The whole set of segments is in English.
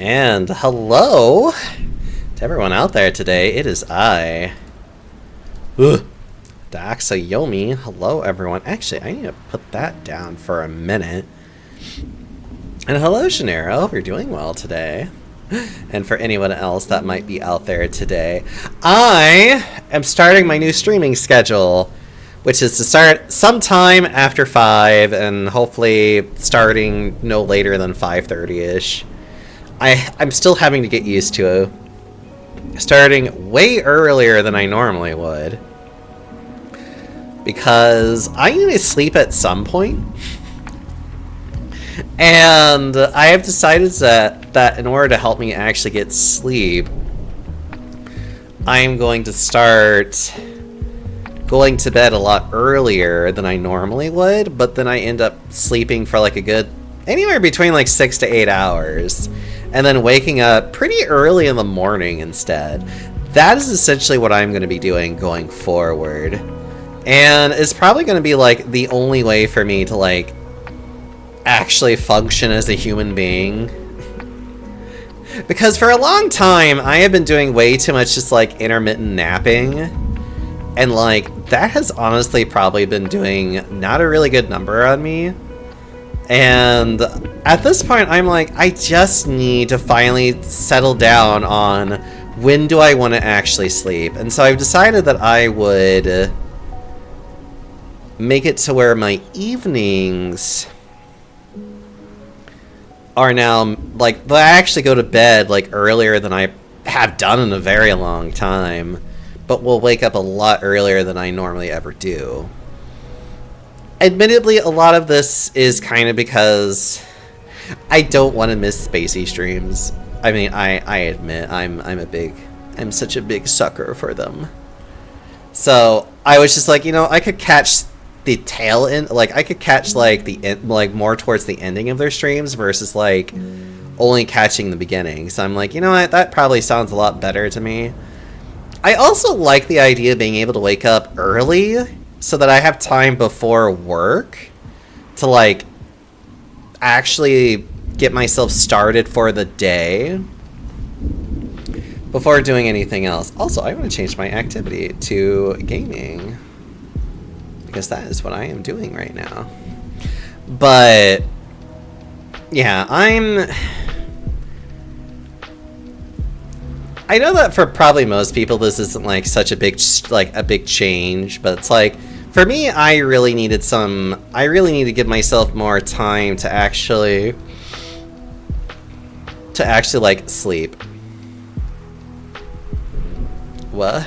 And hello to everyone out there today. It is I, Daxayomi. Hello, everyone. Actually, I need to put that down for a minute. And hello, Shanera. I hope you're doing well today. And for anyone else that might be out there today, I am starting my new streaming schedule, which is to start sometime after 5 and hopefully starting no later than 5:30ish. I'm still having to get used to starting way earlier than I normally would, because I need to sleep at some point. And I have decided that in order to help me actually get sleep, I'm going to start going to bed a lot earlier than I normally would, but then I end up sleeping for like a good anywhere between like 6 to 8 hours, and then waking up pretty early in the morning instead. That is essentially what I'm going to be doing going forward, and it's probably going to be like the only way for me to like actually function as a human being. Because for a long time I have been doing way too much just like intermittent napping, and like that has honestly probably been doing not a really good number on me. And at this point I'm like, I just need to finally settle down on when do I want to actually sleep. And so I've decided that I would make it to where my evenings are now like, I actually go to bed like earlier than I have done in a very long time, but will wake up a lot earlier than I normally ever do. Admittedly, a lot of this is kind of because I don't want to miss Spacey streams. I mean, I admit I'm such a big sucker for them. So I was just like, you know, I could catch the tail end, like I could catch like the end, like more towards the ending of their streams versus like only catching the beginning. So I'm like, you know what, that probably sounds a lot better to me. I also like the idea of being able to wake up early so that I have time before work to like actually get myself started for the day before doing anything else. Also, I want to change my activity to gaming, because that is what I am doing right now. But yeah, I know that for probably most people this isn't like such a big change, but it's like for me, I really need to give myself more time to actually like sleep. What?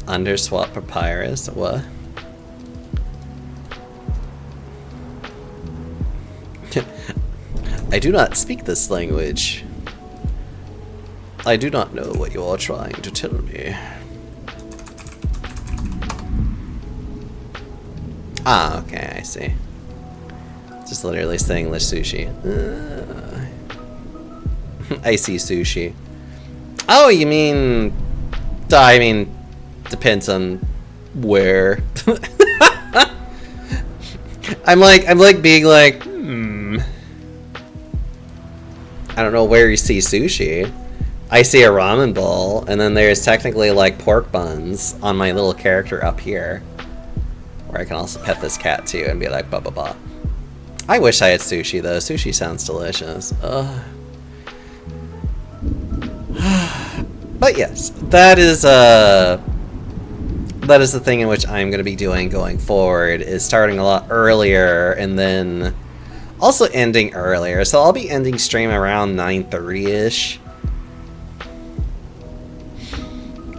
Underswap papyrus? What? I do not speak this language. I do not know what you are trying to tell me. Ah, okay, I see. Just literally saying English sushi. I see sushi. Oh, you mean... I mean, depends on where. I'm like being like, I don't know where you see sushi. I see a ramen bowl, and then there's technically like pork buns on my little character up here, where I can also pet this cat too and be like, ba ba ba. I wish I had sushi though. Sushi sounds delicious. But yes, that is the thing in which I'm going to be doing going forward, is starting a lot earlier and then also ending earlier. So I'll be ending stream around 9:30ish.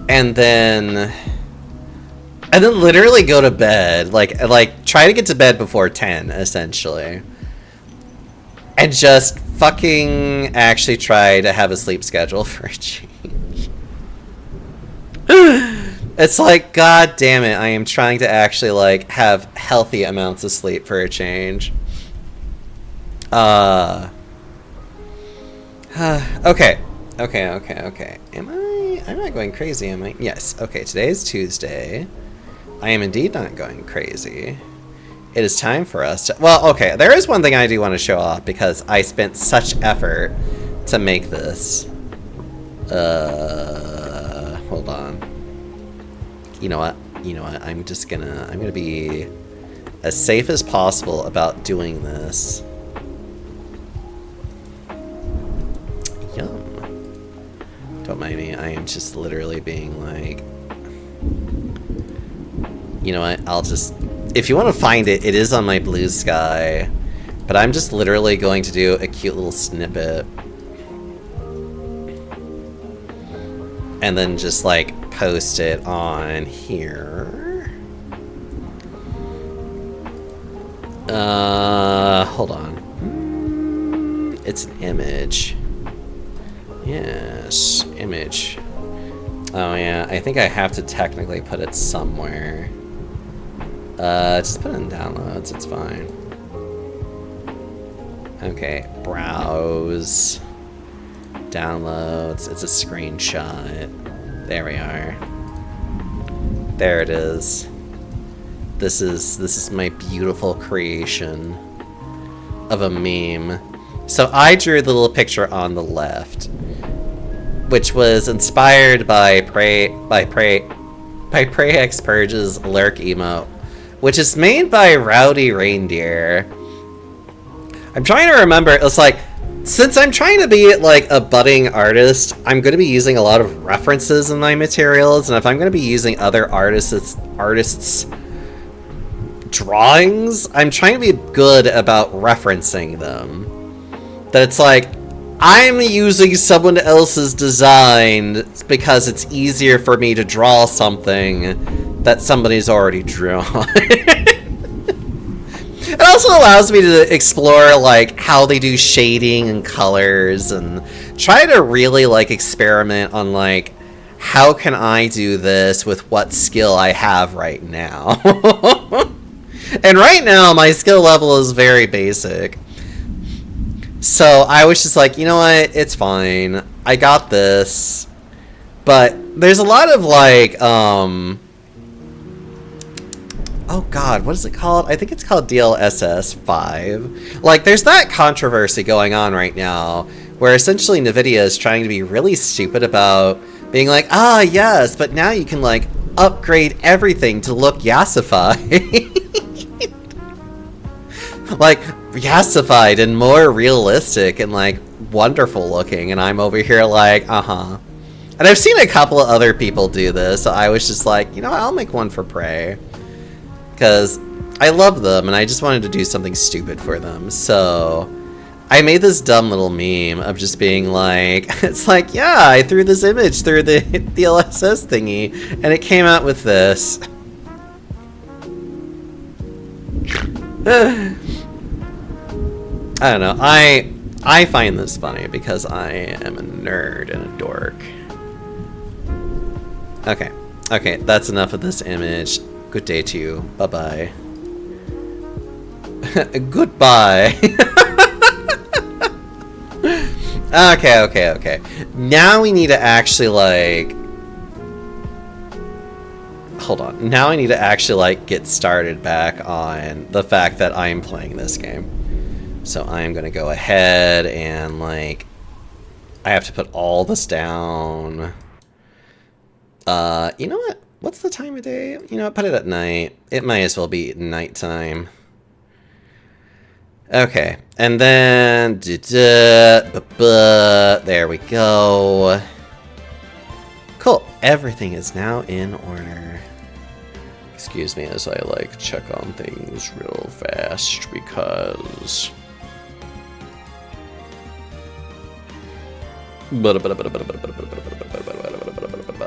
And then literally go to bed, like try to get to bed before 10 essentially. And just fucking actually try to have a sleep schedule for a change. It's like, god damn it, I am trying to actually like have healthy amounts of sleep for a change. Okay. I'm not going crazy, am I? Yes. Okay, today is Tuesday. I am indeed not going crazy. It is time for us to... Well, okay, there is one thing I do want to show off because I spent such effort to make this. Hold on. You know what? I'm gonna be as safe as possible about doing this. Yum. Don't mind me, I am just literally being like... You know what, I'll just... If you want to find it, it is on my Blue Sky. But I'm just literally going to do a cute little snippet. And then just, like, post it on here. Hold on. It's an image. Yes, image. Oh yeah, I think I have to technically put it somewhere. Just put it in downloads, it's fine. Okay, browse. Downloads, it's a screenshot. There we are. There it is. This is my beautiful creation of a meme. So I drew the little picture on the left, which was inspired by Prey X Purge's Lurk emote, which is made by Rowdy Reindeer. I'm trying to remember, it's like, since I'm trying to be like a budding artist, I'm going to be using a lot of references in my materials, and if I'm going to be using other artists' drawings, I'm trying to be good about referencing them. That it's like, I'm using someone else's design because it's easier for me to draw something that somebody's already drawn. It also allows me to explore like how they do shading and colors and try to really like experiment on like how can I do this with what skill I have right now. And right now my skill level is very basic. So I was just like, you know what, it's fine. I got this. But there's a lot of like, oh god, what is it called? I think it's called DLSS 5. Like, there's that controversy going on right now, where essentially NVIDIA is trying to be really stupid about being like, ah, yes, but now you can, like, upgrade everything to look yassified. Like, yassified and more realistic and, like, wonderful looking, and I'm over here like, uh-huh. And I've seen a couple of other people do this, so I was just like, you know what, I'll make one for Prey. Because I love them, and I just wanted to do something stupid for them. So I made this dumb little meme of just being like, it's like, yeah, I threw this image through the DLSS thingy, and it came out with this. I don't know. I find this funny because I am a nerd and a dork. Okay. Okay, that's enough of this image. Good day to you. Bye-bye. Goodbye. Okay. Now we need to actually, like... Hold on. Now I need to actually, like, get started back on the fact that I'm playing this game. So I'm gonna go ahead and, like... I have to put all this down. You know what? What's the time of day? You know, put it at night. It might as well be nighttime. Okay, and then... There we go. Cool. Everything is now in order. Excuse me as I, like, check on things real fast, because...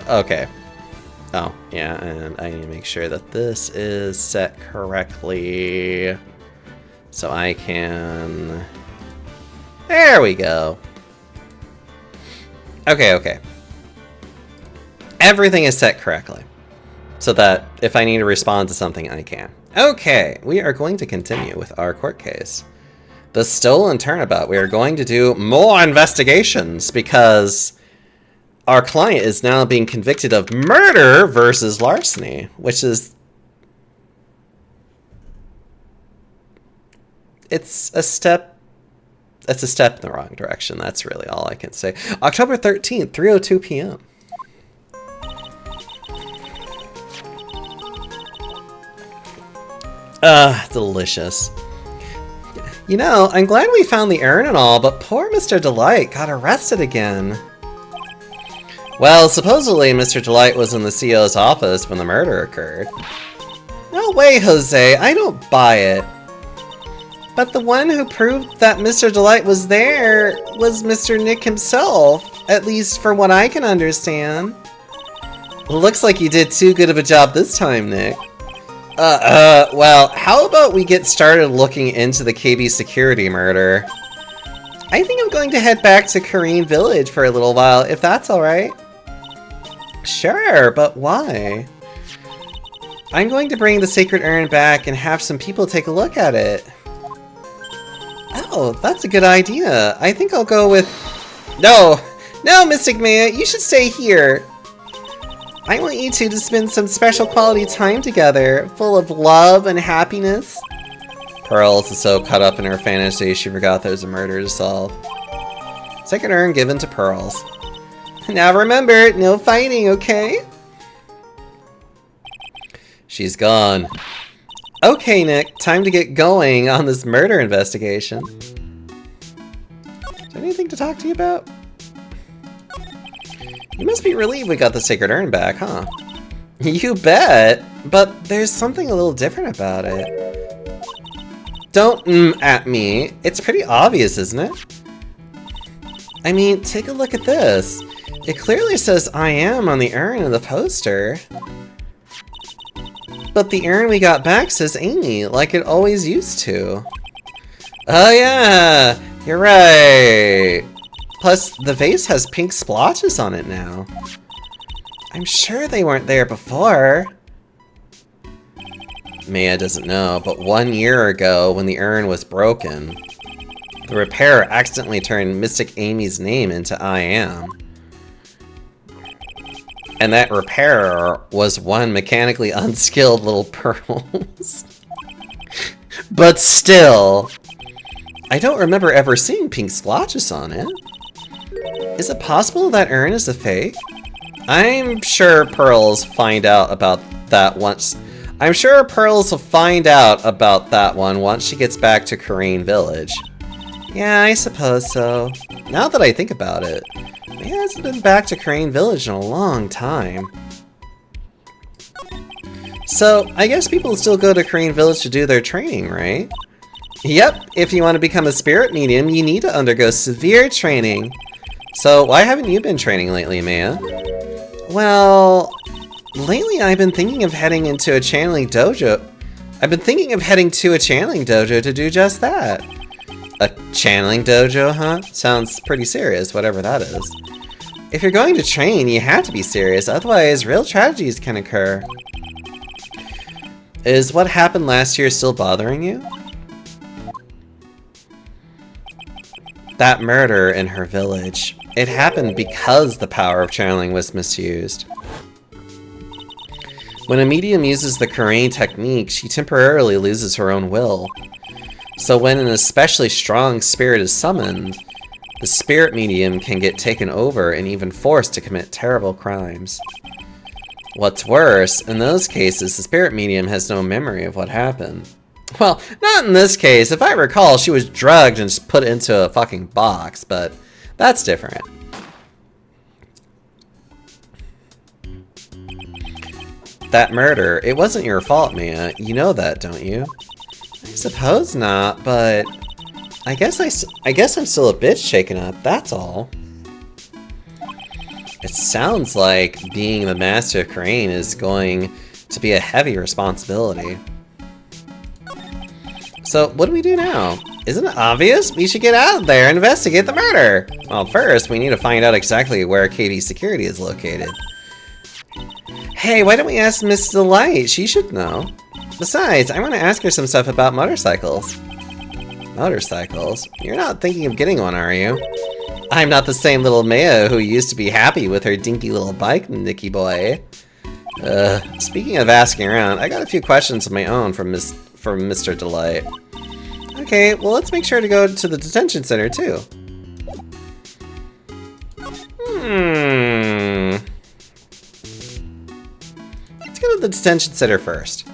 Okay. Oh, yeah, and I need to make sure that this is set correctly so I can... There we go. Okay. Everything is set correctly so that if I need to respond to something, I can. Okay, we are going to continue with our court case. The stolen turnabout. We are going to do more investigations because... Our client is now being convicted of murder versus larceny, which is... it's a step. That's a step in the wrong direction. That's really all I can say. October 13th, 3:02 p.m. Delicious. You know, I'm glad we found the urn and all, but poor Mr. Delight got arrested again. Well, supposedly Mr. Delight was in the CEO's office when the murder occurred. No way, Jose, I don't buy it. But the one who proved that Mr. Delight was there was Mr. Nick himself, at least for what I can understand. Looks like you did too good of a job this time, Nick. Well, how about we get started looking into the KB security murder? I think I'm going to head back to Kareen Village for a little while, if that's alright. Sure, but why? I'm going to bring the sacred urn back and have some people take a look at it. Oh, that's a good idea. I think I'll go with... No, Mystic Maya, you should stay here. I want you two to spend some special quality time together, full of love and happiness. Pearls is so caught up in her fantasy, she forgot there's a murder to solve. Second urn given to Pearls. Now remember, no fighting, okay? She's gone. Okay, Nick, time to get going on this murder investigation. Is there anything to talk to you about? You must be relieved we got the sacred urn back, huh? You bet, but there's something a little different about it. Don't at me. It's pretty obvious, isn't it? I mean, take a look at this. It clearly says I am on the urn in the poster. But the urn we got back says Amy, like it always used to. Oh yeah, you're right. Plus, the vase has pink splotches on it now. I'm sure they weren't there before. Maya doesn't know, but 1 year ago, when the urn was broken, the repairer accidentally turned Mystic Amy's name into I Am. And that repairer was one mechanically unskilled little Pearls. But still, I don't remember ever seeing pink splotches on it. Is it possible that urn is a fake? I'm sure Pearls find out about that once. I'm sure Pearls will find out about that one once she gets back to Kareen Village. Yeah, I suppose so. Now that I think about it, he hasn't been back to Kareen Village in a long time. So, I guess people still go to Kareen Village to do their training, right? Yep, if you want to become a spirit medium, you need to undergo severe training. So, why haven't you been training lately, Maya? Well, lately I've been thinking of heading into a channeling dojo. I've been thinking of heading to a channeling dojo to do just that. A channeling dojo, huh? Sounds pretty serious, whatever that is. If you're going to train, you have to be serious, otherwise real tragedies can occur. Is what happened last year still bothering you? That murder in her village. It happened because the power of channeling was misused. When a medium uses the Kareen technique, she temporarily loses her own will. So when an especially strong spirit is summoned, the spirit medium can get taken over and even forced to commit terrible crimes. What's worse, in those cases, the spirit medium has no memory of what happened. Well, not in this case. If I recall, she was drugged and just put into a fucking box, but that's different. That murder, it wasn't your fault, Mia. You know that, don't you? I suppose not, but I guess I'm still a bit shaken up, that's all. It sounds like being the Master of Kareen is going to be a heavy responsibility. So, what do we do now? Isn't it obvious? We should get out there and investigate the murder! Well, first, we need to find out exactly where KB Security is located. Hey, why don't we ask Miss Delight? She should know. Besides, I want to ask her some stuff about motorcycles. Motorcycles? You're not thinking of getting one, are you? I'm not the same little Maya who used to be happy with her dinky little bike, Nicky boy. Speaking of asking around, I got a few questions of my own from Mr. Delight. Okay, well, let's make sure to go to the detention center, too. Let's go to the detention center first.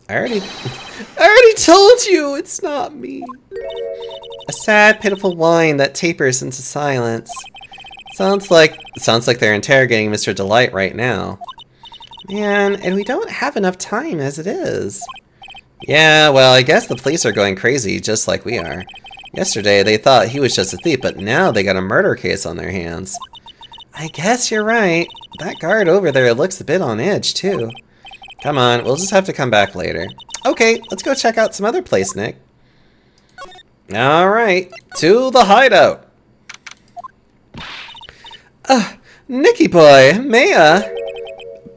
I already told you it's not me. A sad, pitiful whine that tapers into silence. Sounds like they're interrogating Mr. Delight right now. Man, and we don't have enough time as it is. Yeah, well, I guess the police are going crazy just like we are. Yesterday they thought he was just a thief, but now they got a murder case on their hands. I guess you're right. That guard over there looks a bit on edge, too. Come on, we'll just have to come back later. Okay, let's go check out some other place, Nick. Alright, to the hideout. Nicky boy, Maya.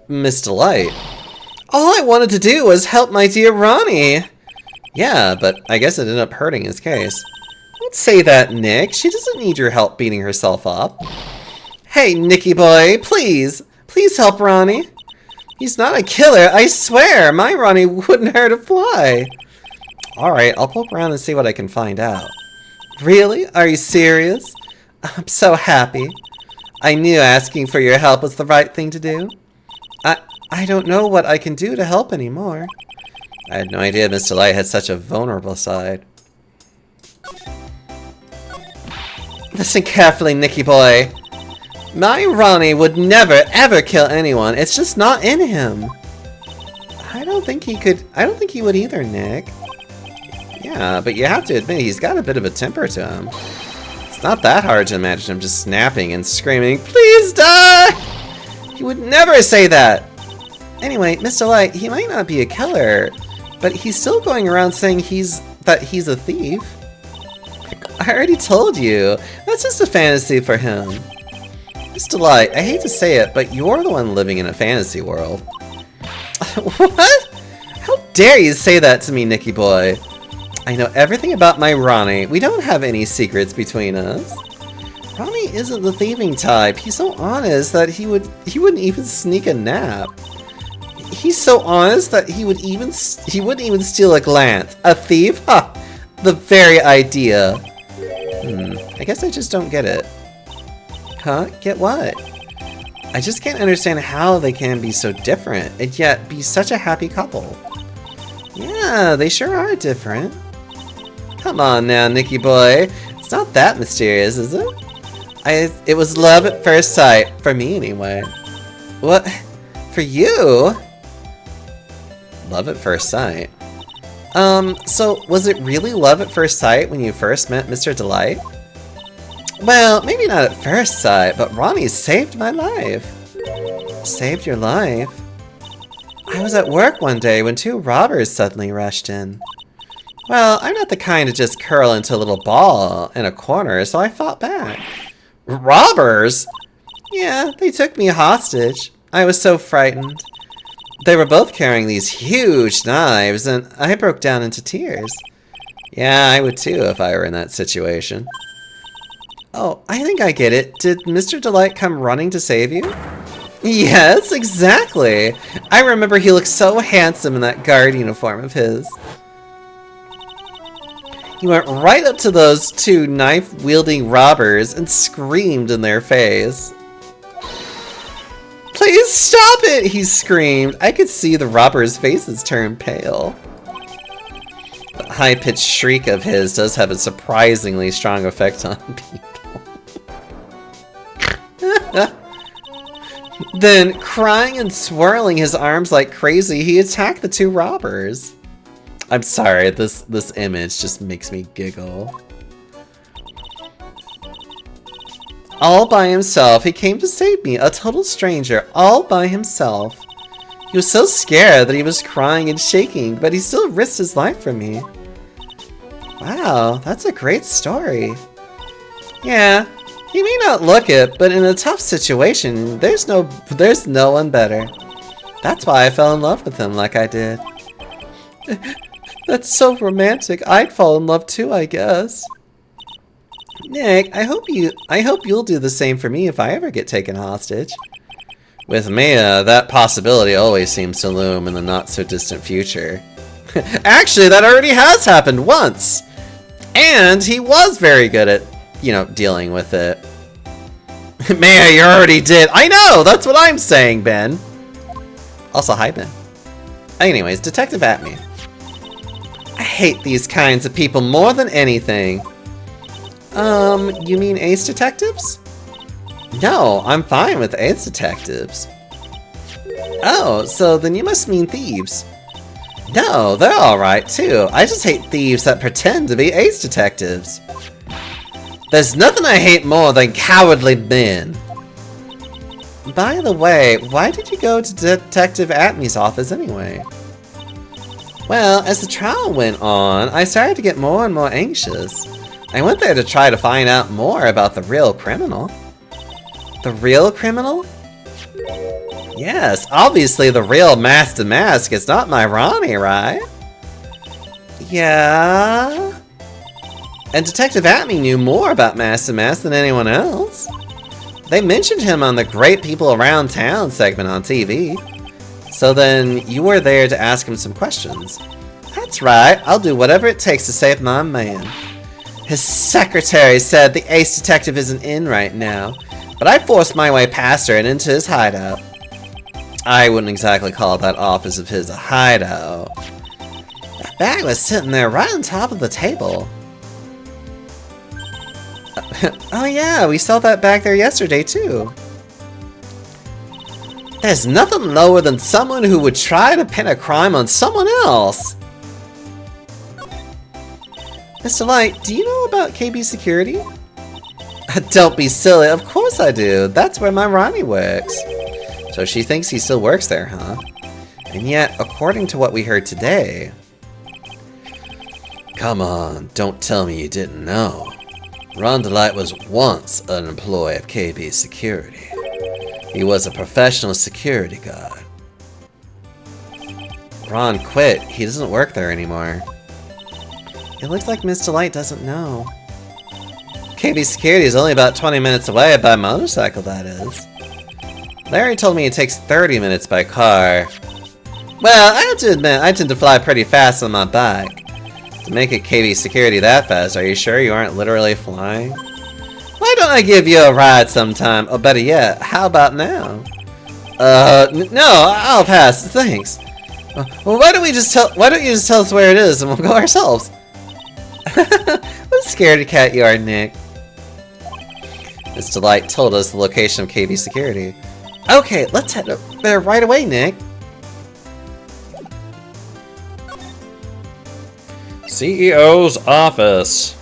Miss Delight. All I wanted to do was help my dear Ronnie. Yeah, but I guess it ended up hurting his case. Don't say that, Nick. She doesn't need your help beating herself up. Hey, Nicky boy, please. Please help Ronnie. He's not a killer, I swear. My Ronnie wouldn't hurt a fly. Alright, I'll poke around and see what I can find out. Really? Are you serious? I'm so happy. I knew asking for your help was the right thing to do. I don't know what I can do to help anymore. I had no idea Miss Delight had such a vulnerable side. Listen carefully, Nicky boy. My Ronnie would never, ever kill anyone. It's just not in him. I don't think he would either, Nick. Yeah, but you have to admit he's got a bit of a temper to him. It's not that hard to imagine him just snapping and screaming, "Please die!" He would never say that. Anyway, Miss Delight, he might not be a killer, but he's still going around saying that he's a thief. I already told you. That's just a fantasy for him. Miss Delight, I hate to say it, but you're the one living in a fantasy world. What? How dare you say that to me, Nicky boy? I know everything about my Ronnie. We don't have any secrets between us. Ronnie isn't the thieving type. He's so honest that he wouldn't even sneak a nap. He's so honest that he wouldn't even steal a glance. A thief? Ha! The very idea. I guess I just don't get it. Huh? Get what? I just can't understand how they can be so different and yet be such a happy couple. Yeah, they sure are different. Come on now, Nicky boy. It's not that mysterious, is it? It was love at first sight, for me anyway. What? For you? Love at first sight? So was it really love at first sight when you first met Mr. Delight? Well, maybe not at first sight, but Ronnie saved my life. Saved your life? I was at work one day when two robbers suddenly rushed in. Well, I'm not the kind to just curl into a little ball in a corner, so I fought back. Robbers? Yeah, they took me hostage. I was so frightened. They were both carrying these huge knives, and I broke down into tears. Yeah, I would too if I were in that situation. Oh, I think I get it. Did Mr. Delight come running to save you? Yes, exactly. I remember he looked so handsome in that guard uniform of his. He went right up to those two knife-wielding robbers and screamed in their face. Please stop it, he screamed. I could see the robbers' faces turn pale. The high-pitched shriek of his does have a surprisingly strong effect on people. Then, crying and swirling his arms like crazy, he attacked the two robbers. I'm sorry, this image just makes me giggle. All by himself, he came to save me, a total stranger, all by himself. He was so scared that he was crying and shaking, but he still risked his life for me. Wow, that's a great story. Yeah, he may not look it, but in a tough situation, there's no one better. That's why I fell in love with him like I did. That's so romantic. I'd fall in love too, I guess. Nick, I hope you'll do the same for me if I ever get taken hostage. With Mia, that possibility always seems to loom in the not-so-distant future. Actually, that already has happened once! And he was very good at, dealing with it. Mia, you already did. I know! That's what I'm saying, Ben! Also, hi, Ben. Anyways, Detective Atme. I hate these kinds of people more than anything. You mean ace detectives? No, I'm fine with ace detectives. Oh, so then you must mean thieves. No, they're alright too. I just hate thieves that pretend to be ace detectives. There's nothing I hate more than cowardly men. By the way, why did you go to Detective Atme's office anyway? Well, as the trial went on, I started to get more and more anxious. I went there to try to find out more about the real criminal. The real criminal? Yes, obviously the real Mask to Mask is not my Ronnie, right? Yeah? And Detective Atme knew more about Mask to Mask than anyone else. They mentioned him on the Great People Around Town segment on TV. So then, you were there to ask him some questions. That's right, I'll do whatever it takes to save my man. His secretary said the ace detective isn't in right now, but I forced my way past her and into his hideout. I wouldn't exactly call that office of his a hideout. That bag was sitting there right on top of the table. Oh yeah, we saw that bag there yesterday too. There's nothing lower than someone who would try to pin a crime on someone else. Mr. Light, do you know about KB Security? Don't be silly, of course I do. That's where my Ronnie works. So she thinks he still works there, huh? And yet, according to what we heard today... Come on, don't tell me you didn't know. Ron DeLite was once an employee of KB Security. He was a professional security guard. Ron quit. He doesn't work there anymore. It looks like Miss Delight doesn't know. KB Security is only about 20 minutes away by motorcycle, that is. Larry told me it takes 30 minutes by car. Well, I have to admit, I tend to fly pretty fast on my bike. To make it KB Security that fast, are you sure you aren't literally flying? Why don't I give you a ride sometime? Or better yet, how about now? No, I'll pass, thanks. Well, why don't you just tell us where it is and we'll go ourselves? What a scaredy cat you are, Nick. Miss Delight told us the location of KB Security. Okay, let's head there right away, Nick. CEO's office.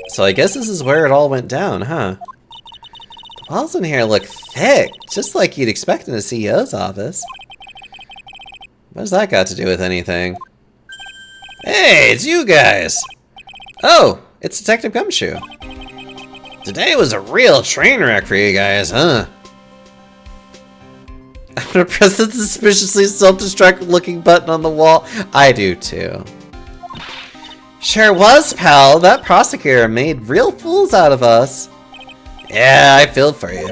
So I guess this is where it all went down, huh? The walls in here look thick, just like you'd expect in a CEO's office. What's that got to do with anything? Hey, it's you guys! Oh, it's Detective Gumshoe. Today was a real train wreck for you guys, huh? I'm gonna press the suspiciously self-destruct looking button on the wall. I do too. Sure was, pal. That prosecutor made real fools out of us. Yeah, I feel for you.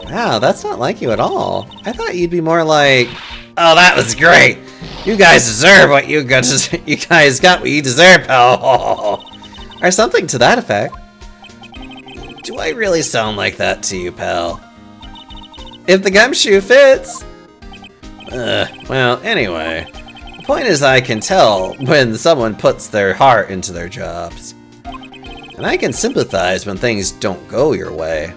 Wow, that's not like you at all. I thought you'd be more like, oh, that was great. You guys deserve what you guys got what you deserve, pal. Or something to that effect. Do I really sound like that to you, pal? If the gumshoe fits. Well, anyway. The point is I can tell when someone puts their heart into their jobs. And I can sympathize when things don't go your way.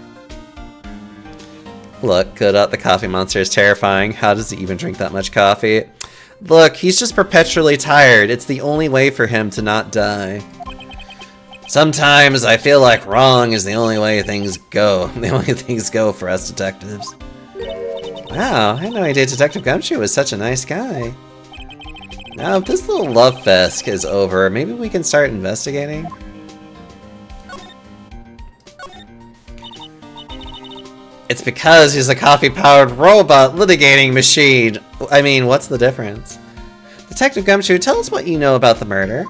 Look, the coffee monster is terrifying. How does he even drink that much coffee? Look, he's just perpetually tired. It's the only way for him to not die. Sometimes I feel like wrong is the only way things go. The only things go for us detectives. Wow, I had no idea Detective Gumshoe was such a nice guy. Now, if this little love fest is over, maybe we can start investigating? It's because he's a coffee-powered robot litigating machine. I mean, what's the difference? Detective Gumshoe, tell us what you know about the murder.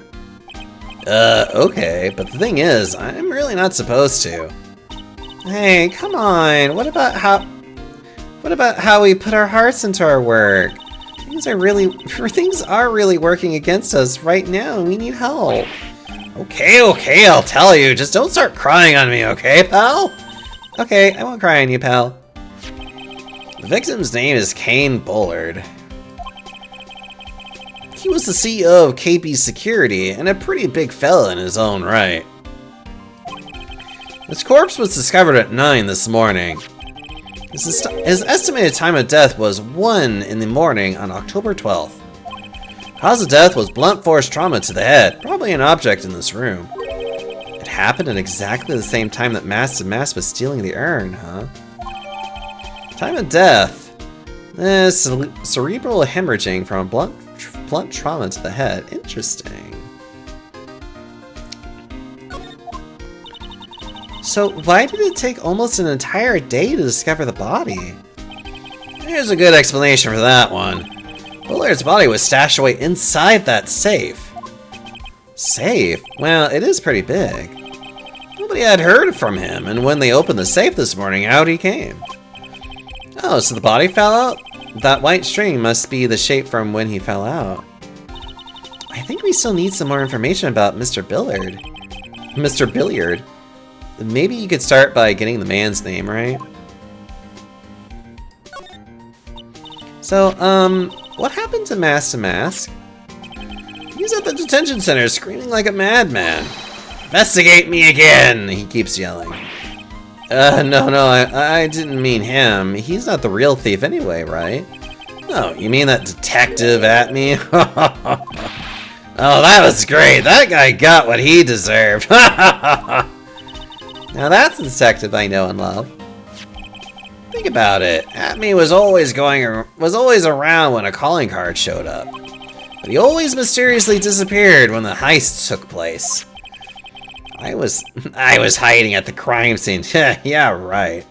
Okay, but the thing is, I'm really not supposed to. Hey, come on, what about how we put our hearts into our work? Things are really working against us right now, and we need help. Okay, I'll tell you. Just don't start crying on me, okay, pal? Okay, I won't cry on you, pal. The victim's name is Kane Bullard. He was the CEO of KB Security, and a pretty big fella in his own right. His corpse was discovered at 9 this morning. His estimated time of death was 1 in the morning on October 12th. Cause of death was blunt force trauma to the head, probably an object in this room. It happened at exactly the same time that Mask to Mask was stealing the urn, huh? Time of death. Cerebral hemorrhaging from a blunt trauma to the head. Interesting. So why did it take almost an entire day to discover the body? There's a good explanation for that one. Bullard's body was stashed away inside that safe. Safe? Well, it is pretty big. Nobody had heard from him, and when they opened the safe this morning, out he came. Oh, so the body fell out? That white string must be the shape from when he fell out. I think we still need some more information about Mr. Billard. Mr. Billiard. Maybe you could start by getting the man's name right. So, what happened to Mask to Mask? He's at the detention center screaming like a madman. Investigate me again, he keeps yelling. No, I didn't mean him. He's not the real thief anyway, right? Oh, you mean that detective at me? Oh, that was great. That guy got what he deserved. Now that's the detective I know and love. Think about it. Atme was always around when a calling card showed up. But he always mysteriously disappeared when the heist took place. I was hiding at the crime scene. Yeah, right.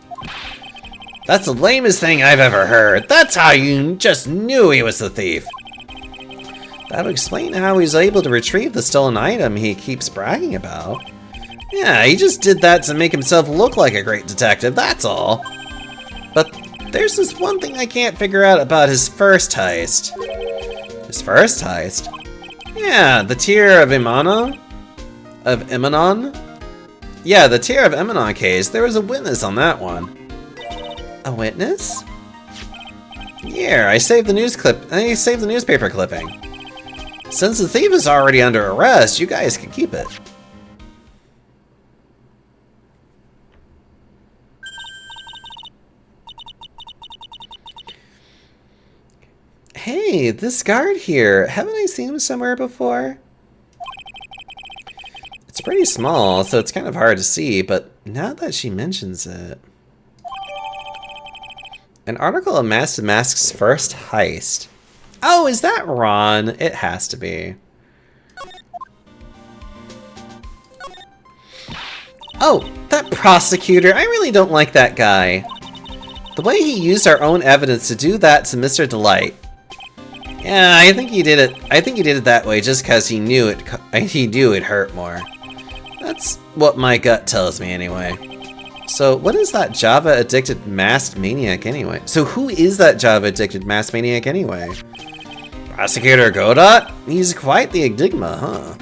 That's the lamest thing I've ever heard. That's how you just knew he was the thief. That would explain how he's able to retrieve the stolen item he keeps bragging about. Yeah, he just did that to make himself look like a great detective, that's all. But there's this one thing I can't figure out about his first heist. His first heist? Yeah, the Tear of Emanon? Yeah, the Tear of Emanon case. There was a witness on that one. A witness? Yeah, I saved the newspaper clipping. Since the thief is already under arrest, you guys can keep it. Hey, this guard here. Haven't I seen him somewhere before? It's pretty small, so it's kind of hard to see, but now that she mentions it... An article of Mask to Mask's first heist. Oh, is that Ron? It has to be. Oh, that prosecutor. I really don't like that guy. The way he used our own evidence to do that to Mr. Delight. Yeah, I think he did it that way just because he knew it hurt more. That's what my gut tells me anyway. So what is that Java-addicted masked maniac anyway? So who is that Java-addicted masked maniac anyway? Prosecutor Godot? He's quite the enigma, huh?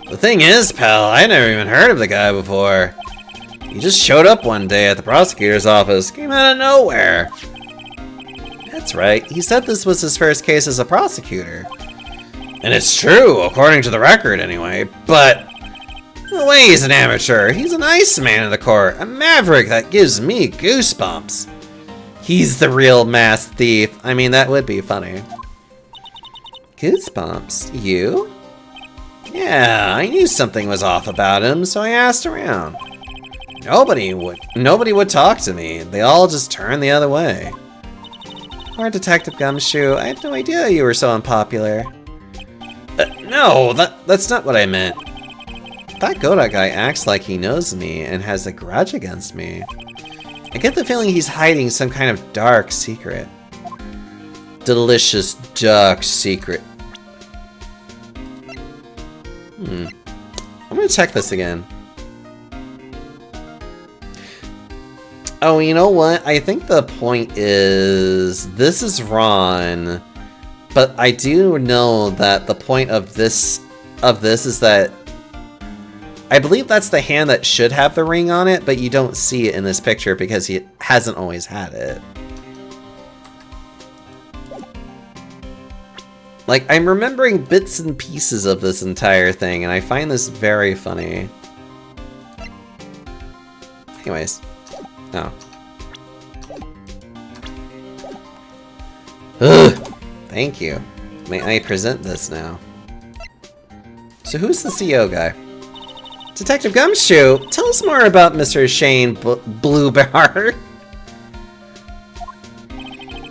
The thing is, pal, I never even heard of the guy before. He just showed up one day at the prosecutor's office, came out of nowhere. That's right, he said this was his first case as a prosecutor. And it's true, according to the record anyway, but... No way he's an amateur. He's a nice man in the court. A maverick that gives me goosebumps. He's the real masked thief. I mean, that would be funny. Goosebumps? You? Yeah, I knew something was off about him, so I asked around. Nobody would talk to me. They all just turned the other way. Poor Detective Gumshoe. I had no idea you were so unpopular. No, that's not what I meant. That Godot guy acts like he knows me and has a grudge against me. I get the feeling he's hiding some kind of dark secret. Delicious dark secret. I'm gonna check this again. Oh, you know what? I think the point is this is Ron, but I do know that the point of this is that I believe that's the hand that should have the ring on it, but you don't see it in this picture because he hasn't always had it. Like, I'm remembering bits and pieces of this entire thing, and I find this very funny. Anyways. Oh. Ugh! Thank you. May I present this now? So who's the CEO guy? Detective Gumshoe, tell us more about Mr. Shane Bluebard.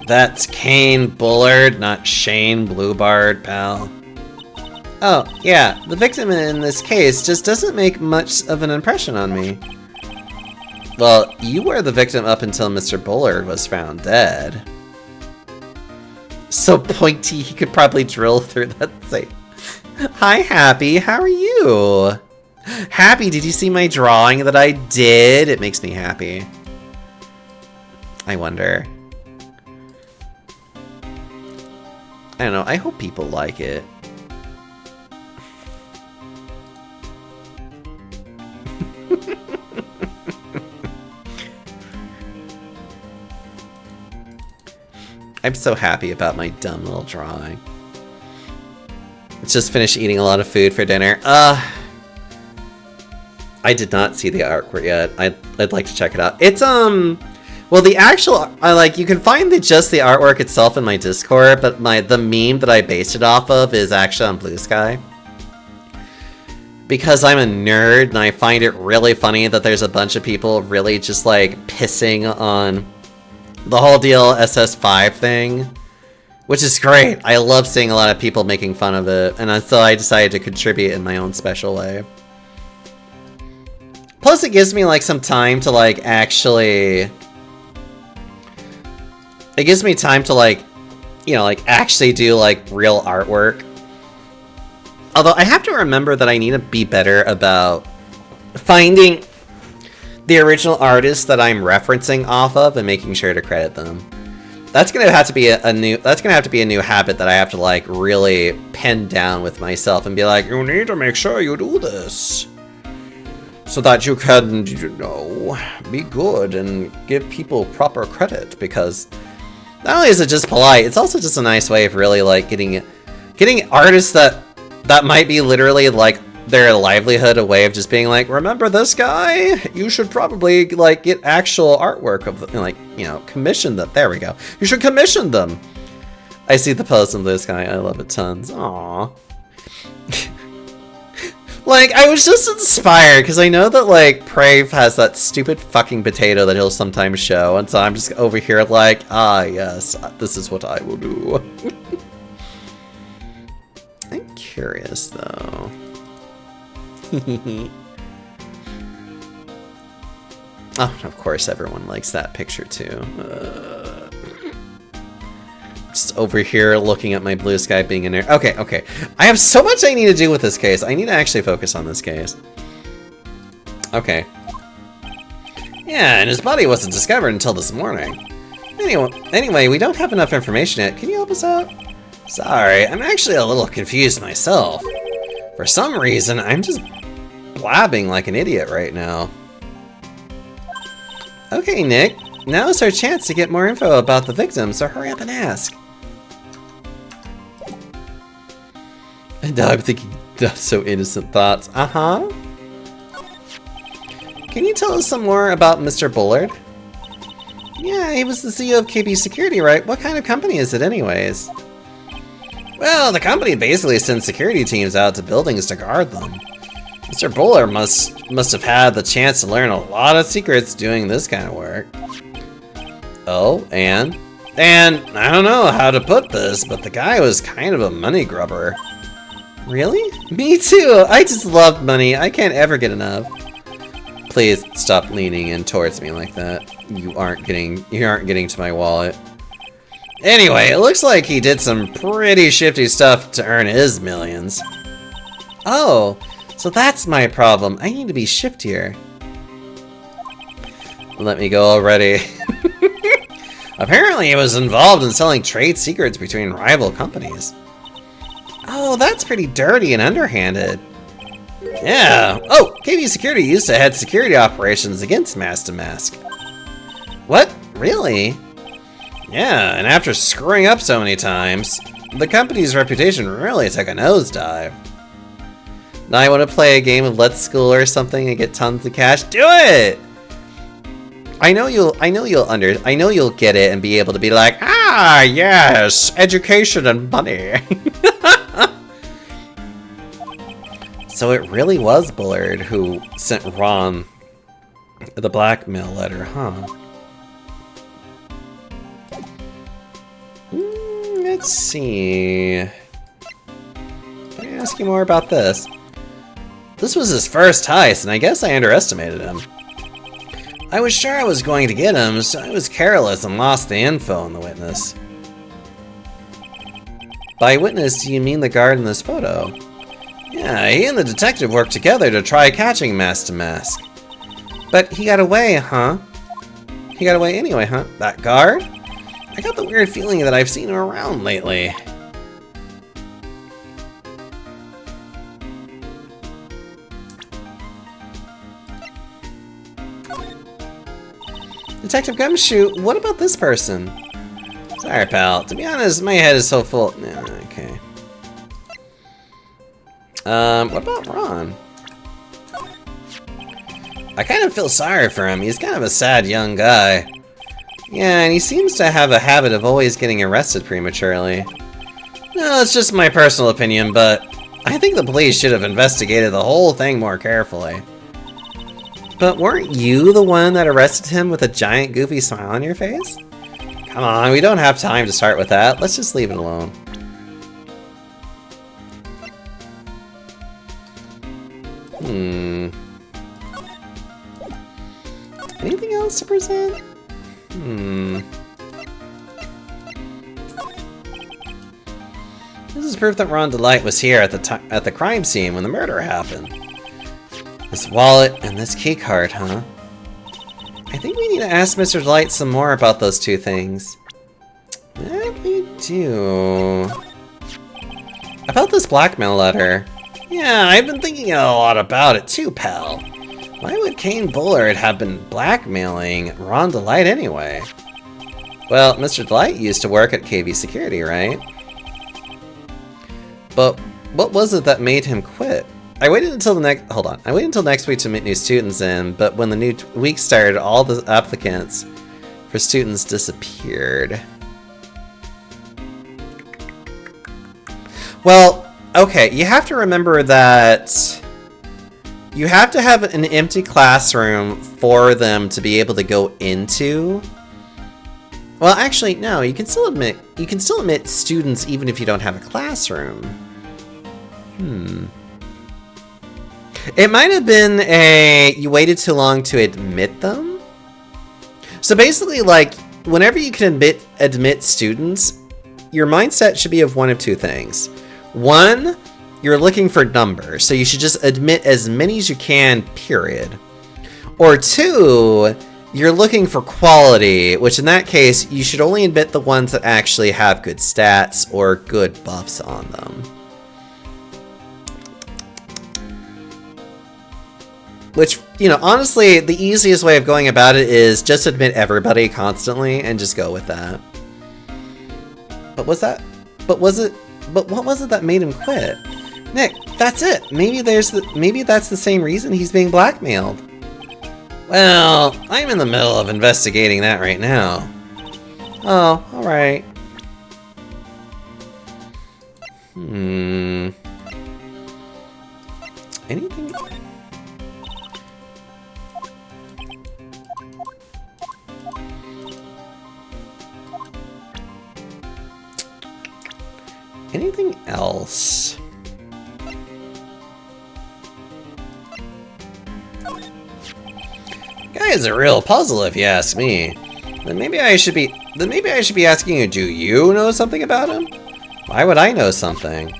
That's Kane Bullard, not Shane Bluebard, pal. Oh, yeah, the victim in this case just doesn't make much of an impression on me. Well, you were the victim up until Mr. Bullard was found dead. So pointy, he could probably drill through that thing. Hi, Happy, how are you? Happy, did you see my drawing that I did? It makes me happy. I wonder. I don't know, I hope people like it. I'm so happy about my dumb little drawing. Just finished eating a lot of food for dinner. I did not see the artwork yet. I'd like to check it out. It's well, the actual you can find just the artwork itself in my Discord, but the meme that I based it off of is actually on Blue Sky. Because I'm a nerd and I find it really funny that there's a bunch of people really just like pissing on the whole DLSS5 thing, which is great. I love seeing a lot of people making fun of it, and so I decided to contribute in my own special way. Plus, it gives me like some time to like actually. It gives me time to like, you know, like actually do like real artwork. Although I have to remember that I need to be better about finding the original artists that I'm referencing off of and making sure to credit them. That's gonna have to be a new habit that I have to like really pin down with myself and be like, you need to make sure you do this so that you can, you know, be good and give people proper credit, because not only is it just polite, it's also just a nice way of really like getting artists that might be literally like their livelihood a way of just being like, remember this guy? You should probably like get actual artwork of like, you know, commission them. There we go. You should commission them. I see the post of this guy. I love it tons. Aww. Like, I was just inspired because I know that like Prave has that stupid fucking potato that he'll sometimes show, and so I'm just over here like, ah yes, this is what I will do. I'm curious though. Oh, of course everyone likes that picture too. Just over here looking at my Blue Sky being in there. Okay. I have so much I need to do with this case. I need to actually focus on this case. Okay. Yeah, and his body wasn't discovered until this morning. Anyway, we don't have enough information yet. Can you help us out? Sorry, I'm actually a little confused myself. For some reason, I'm just blabbing like an idiot right now. Okay, Nick. Now is our chance to get more info about the victim, so hurry up and ask. And now I'm thinking, that's so innocent thoughts. Uh-huh. Can you tell us some more about Mr. Bullard? Yeah, he was the CEO of KB Security, right? What kind of company is it anyways? Well, the company basically sends security teams out to buildings to guard them. Mr. Bullard must have had the chance to learn a lot of secrets doing this kind of work. Oh, and I don't know how to put this, but the guy was kind of a money grubber. Really? Me too. I just love money. I can't ever get enough. Please stop leaning in towards me like that. You aren't getting to my wallet. Anyway, it looks like he did some pretty shifty stuff to earn his millions. Oh, So that's my problem. I need to be shiftier. Let me go already. Apparently he was involved in selling trade secrets between rival companies. Oh, that's pretty dirty and underhanded. Yeah. Oh, KV Security used to head security operations against Mask to Mask. What? Really? Yeah, and after screwing up so many times, the company's reputation really took a nosedive. Now you want to play a game of Let's School or something and get tons of cash? Do it! I know you'll get it and be able to be like, ah, yes, education and money. So it really was Bullard who sent Ron the blackmail letter, huh? Let's see. Can I ask you more about this? This was his first heist, and I guess I underestimated him. I was sure I was going to get him, so I was careless and lost the info on the witness. By witness, do you mean the guard in this photo? Yeah, he and the detective worked together to try catching Mask to Mask. But he got away, huh? He got away anyway, huh? That guard? I got the weird feeling that I've seen him around lately. Detective Gumshoe, what about this person? Sorry, pal. To be honest, my head is so full. Nah, okay. What about Ron? I kind of feel sorry for him. He's kind of a sad young guy. Yeah, and he seems to have a habit of always getting arrested prematurely. No, it's just my personal opinion, but I think the police should have investigated the whole thing more carefully. But weren't you the one that arrested him with a giant goofy smile on your face? Come on, we don't have time to start with that. Let's just leave it alone. Anything else to present? This is proof that Ron DeLite was here at the crime scene when the murder happened. This wallet and this key card, huh? I think we need to ask Mr. DeLite some more about those two things. That we do. About this blackmail letter. Yeah, I've been thinking a lot about it too, pal. Why would Kane Bullard have been blackmailing Ron DeLite anyway? Well, Mr. DeLite used to work at KV Security, right? But what was it that made him quit? I waited until next week to meet new students in, but when the new week started, all the applicants for students disappeared. Well, okay, you have to remember that you have to have an empty classroom for them to be able to go into. Well, actually, no, you can still admit students even if you don't have a classroom. It might have been you waited too long to admit them. So basically, like, whenever you can admit students, your mindset should be of one of two things. One, you're looking for numbers, so you should just admit as many as you can, period. Or two, you're looking for quality, which in that case, you should only admit the ones that actually have good stats or good buffs on them. Which, you know, honestly, the easiest way of going about it is just admit everybody constantly and just go with that. But what was it that made him quit? Nick, that's it. Maybe that's the same reason he's being blackmailed. Well, I'm in the middle of investigating that right now. Oh, alright. Anything? Anything else? Guy is a real puzzle, if you ask me. Then maybe I should be asking you, do you know something about him? Why would I know something?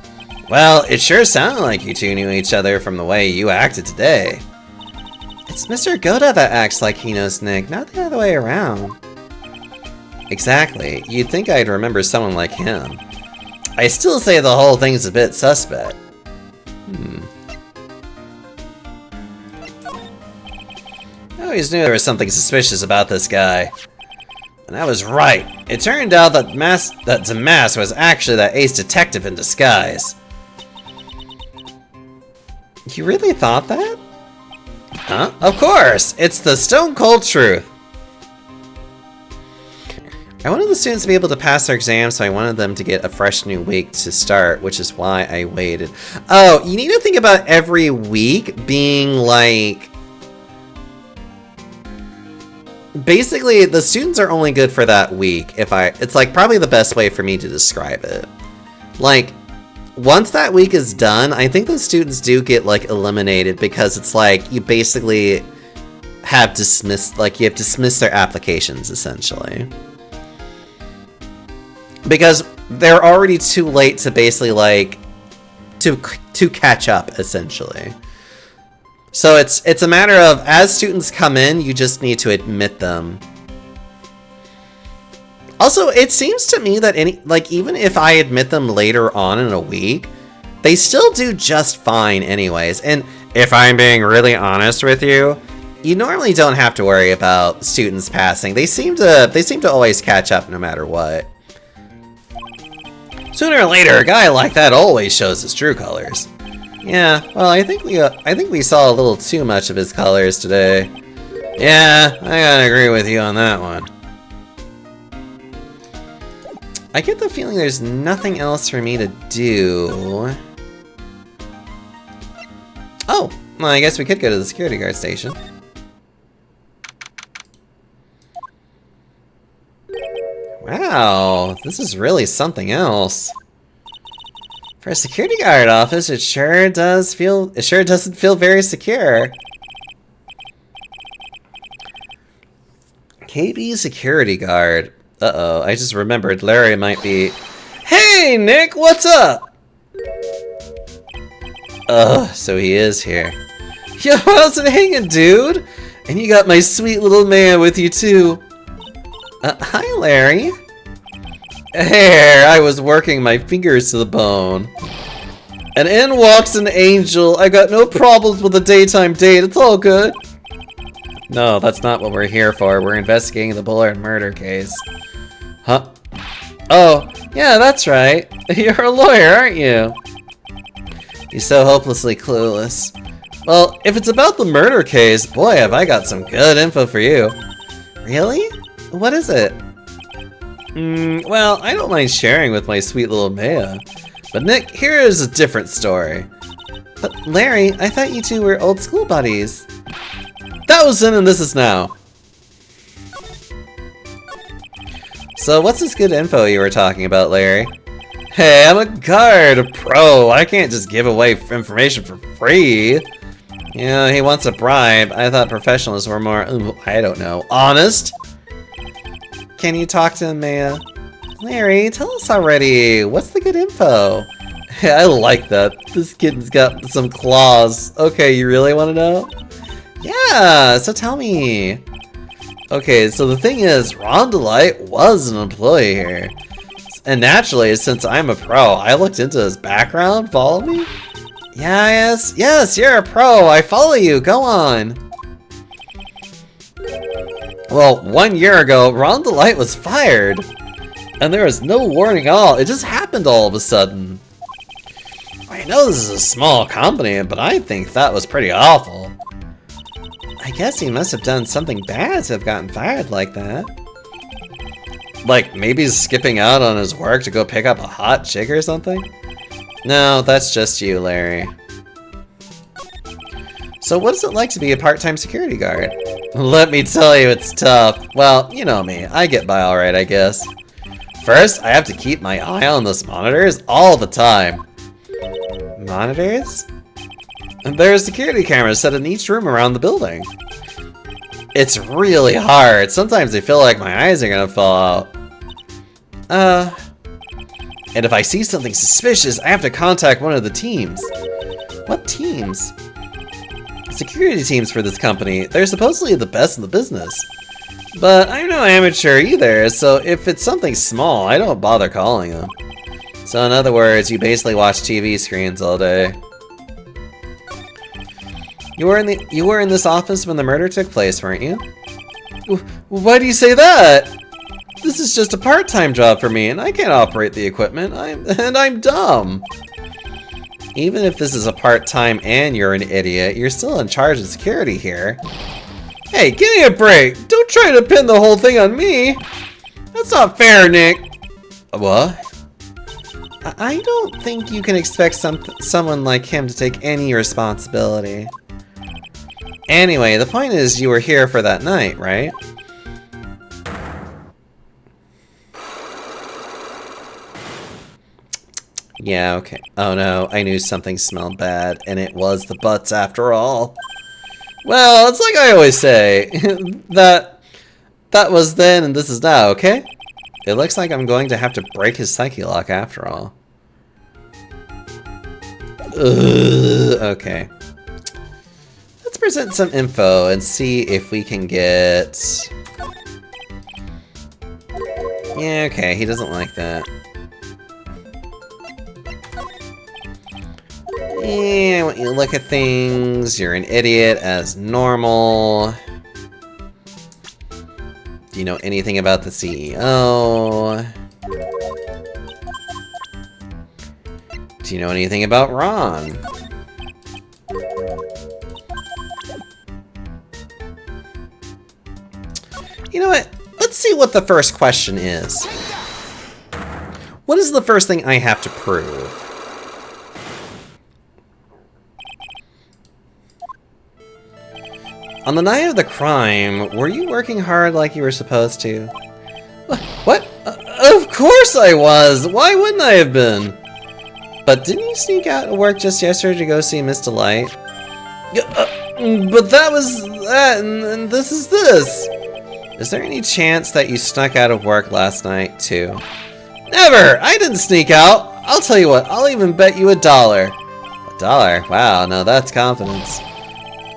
Well, it sure sounded like you two knew each other from the way you acted today. It's Mr. Goda that acts like he knows Nick, not the other way around. Exactly. You'd think I'd remember someone like him. I still say the whole thing's a bit suspect. I always knew there was something suspicious about this guy. And I was right. It turned out that Damask was actually that ace detective in disguise. You really thought that? Huh? Of course! It's the stone cold truth! I wanted the students to be able to pass their exams, so I wanted them to get a fresh new week to start, which is why I waited. Oh, you need to think about every week being like... Basically, the students are only good for that week. It's like probably the best way for me to describe it. Like, once that week is done, I think the students do get like eliminated because it's like you basically have dismissed, you have dismissed their applications essentially. Because they're already too late to basically like to catch up essentially. So it's a matter of, as students come in, you just need to admit them. Also, it seems to me that even if I admit them later on in a week, they still do just fine anyways. And if I'm being really honest with you, you normally don't have to worry about students passing. They seem to always catch up no matter what. Sooner or later, a guy like that always shows his true colors. Yeah, well, I think we saw a little too much of his colors today. Yeah, I gotta agree with you on that one. I get the feeling there's nothing else for me to do. Oh, well, I guess we could go to the security guard station. Wow, this is really something else. For a security guard office, it sure doesn't feel very secure. KB security guard. Uh-oh, I just remembered Larry might be... Hey, Nick, what's up? So he is here. Yo, how's it hanging, dude? And you got my sweet little man with you, too. Hi, Larry. Here, I was working my fingers to the bone. And in walks an angel. I got no problems with a daytime date. It's all good. No, that's not what we're here for. We're investigating the Bullard murder case. Huh? Oh, yeah, that's right. You're a lawyer, aren't you? He's so hopelessly clueless. Well, if it's about the murder case, boy, have I got some good info for you. Really? What is it? Well, I don't mind sharing with my sweet little Maya. But Nick, here is a different story. But Larry, I thought you two were old school buddies. That was then and this is now. So what's this good info you were talking about, Larry? Hey, I'm a guard, a pro. I can't just give away information for free. Yeah, he wants a bribe. I thought professionals were more, I don't know, honest? Can you talk to him, Maya? Larry, tell us already. What's the good info? I like that. This kitten's got some claws. Okay, you really want to know? Yeah, so tell me. Okay, so the thing is, Rondelite was an employee here. And naturally, since I'm a pro, I looked into his background. Follow me? Yes, you're a pro. I follow you. Go on. Well, 1 year ago, Rondelite was fired. And there was no warning at all. It just happened all of a sudden. I know this is a small company, but I think that was pretty awful. I guess he must have done something bad to have gotten fired like that. Like, maybe skipping out on his work to go pick up a hot chick or something? No, that's just you, Larry. So what is it like to be a part-time security guard? Let me tell you, it's tough. Well, you know me. I get by alright, I guess. First, I have to keep my eye on those monitors all the time. Monitors? There are security cameras set in each room around the building. It's really hard. Sometimes I feel like my eyes are gonna fall out. And if I see something suspicious, I have to contact one of the teams. What teams? Security teams for this company. They're supposedly the best in the business. But I'm no amateur either, so if it's something small, I don't bother calling them. So in other words, you basically watch TV screens all day. You were in this office when the murder took place, weren't you? Why do you say that? This is just a part-time job for me, and I can't operate the equipment. I'm dumb. Even if this is a part-time and you're an idiot, you're still in charge of security here. Hey, give me a break! Don't try to pin the whole thing on me! That's not fair, Nick! What? I don't think you can expect someone like him to take any responsibility. Anyway, the point is you were here for that night, right? Yeah, okay. Oh no, I knew something smelled bad, and it was the butts after all. Well, it's like I always say, that was then and this is now, okay? It looks like I'm going to have to break his psyche lock after all. Okay. Let's present some info and see if we can get... Yeah, okay, he doesn't like that. Yeah, when you look at things, you're an idiot as normal. Do you know anything about the CEO? Do you know anything about Ron? You know what? Let's see what the first question is. What is the first thing I have to prove? On the night of the crime, were you working hard like you were supposed to? What? Of course I was! Why wouldn't I have been? But didn't you sneak out of work just yesterday to go see Miss Delight? But that was that, and this is this. Is there any chance that you snuck out of work last night, too? Never! I didn't sneak out! I'll tell you what, I'll even bet you $1. $1? Wow, now that's confidence.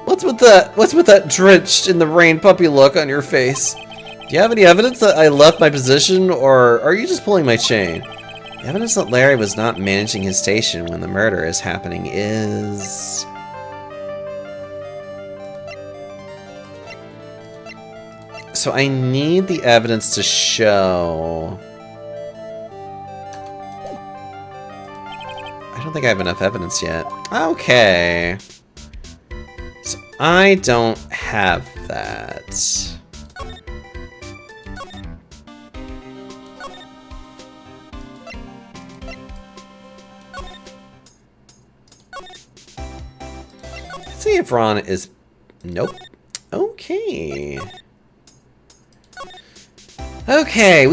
What's with that drenched in the rain puppy look on your face? Do you have any evidence that I left my position, or are you just pulling my chain? The evidence that Larry was not managing his station when the murder is happening is... So I need the evidence to show... I don't think I have enough evidence yet. Okay. So I don't have that. Let's see if Ron is... Nope. Okay. Okay,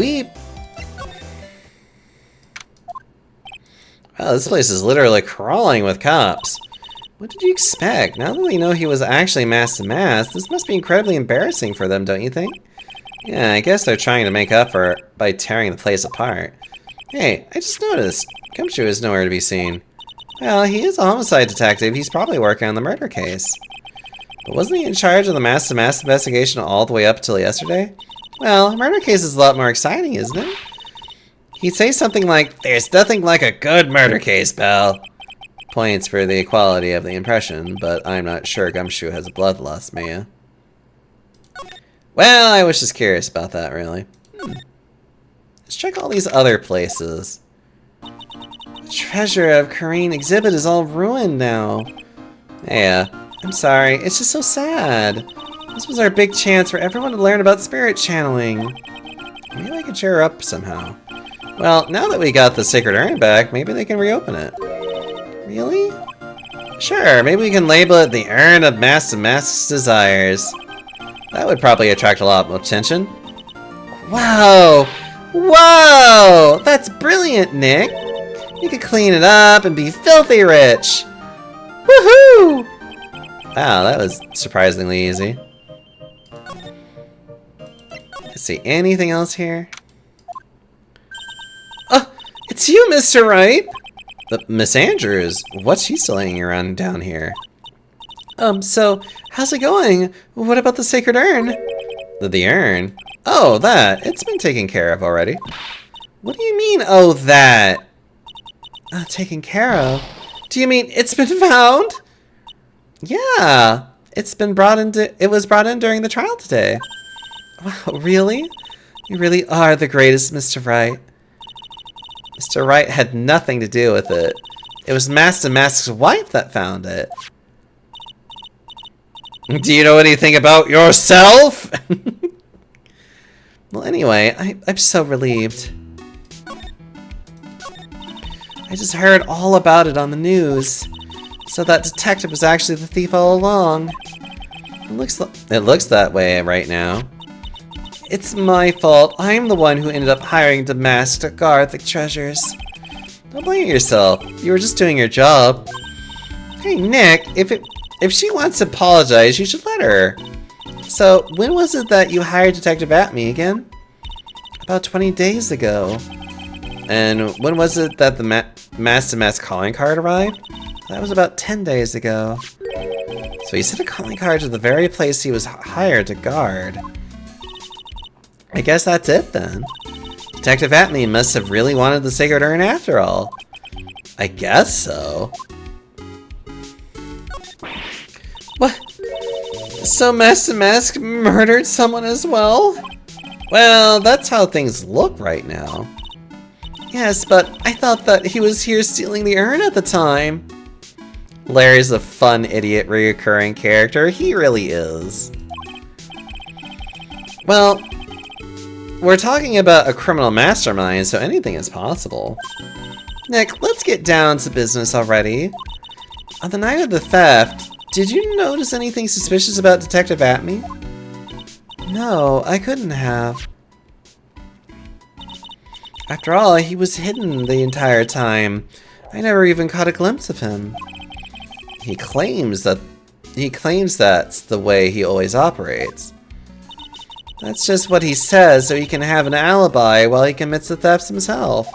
Wow, this place is literally crawling with cops. What did you expect? Now that we know he was actually masked to mask, this must be incredibly embarrassing for them, don't you think? Yeah, I guess they're trying to make up for it by tearing the place apart. Hey, I just noticed. Gumshoe is nowhere to be seen. Well, he is a homicide detective. He's probably working on the murder case. But wasn't he in charge of the mask-to-mask investigation all the way up till yesterday? Well, a murder case is a lot more exciting, isn't it? He'd say something like, "There's nothing like a good murder case, pal." Points for the equality of the impression, but I'm not sure Gumshoe has a bloodlust, Mia. Well, I was just curious about that, really. Let's check all these other places. The treasure of Corrine exhibit is all ruined now. Yeah, I'm sorry, it's just so sad. This was our big chance for everyone to learn about spirit channeling. Maybe I can cheer her up somehow. Well, now that we got the sacred urn back, maybe they can reopen it. Really? Sure, maybe we can label it the Urn of Mask's Desires. That would probably attract a lot more attention. Wow! Whoa! That's brilliant, Nick! You could clean it up and be filthy rich! Woohoo! Wow, that was surprisingly easy. Let's see, anything else here? It's you, Mr. Wright! Miss Andrews, what's she still hanging around down here? So, how's it going? What about the sacred urn? The urn? Oh, that. It's been taken care of already. What do you mean, oh, that? Taken care of? Do you mean it's been found? Yeah. It was brought in during the trial today. Wow, really? You really are the greatest, Mr. Wright. Mr. Wright had nothing to do with it. It was Master Mask's wife that found it. Do you know anything about yourself? Well, anyway, I'm so relieved. I just heard all about it on the news. So that detective was actually the thief all along. It looks that way right now. It's my fault. I'm the one who ended up hiring the mask to guard the treasures. Don't blame yourself. You were just doing your job. Hey, Nick, if she wants to apologize, you should let her. So, when was it that you hired Detective Atme again? About 20 days ago. And when was it that the Mask to Mask calling card arrived? That was about 10 days ago. So he sent a calling card to the very place he was hired to guard. I guess that's it then. Detective Atme must have really wanted the sacred urn after all. I guess so. What? So Master Mask murdered someone as well? Well, that's how things look right now. Yes, but I thought that he was here stealing the urn at the time. Larry's a fun idiot reoccurring character. He really is. Well, we're talking about a criminal mastermind, so anything is possible. Nick, let's get down to business already. On the night of the theft, did you notice anything suspicious about Detective Atme? No, I couldn't have. After all, he was hidden the entire time. I never even caught a glimpse of him. He claims that's the way he always operates. That's just what he says so he can have an alibi while he commits the thefts himself.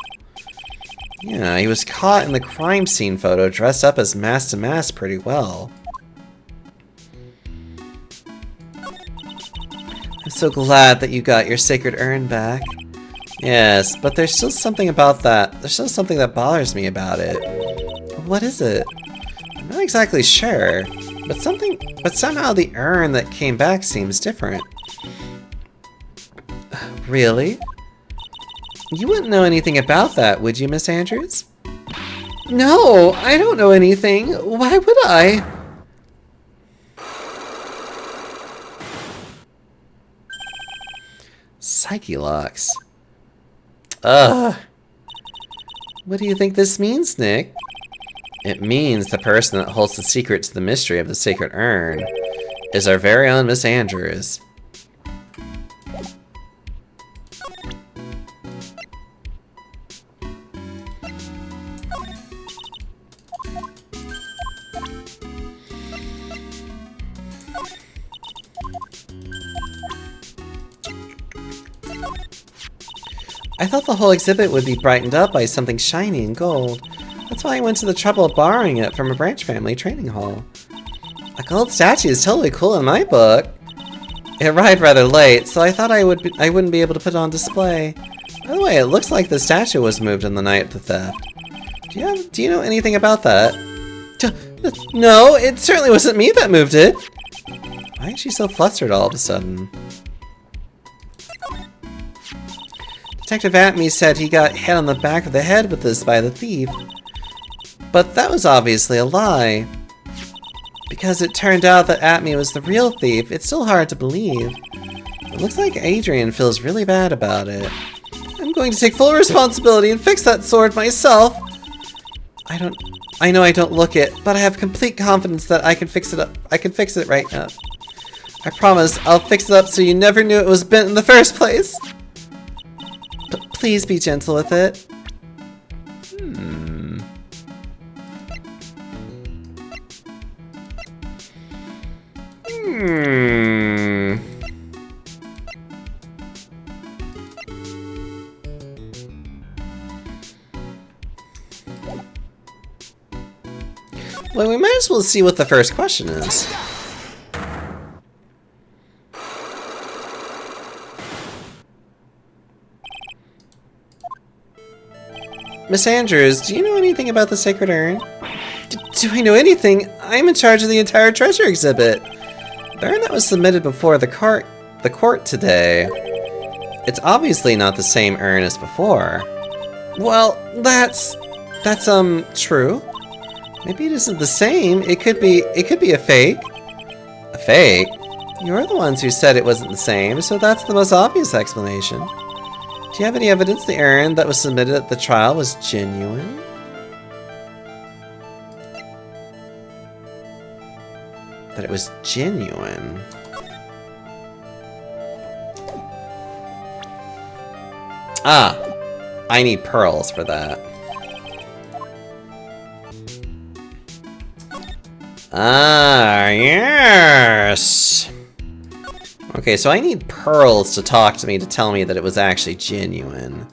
Yeah, he was caught in the crime scene photo dressed up as Mask to Mask pretty well. I'm so glad that you got your sacred urn back. Yes, but there's still something about that. There's still something that bothers me about it. What is it? I'm not exactly sure, but somehow the urn that came back seems different. Really? You wouldn't know anything about that, would you, Miss Andrews? No, I don't know anything. Why would I? Psyche locks. Ugh. What do you think this means, Nick? It means the person that holds the secret to the mystery of the sacred urn is our very own Miss Andrews. I thought the whole exhibit would be brightened up by something shiny and gold. That's why I went to the trouble of borrowing it from a branch family training hall. A gold statue is totally cool in my book. It arrived rather late, so I thought I wouldn't be able to put it on display. By the way, it looks like the statue was moved on the night of the theft. Do you know anything about that? No, it certainly wasn't me that moved it. Why is she so flustered all of a sudden? Detective Atme said he got hit on the back of the head with this by the thief. But that was obviously a lie. Because it turned out that Atme was the real thief, it's still hard to believe. It looks like Adrian feels really bad about it. I'm going to take full responsibility and fix that sword myself. I know I don't look it, but I have complete confidence that I can fix it up. I can fix it right now. I promise I'll fix it up so you never knew it was bent in the first place. Please be gentle with it. Well, we might as well see what the first question is. Miss Andrews, do you know anything about the Sacred Urn? Do I know anything? I'm in charge of the entire treasure exhibit. The urn that was submitted before the court today. It's obviously not the same urn as before. Well, that's true. Maybe it isn't the same. It could be a fake. A fake? You're the ones who said it wasn't the same, so that's the most obvious explanation. Do you have any evidence the urn that was submitted at the trial was genuine? That it was genuine. Ah, I need pearls for that. Ah, yes. Okay, so I need pearls to talk to me to tell me that it was actually genuine.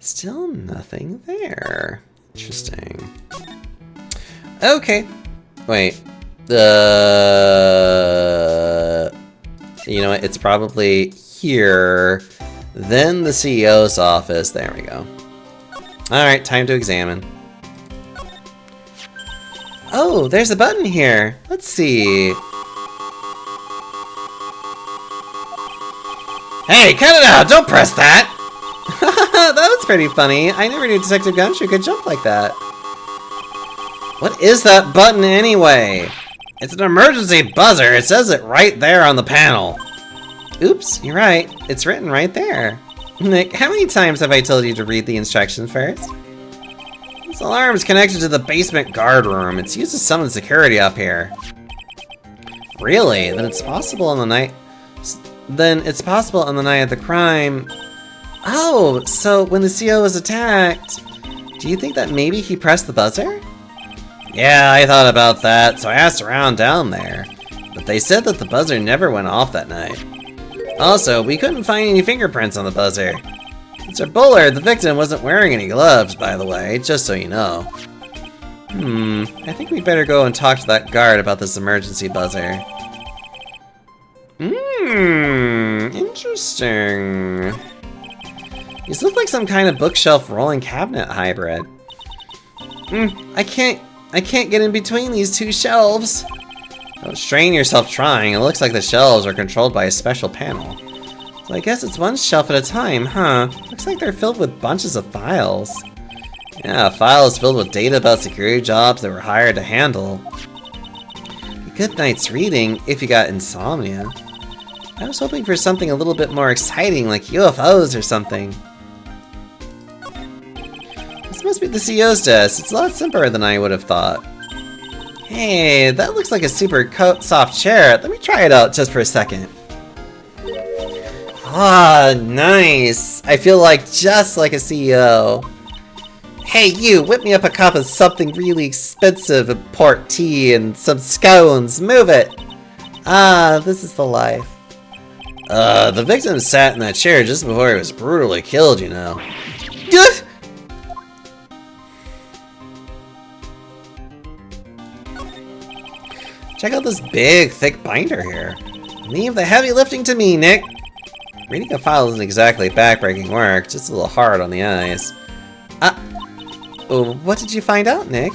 Still nothing there. Interesting. Okay. Wait. You know what? It's probably here. Then the CEO's office. There we go. Alright, time to examine. Oh, there's a button here. Let's see. Hey, cut it out! Don't press that! That was pretty funny. I never knew Detective Gumshoe could jump like that. What is that button anyway? It's an emergency buzzer. It says it right there on the panel. Oops, you're right. It's written right there. Nick, how many times have I told you to read the instructions first? This alarm is connected to the basement guard room. It's used to summon security up here. Really? Then it's possible on the night of the crime. Oh, so when the CO was attacked, do you think that maybe he pressed the buzzer? Yeah, I thought about that, so I asked around down there. But they said that the buzzer never went off that night. Also, we couldn't find any fingerprints on the buzzer. Mr. Bullard, the victim, wasn't wearing any gloves, by the way, just so you know. I think we'd better go and talk to that guard about this emergency buzzer. Interesting. These look like some kind of bookshelf rolling cabinet hybrid. I can't get in between these two shelves. Don't strain yourself trying. It looks like the shelves are controlled by a special panel. So I guess it's one shelf at a time, huh? Looks like they're filled with bunches of files. Yeah, files filled with data about security jobs that were hired to handle. A good night's reading if you got insomnia. I was hoping for something a little bit more exciting, like UFOs or something. This must be the CEO's desk. It's a lot simpler than I would have thought. Hey, that looks like a super soft chair. Let me try it out just for a second. Ah, nice. I feel like just like a CEO. Hey, you, whip me up a cup of something really expensive, a port tea and some scones. Move it. Ah, this is the life. The victim sat in that chair just before he was brutally killed, you know. Check out this big, thick binder here. Leave the heavy lifting to me, Nick. Reading a file isn't exactly backbreaking work, just a little hard on the eyes. What did you find out, Nick?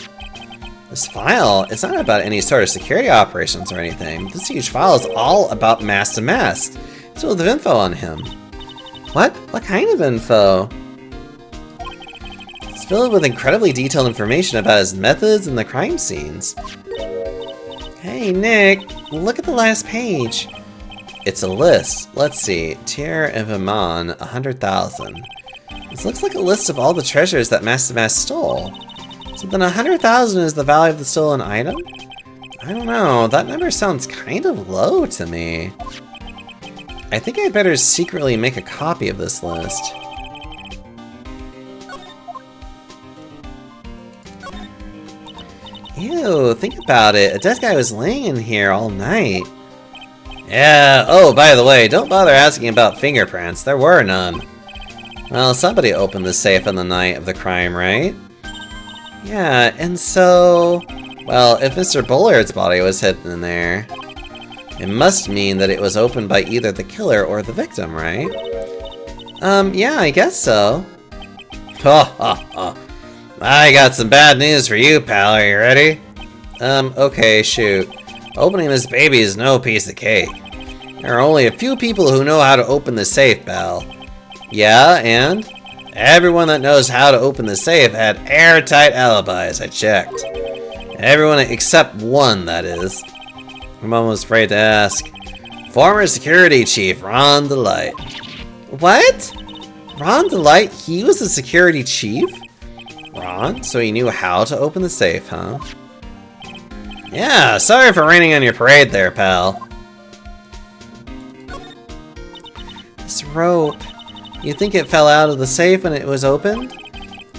This file, it's not about any sort of security operations or anything. This huge file is all about Mask to Mask. It's full of info on him. What? What kind of info? It's filled with incredibly detailed information about his methods and the crime scenes. Hey, Nick, look at the last page. It's a list. Let's see. Tier of Iman, 100,000. This looks like a list of all the treasures that Mask to Mask stole. So then 100,000 is the value of the stolen item? I don't know. That number sounds kind of low to me. I think I'd better secretly make a copy of this list. Ew, think about it. A dead guy was laying in here all night. Yeah, oh, by the way, don't bother asking about fingerprints. There were none. Well, somebody opened the safe on the night of the crime, right? Yeah, and so... Well, if Mr. Bullard's body was hidden in there, it must mean that it was opened by either the killer or the victim, right? Yeah, I guess so. Ha ha ha. I got some bad news for you, pal. Are you ready? Okay, shoot. Opening this baby is no piece of cake. There are only a few people who know how to open the safe, pal. Yeah, and? Everyone that knows how to open the safe had airtight alibis, I checked. Everyone except one, that is. I'm almost afraid to ask. Former security chief, Ron DeLite. What? Ron DeLite? He was the security chief? Ron? So he knew how to open the safe, huh? Yeah, sorry for raining on your parade there, pal. This rope. You think it fell out of the safe when it was opened?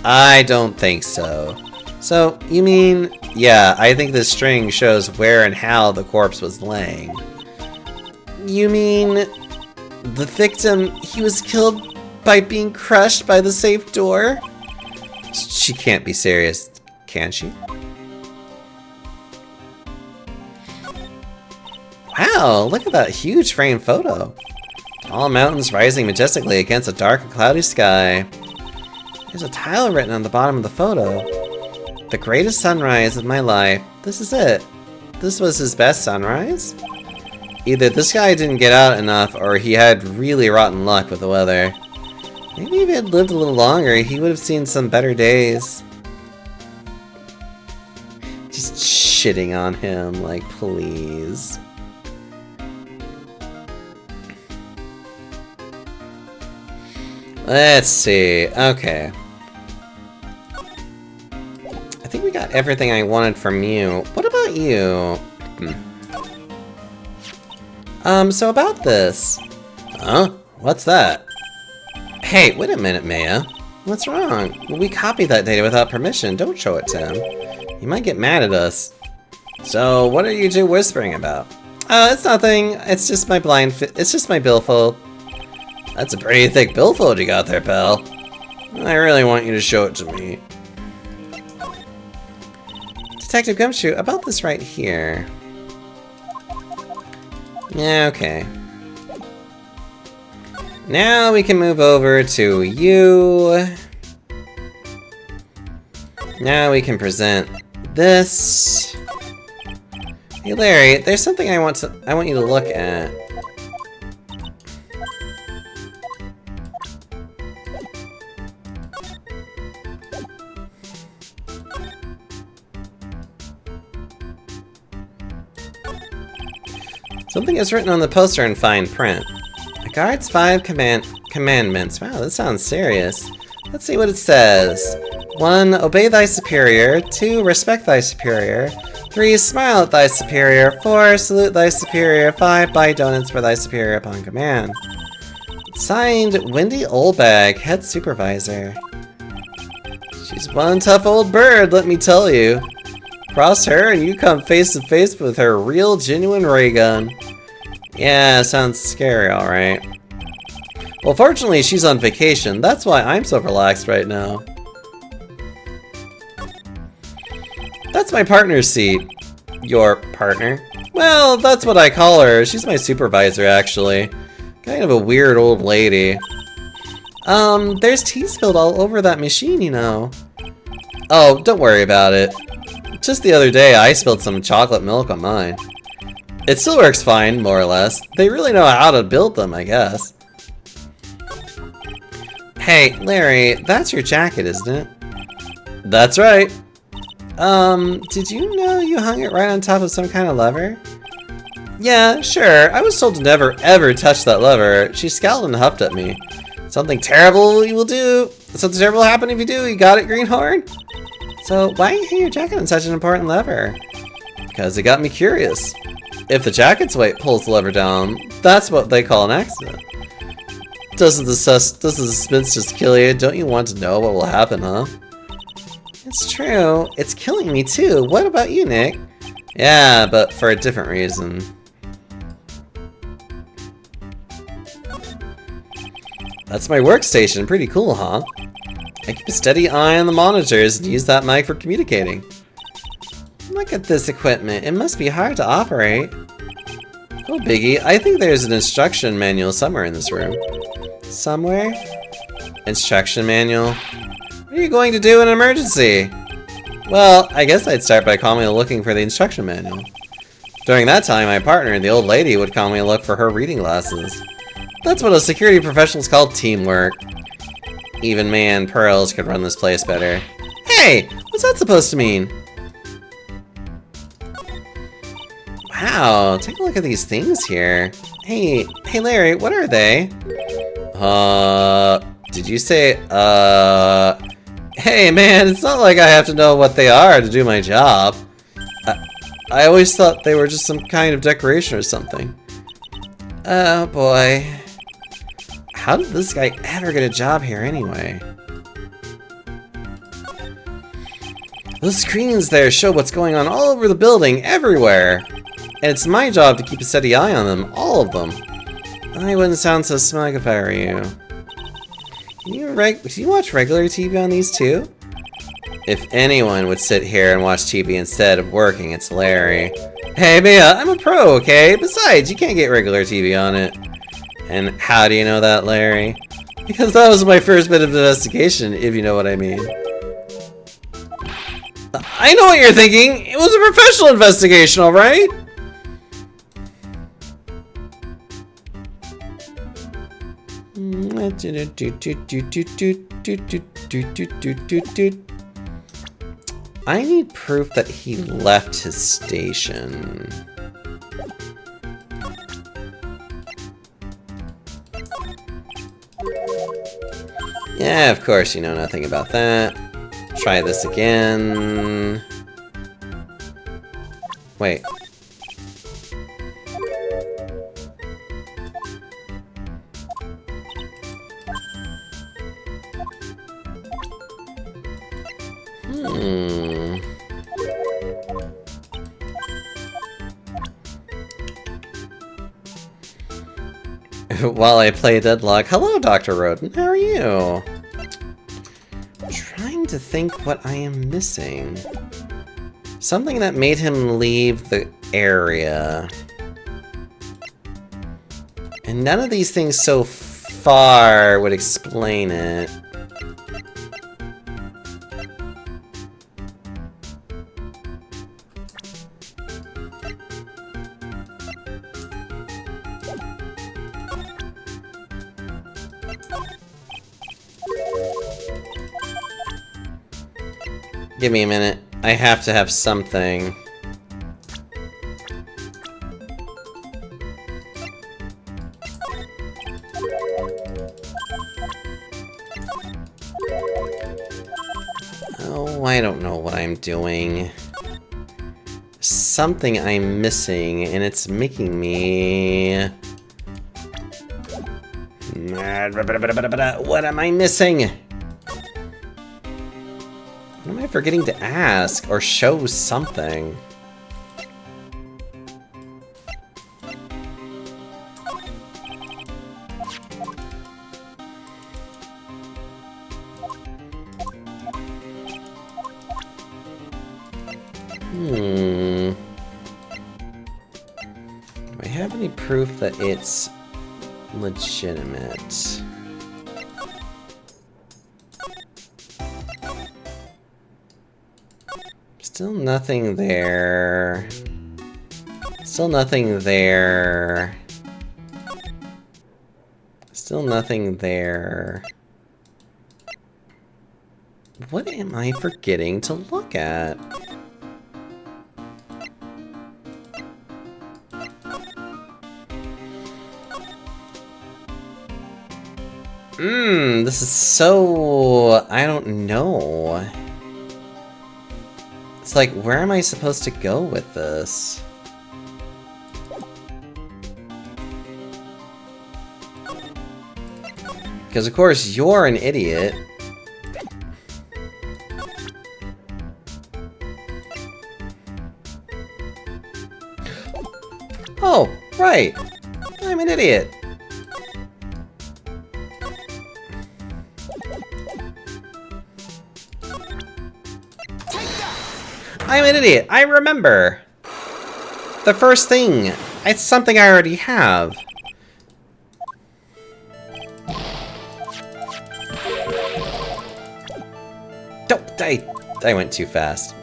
I don't think so. So, you mean... Yeah, I think this string shows where and how the corpse was laying. You mean... The victim, he was killed by being crushed by the safe door? She can't be serious, can she? Wow, look at that huge frame photo. Tall mountains rising majestically against a dark and cloudy sky. There's a title written on the bottom of the photo. The greatest sunrise of my life. This is it. This was his best sunrise? Either this guy didn't get out enough or he had really rotten luck with the weather. Maybe if he had lived a little longer, he would have seen some better days. Just shitting on him, like, please. Let's see. Okay. I think we got everything I wanted from you. What about you? So about this. Huh? What's that? Hey, wait a minute, Maya. What's wrong? We copied that data without permission. Don't show it to him. He might get mad at us. So, what are you two whispering about? It's nothing. It's just my it's just my billfold. That's a pretty thick billfold you got there, pal. I really want you to show it to me. Detective Gumshoe, about this right here. Yeah, okay. Now we can move over to you. Now we can present this. Hey Larry, there's something I want you to look at. Something is written on the poster in fine print. The guard's 5 commandments. Wow, that sounds serious. Let's see what it says. 1. Obey thy superior. 2. Respect thy superior. 3. Smile at thy superior. 4. Salute thy superior. 5. Buy donuts for thy superior upon command. Signed, Wendy Oldbag, head supervisor. She's one tough old bird, let me tell you. Cross her and you come face to face with her real, genuine ray gun. Yeah, sounds scary, alright. Well, fortunately, she's on vacation. That's why I'm so relaxed right now. That's my partner's seat. Your partner? Well, that's what I call her. She's my supervisor, actually. Kind of a weird old lady. There's tea spilled all over that machine, you know. Oh, don't worry about it. Just the other day, I spilled some chocolate milk on mine. It still works fine, more or less. They really know how to build them, I guess. Hey, Larry, that's your jacket, isn't it? That's right. Did you know you hung it right on top of some kind of lever? Yeah, sure. I was told to never, ever touch that lever. She scowled and huffed at me. Something terrible you will do. Something terrible will happen if you do. You got it, Greenhorn? So, why you hang your jacket on such an important lever? Because it got me curious. If the jacket's weight pulls the lever down, that's what they call an accident. Doesn't the suspense just kill you? Don't you want to know what will happen, huh? It's true. It's killing me too. What about you, Nick? Yeah, but for a different reason. That's my workstation. Pretty cool, huh? I keep a steady eye on the monitors and use that mic for communicating. Look at this equipment. It must be hard to operate. Oh, Biggie, I think there's an instruction manual somewhere in this room. Somewhere? Instruction manual? What are you going to do in an emergency? Well, I guess I'd start by calmly looking for the instruction manual. During that time, my partner, the old lady, would calmly look for her reading glasses. That's what a security professional's called teamwork. Even man, Pearls could run this place better. Hey! What's that supposed to mean? Wow, take a look at these things here. Hey Larry, what are they? Did you say, Hey man, it's not like I have to know what they are to do my job. I always thought they were just some kind of decoration or something. Oh boy. How did this guy ever get a job here anyway? Those screens there show what's going on all over the building, everywhere. And it's my job to keep a steady eye on them, all of them. I wouldn't sound so smug if I were you. Do you watch regular TV on these too? If anyone would sit here and watch TV instead of working, it's Larry. Hey Mia, I'm a pro, okay? Besides, you can't get regular TV on it. And how do you know that, Larry? Because that was my first bit of investigation, if you know what I mean. I know what you're thinking! It was a professional investigation, alright? I need proof that he left his station. Yeah, of course you know nothing about that. Try this again. Wait. While I play Deadlock. Hello, Dr. Roden. How are you? Trying to think what I am missing. Something that made him leave the area. And none of these things so far would explain it. Give me a minute. I have to have something. Oh, I don't know what I'm doing. Something I'm missing, and it's making me... What am I missing? What am I forgetting to ask or show something? Do I have any proof that it's legitimate? Still nothing there. Still nothing there. Still nothing there. What am I forgetting to look at? This is so... I don't know. It's like, where am I supposed to go with this? Because of course, you're an idiot. Oh, right. I'm an idiot. I'm an idiot. I remember. The first thing. It's something I already have. Don't. I went too fast.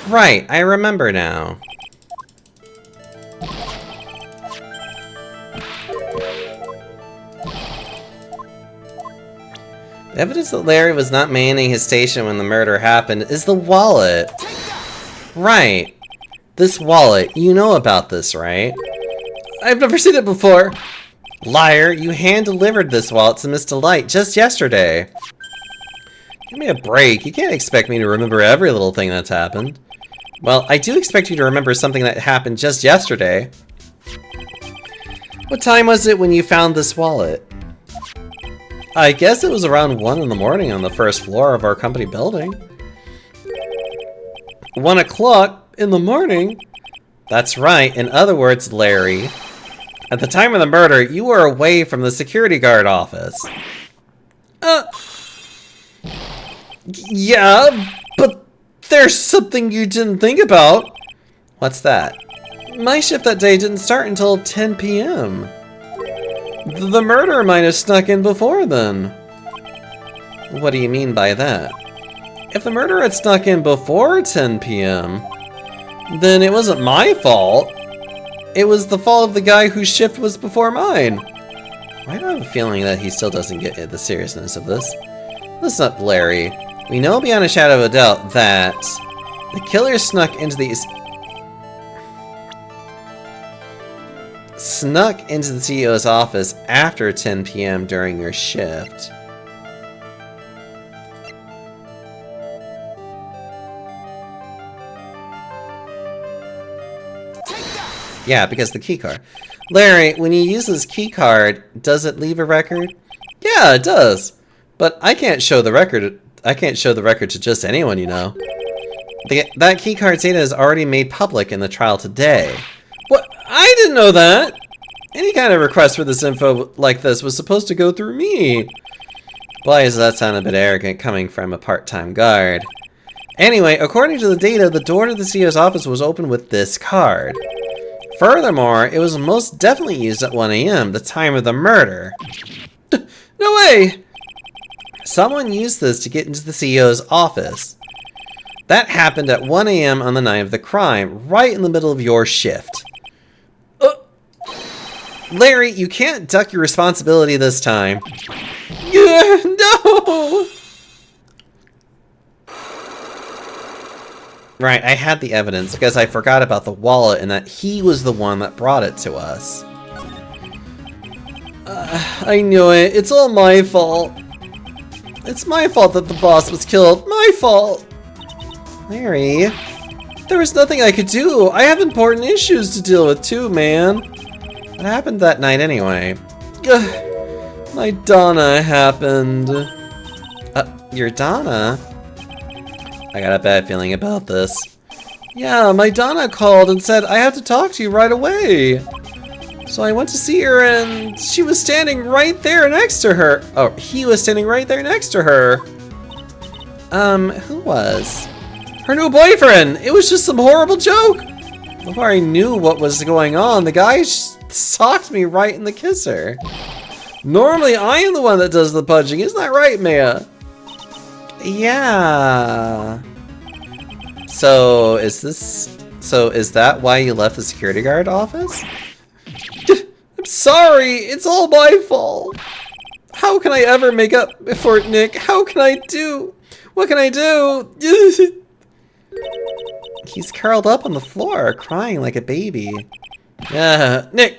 Right, I remember now. The evidence that Larry was not manning his station when the murder happened is the wallet. Right. This wallet, you know about this, right? I've never seen it before. Liar, you hand-delivered this wallet to Miss Delight just yesterday. Give me a break. You can't expect me to remember every little thing that's happened. Well, I do expect you to remember something that happened just yesterday. What time was it when you found this wallet? I guess it was around 1 in the morning on the first floor of our company building. 1 o'clock in the morning? That's right. In other words, Larry, at the time of the murder, you were away from the security guard office. Yeah, but there's something you didn't think about. What's that? My shift that day didn't start until 10 p.m. The murderer might have snuck in before then. What do you mean by that? If the murderer had snuck in before 10 p.m., then it wasn't my fault. It was the fault of the guy whose shift was before mine. Why do I have a feeling that he still doesn't get the seriousness of this? Listen up, Larry. We know beyond a shadow of a doubt that the killer snuck into the CEO's office after 10 p.m. during your shift. Yeah, because the keycard. Larry, when you use this keycard, does it leave a record? Yeah, it does. But I can't show the record. I can't show the record to just anyone, you know. That keycard's data is already made public in the trial today. What? I didn't know that! Any kind of request for this info like this was supposed to go through me. Why does that sound a bit arrogant coming from a part-time guard? Anyway, according to the data, the door to the CEO's office was opened with this card. Furthermore, it was most definitely used at 1 a.m., the time of the murder. No way! Someone used this to get into the CEO's office. That happened at 1 a.m. on the night of the crime, right in the middle of your shift. Larry, you can't duck your responsibility this time. Yeah, no! Right, I had the evidence because I forgot about the wallet and that he was the one that brought it to us. I knew it. It's all my fault. It's my fault that the boss was killed. My fault! Larry, there was nothing I could do. I have important issues to deal with too, man. What happened that night anyway? My Donna happened. Your Donna? I got a bad feeling about this. Yeah, my Donna called and said I have to talk to you right away. So I went to see her and she was standing right there next to her. Oh, he was standing right there next to her. Who was? Her new boyfriend! It was just some horrible joke! Before I knew what was going on, the guy socked me right in the kisser. Normally, I am the one that does the punching, isn't that right, Maya? Yeah. So, is that why you left the security guard office? I'm sorry, it's all my fault. How can I ever make up for it, Nick? What can I do? He's curled up on the floor, crying like a baby. Nick!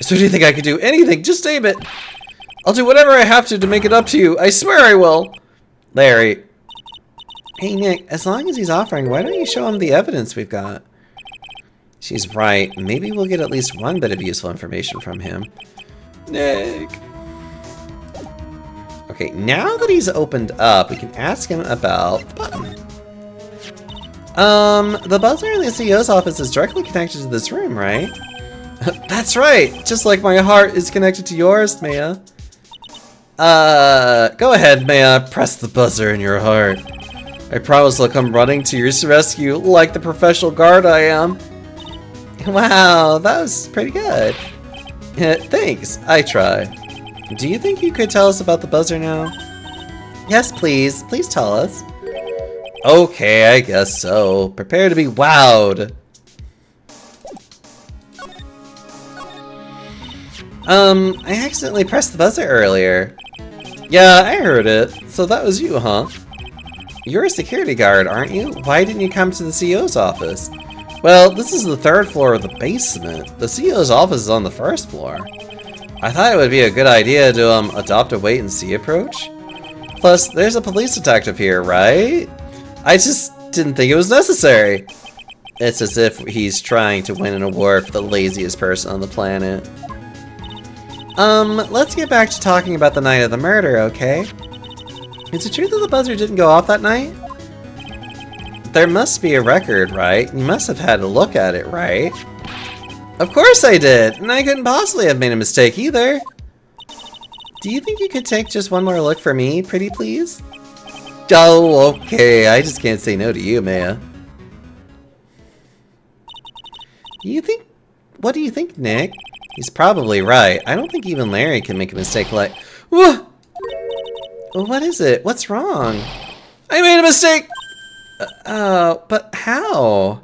So do you think I could do anything? Just name it. I'll do whatever I have to make it up to you. I swear I will. Larry. Hey, Nick, as long as he's offering, why don't you show him the evidence we've got? She's right. Maybe we'll get at least one bit of useful information from him. Nick. Okay, now that he's opened up, we can ask him about the button. The buzzer in the CEO's office is directly connected to this room, right? That's right! Just like my heart is connected to yours, Maya. Go ahead, Maya. Press the buzzer in your heart. I promise I'll come running to your rescue like the professional guard I am. Wow, that was pretty good. Thanks, I try. Do you think you could tell us about the buzzer now? Yes, please. Please tell us. Okay, I guess so. Prepare to be wowed. I accidentally pressed the buzzer earlier. Yeah, I heard it. So that was you, huh? You're a security guard, aren't you? Why didn't you come to the CEO's office? Well, this is the 3rd floor of the basement. The CEO's office is on the 1st floor. I thought it would be a good idea to adopt a wait-and-see approach. Plus, there's a police detective here, right? I just didn't think it was necessary. It's as if he's trying to win an award for the laziest person on the planet. Let's get back to talking about the night of the murder, okay? Is it true that the buzzer didn't go off that night? There must be a record, right? You must have had a look at it, right? Of course I did, and I couldn't possibly have made a mistake either. Do you think you could take just one more look for me, pretty please? Oh, okay, I just can't say no to you, Maya. What do you think, Nick? He's probably right. I don't think even Larry can make a mistake like... Whoa! What is it? What's wrong? I made a mistake! But how?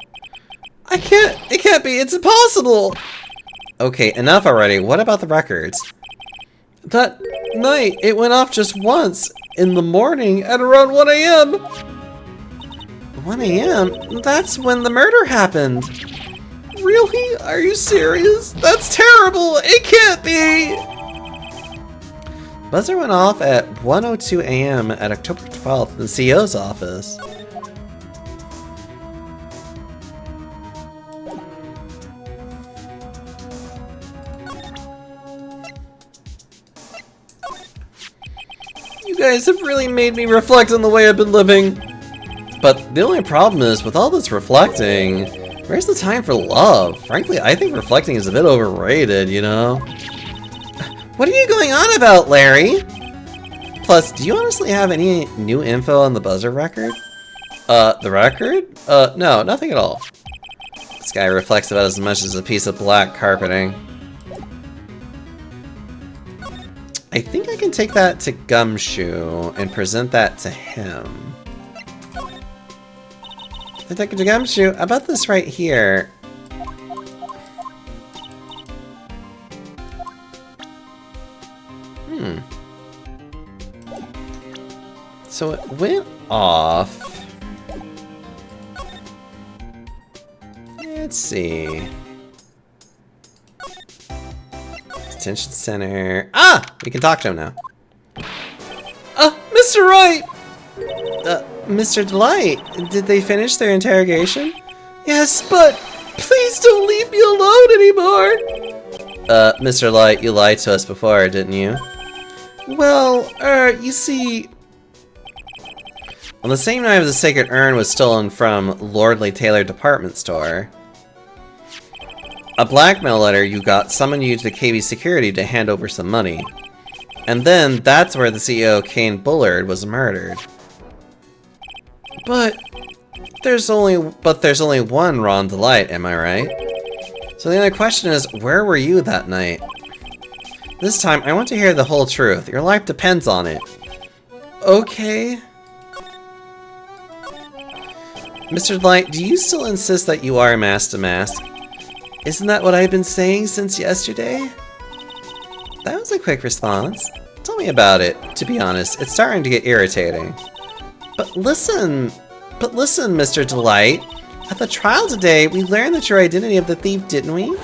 It can't be, it's impossible! Okay, enough already. What about the records? That night, it went off just once, in the morning, at around 1 a.m. 1 a.m.? That's when the murder happened. Really? Are you serious? That's terrible! It can't be! Buzzer went off at 1:02 a.m. at October 12th in the CEO's office. You guys have really made me reflect on the way I've been living. But the only problem is, with all this reflecting, where's the time for love? Frankly, I think reflecting is a bit overrated, you know? What are you going on about, Larry? Plus, do you honestly have any new info on the buzzer record? The record? No, nothing at all. This guy reflects about as much as a piece of black carpeting. I think I can take that to Gumshoe and present that to him. I take it to Gumshoe. How about this right here? So it went off. Let's see. Detention center. Ah! We can talk to him now. Mr. Wright! Mr. Delight, did they finish their interrogation? Yes, but please don't leave me alone anymore! Mr. Light, you lied to us before, didn't you? Well, you see... On the same night the sacred urn was stolen from Lordly Taylor department store, a blackmail letter you got summoned you to the KB security to hand over some money. And then that's where the CEO, Kane Bullard, was murdered. But there's only one Ron Delight, am I right? So the only question is, where were you that night? This time, I want to hear the whole truth. Your life depends on it. Okay. Mr. Delight, do you still insist that you are mask to mask? Isn't that what I've been saying since yesterday? That was a quick response. Tell me about it. To be honest, it's starting to get irritating. But listen, Mr. Delight. At the trial today, we learned that your identity of the thief, didn't we?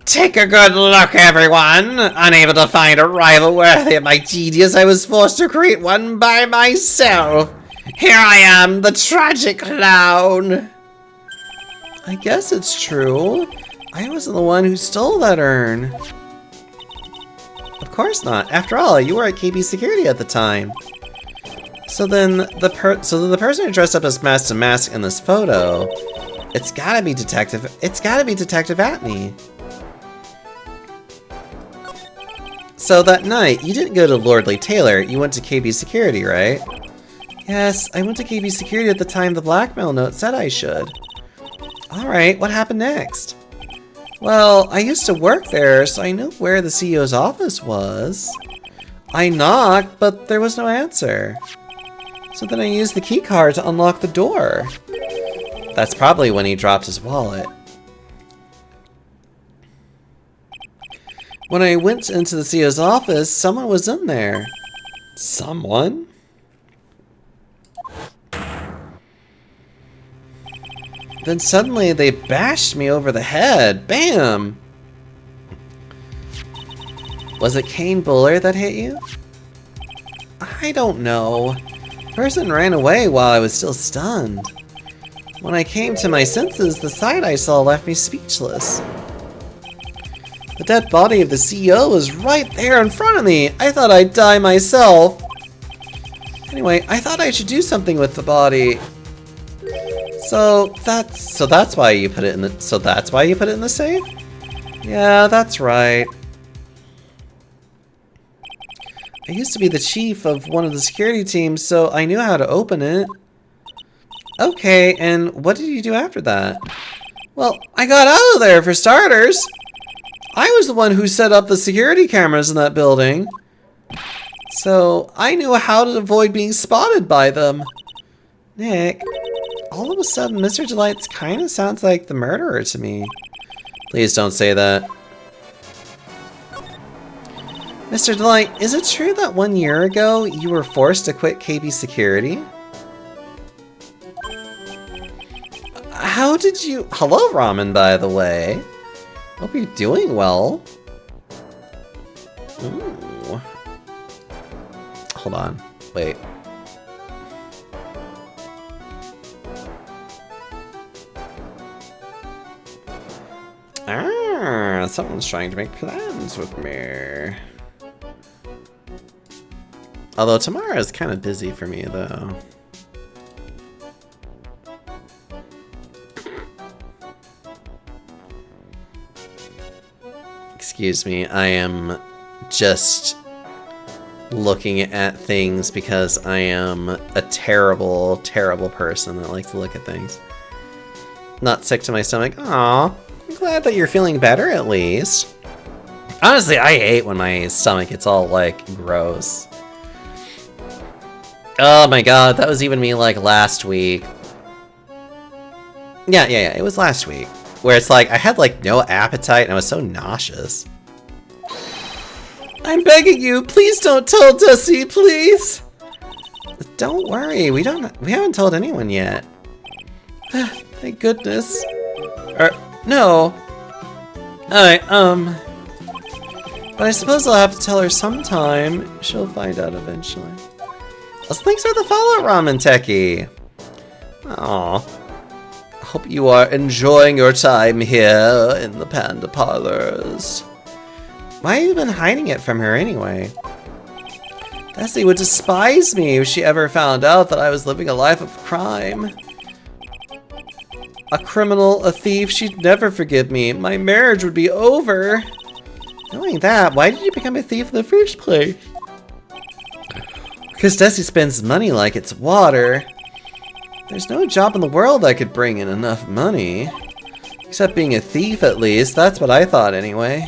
Take a good look, everyone! Unable to find a rival worthy of my genius, I was forced to create one by myself. Here I am, the tragic clown! I guess it's true. I wasn't the one who stole that urn. Of course not. After all, you were at KB Security at the time. So then the person who dressed up as Mask to Mask in this photo, it's gotta be Detective Atney. So that night, you didn't go to Lordly Taylor, you went to KB Security, right? Yes, I went to KB Security at the time the blackmail note said I should. Alright, what happened next? Well, I used to work there, so I knew where the CEO's office was. I knocked, but there was no answer. So then I used the key card to unlock the door. That's probably when he dropped his wallet. When I went into the CEO's office, someone was in there. Someone? Then suddenly they bashed me over the head. Bam! Was it Kane Buller that hit you? I don't know. The person ran away while I was still stunned. When I came to my senses, the sight I saw left me speechless. The dead body of the CEO was right there in front of me. I thought I'd die myself. Anyway, I thought I should do something with the body. So that's why you put it in the safe? Yeah, that's right. I used to be the chief of one of the security teams, so I knew how to open it. Okay, and what did you do after that? Well, I got out of there for starters. I was the one who set up the security cameras in that building. So I knew how to avoid being spotted by them. Nick, all of a sudden Mr. Delight kind of sounds like the murderer to me. Please don't say that. Mr. Delight, is it true that 1 year ago you were forced to quit KB Security? How did you... Hello, Ramen, by the way. Hope you're doing well. Ooh. Hold on. Wait. Ah, someone's trying to make plans with me. Although tomorrow is kind of busy for me, though. Excuse me, I am just looking at things because I am a terrible, terrible person that likes to look at things. Not sick to my stomach. Aw, I'm glad that you're feeling better at least. Honestly, I hate when my stomach gets all, like, gross. Oh my god, that was even me, like, last week. Yeah, it was last week. Where it's like, I had like no appetite and I was so nauseous. I'm begging you, please don't tell Desi, please! Don't worry, we haven't told anyone yet. Thank goodness. No. Alright, but I suppose I'll have to tell her sometime. She'll find out eventually. Well, thanks for the follow, Ramen Techie. Aww. Hope you are enjoying your time here in the Panda Parlors. Why have you been hiding it from her anyway? Desi would despise me if she ever found out that I was living a life of crime. A criminal, a thief, she'd never forgive me. My marriage would be over. Knowing that, why did you become a thief in the first place? Because Desi spends money like it's water. There's no job in the world I could bring in enough money. Except being a thief, at least. That's what I thought, anyway.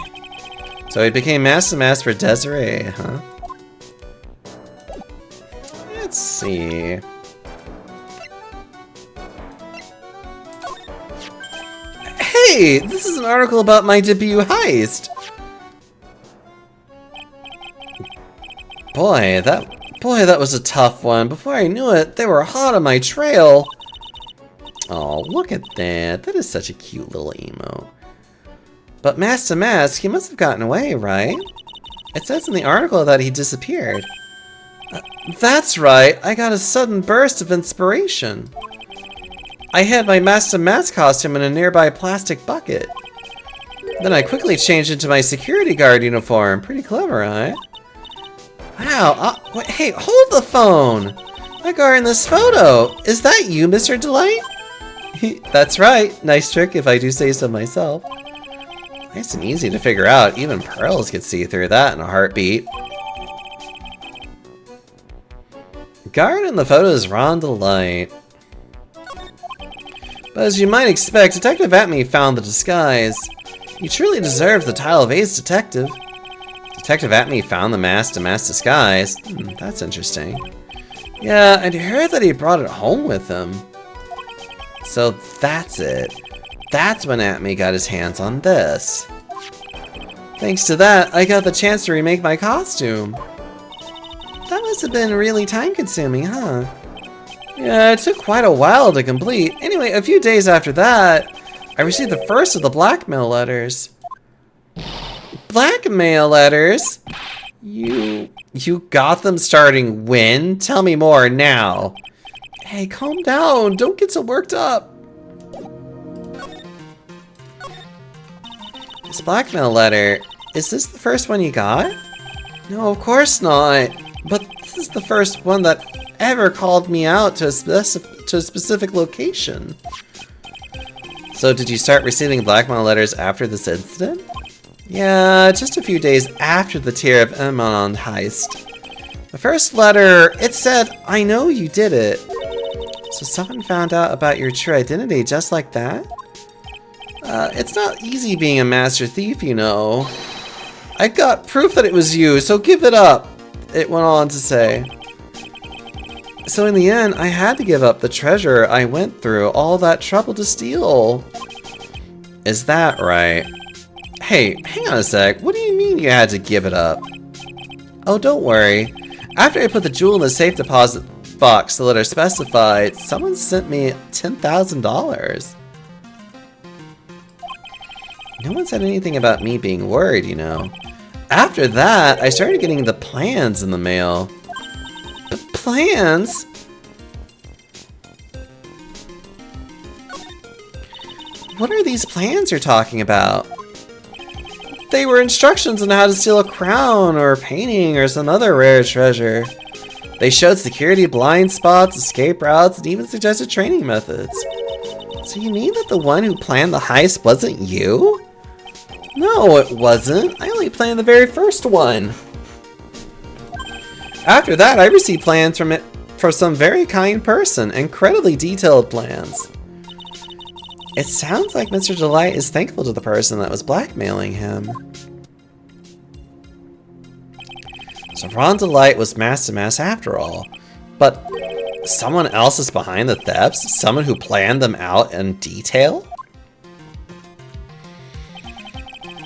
So he became Mask to Mask for Desiree, huh? Let's see. Hey! This is an article about my debut heist! Boy, that was a tough one. Before I knew it, they were hot on my trail. Oh, look at that. That is such a cute little emo. But Mask to Mask, he must have gotten away, right? It says in the article that he disappeared. That's right. I got a sudden burst of inspiration. I had my Mask to Mask costume in a nearby plastic bucket. Then I quickly changed into my security guard uniform. Pretty clever, huh? Wow, wait, hey, hold the phone! I got in this photo. Is that you, Mr. Delight? That's right. Nice trick if I do say so myself. Nice and easy to figure out. Even Pearls could see through that in a heartbeat. Guard in the photo is Ron Delight. But as you might expect, Detective Atme found the disguise. You truly deserve the title of Ace Detective. Detective Atme found the mask to mask disguise. That's interesting. Yeah, and I heard that he brought it home with him. So that's it. That's when Atme got his hands on this. Thanks to that, I got the chance to remake my costume. That must have been really time-consuming, huh? Yeah, it took quite a while to complete. Anyway, a few days after that, I received the first of the blackmail letters. Blackmail letters? You got them starting when? Tell me more now. Hey, calm down. Don't get so worked up. This blackmail letter, is this the first one you got? No, of course not. But this is the first one that ever called me out to a specific location. So did you start receiving blackmail letters after this incident? Yeah, just a few days after the Tear of Emon heist. The first letter, it said, I know you did it. So someone found out about your true identity just like that? It's not easy being a master thief, you know. I got proof that it was you, so give it up, it went on to say. So in the end, I had to give up the treasure I went through all that trouble to steal. Is that right? Hey, hang on a sec. What do you mean you had to give it up? Oh, don't worry. After I put the jewel in the safe deposit box the letter specified, someone sent me $10,000. No one said anything about me being worried, you know. After that, I started getting the plans in the mail. Plans? What are these plans you're talking about? They were instructions on how to steal a crown or a painting or some other rare treasure. They showed security blind spots, escape routes, and even suggested training methods. So you mean that the one who planned the heist wasn't you? No, it wasn't. I only planned the very first one. After that, I received plans from some very kind person, incredibly detailed plans. It sounds like Mr. Delight is thankful to the person that was blackmailing him. So Ron Delight was mask to mask after all. But someone else is behind the thefts? Someone who planned them out in detail?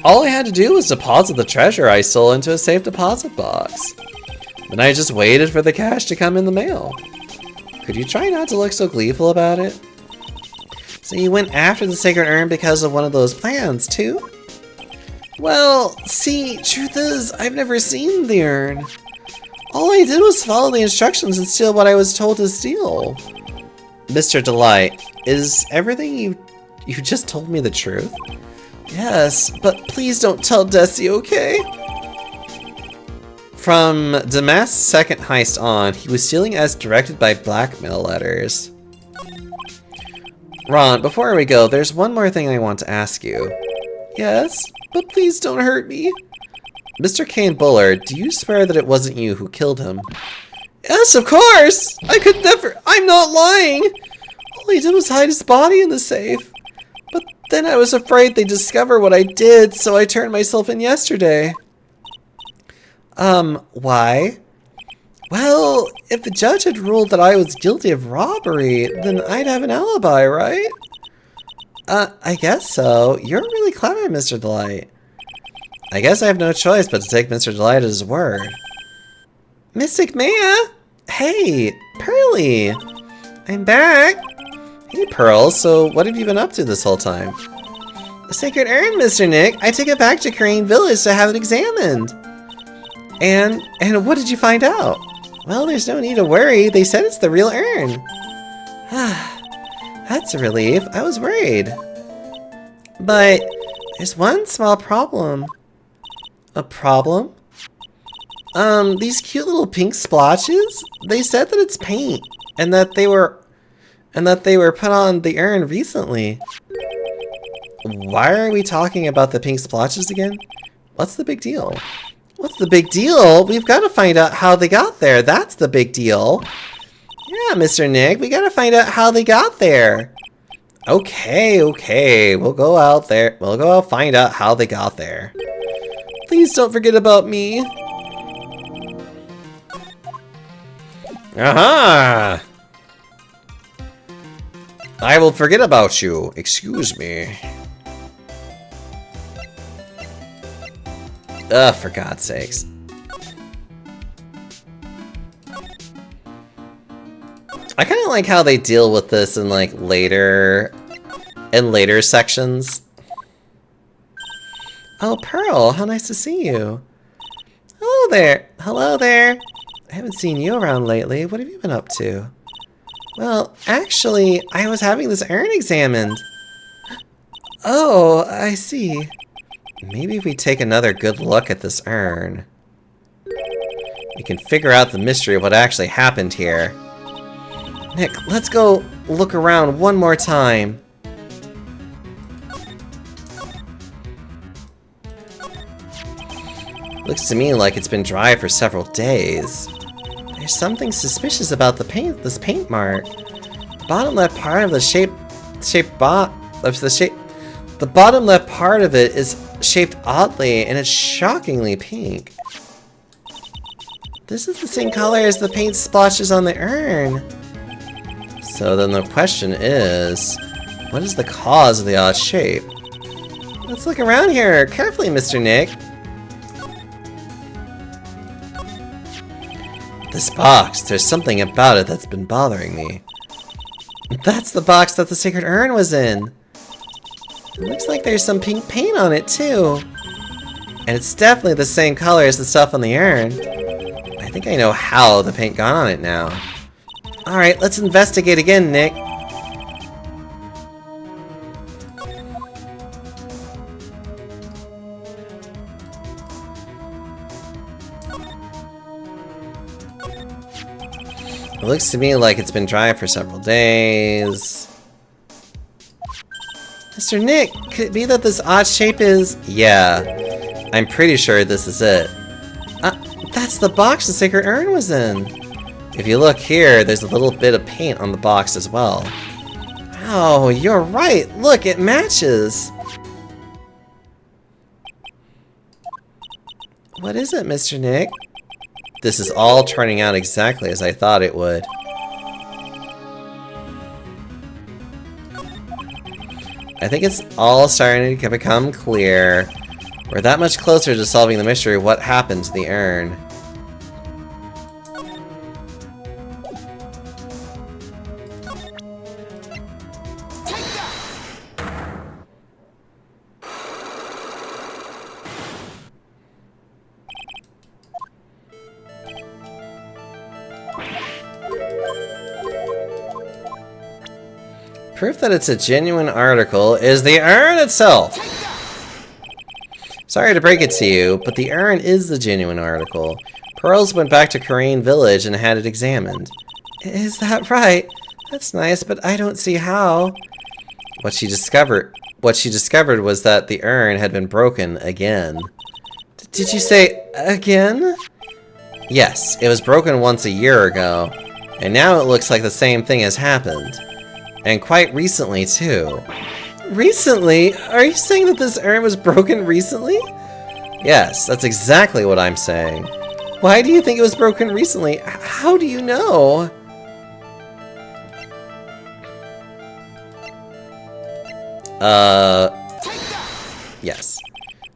All I had to do was deposit the treasure I stole into a safe deposit box. Then I just waited for the cash to come in the mail. Could you try not to look so gleeful about it? So you went after the sacred urn because of one of those plans, too? Well, see, truth is, I've never seen the urn. All I did was follow the instructions and steal what I was told to steal. Mr. Delight, is everything you just told me the truth? Yes, but please don't tell Desi, okay? From Damask's second heist on, he was stealing as directed by blackmail letters. Ron, before we go, there's one more thing I want to ask you. Yes, but please don't hurt me. Mr. Kane Bullard, do you swear that it wasn't you who killed him? Yes, of course! I could never- I'm not lying! All he did was hide his body in the safe. But then I was afraid they'd discover what I did, so I turned myself in yesterday. Why? Well, if the judge had ruled that I was guilty of robbery, then I'd have an alibi, right? I guess so. You're really clever, Mr. Delight. I guess I have no choice but to take Mr. Delight at his word. Mystic Maya! Hey, Pearly! I'm back! Hey, Pearl, so what have you been up to this whole time? The sacred urn, Mr. Nick! I took it back to Crane Village to have it examined! And what did you find out? Well, there's no need to worry. They said it's the real urn. That's a relief. I was worried. But there's one small problem. A problem? These cute little pink splotches, they said that it's paint, and that they were put on the urn recently. Why are we talking about the pink splotches again? What's the big deal? What's the big deal? We've got to find out how they got there. That's the big deal. Yeah, Mr. Nick, we got to find out how they got there. Okay. We'll go out there. We'll go out find out how they got there. Please don't forget about me. Aha! I will forget about you. Excuse me. Ugh, for God's sakes. I kind of like how they deal with this in like later sections. Oh, Pearl, how nice to see you. Hello there. Hello there. I haven't seen you around lately. What have you been up to? Well, actually, I was having this urn examined. Oh, I see. Maybe if we take another good look at this urn, we can figure out the mystery of what actually happened here. Nick, let's go look around one more time. Looks to me like it's been dry for several days. There's something suspicious about this paint mark. The bottom left part of the bottom left part of it is shaped oddly, and it's shockingly pink. This is the same color as the paint splotches on the urn. So then the question is, what is the cause of the odd shape? Let's look around here carefully, Mr. Nick. This box, there's something about it that's been bothering me. That's the box that the sacred urn was in. It looks like there's some pink paint on it too. And it's definitely the same color as the stuff on the urn. I think I know how the paint got on it now. Alright, let's investigate again, Nick. It looks to me like it's been dry for several days. Mr. Nick, could it be that this odd shape is... Yeah, I'm pretty sure this is it. That's the box the sacred urn was in. If you look here, there's a little bit of paint on the box as well. Oh, you're right. Look, it matches. What is it, Mr. Nick? This is all turning out exactly as I thought it would. I think it's all starting to become clear. We're that much closer to solving the mystery of what happened to the urn. Proof that it's a genuine article is the urn itself. Sorry to break it to you, but the urn is the genuine article. Pearls went back to Coraine Village and had it examined. Is that right? That's nice, but I don't see how. What she discovered was that the urn had been broken again. Did you say again? Yes, it was broken once a year ago, and now it looks like the same thing has happened. And quite recently, too. Recently? Are you saying that this urn was broken recently? Yes, that's exactly what I'm saying. Why do you think it was broken recently? How do you know? Yes.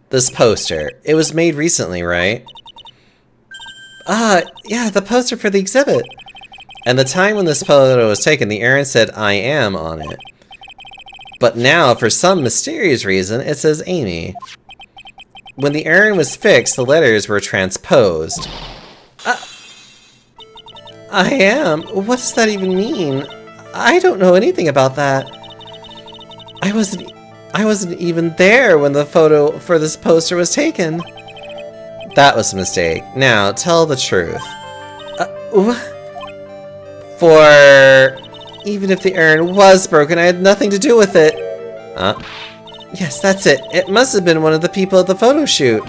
This poster. It was made recently, right? Yeah, the poster for the exhibit. And the time when this photo was taken, the urn said I am on it. But now, for some mysterious reason, it says Amy. When the urn was fixed, the letters were transposed. I am? What does that even mean? I don't know anything about that. I wasn't even there when the photo for this poster was taken. That was a mistake. Now, tell the truth. For... Even if the urn was broken, I had nothing to do with it. Yes, that's it. It must have been one of the people at the photo shoot.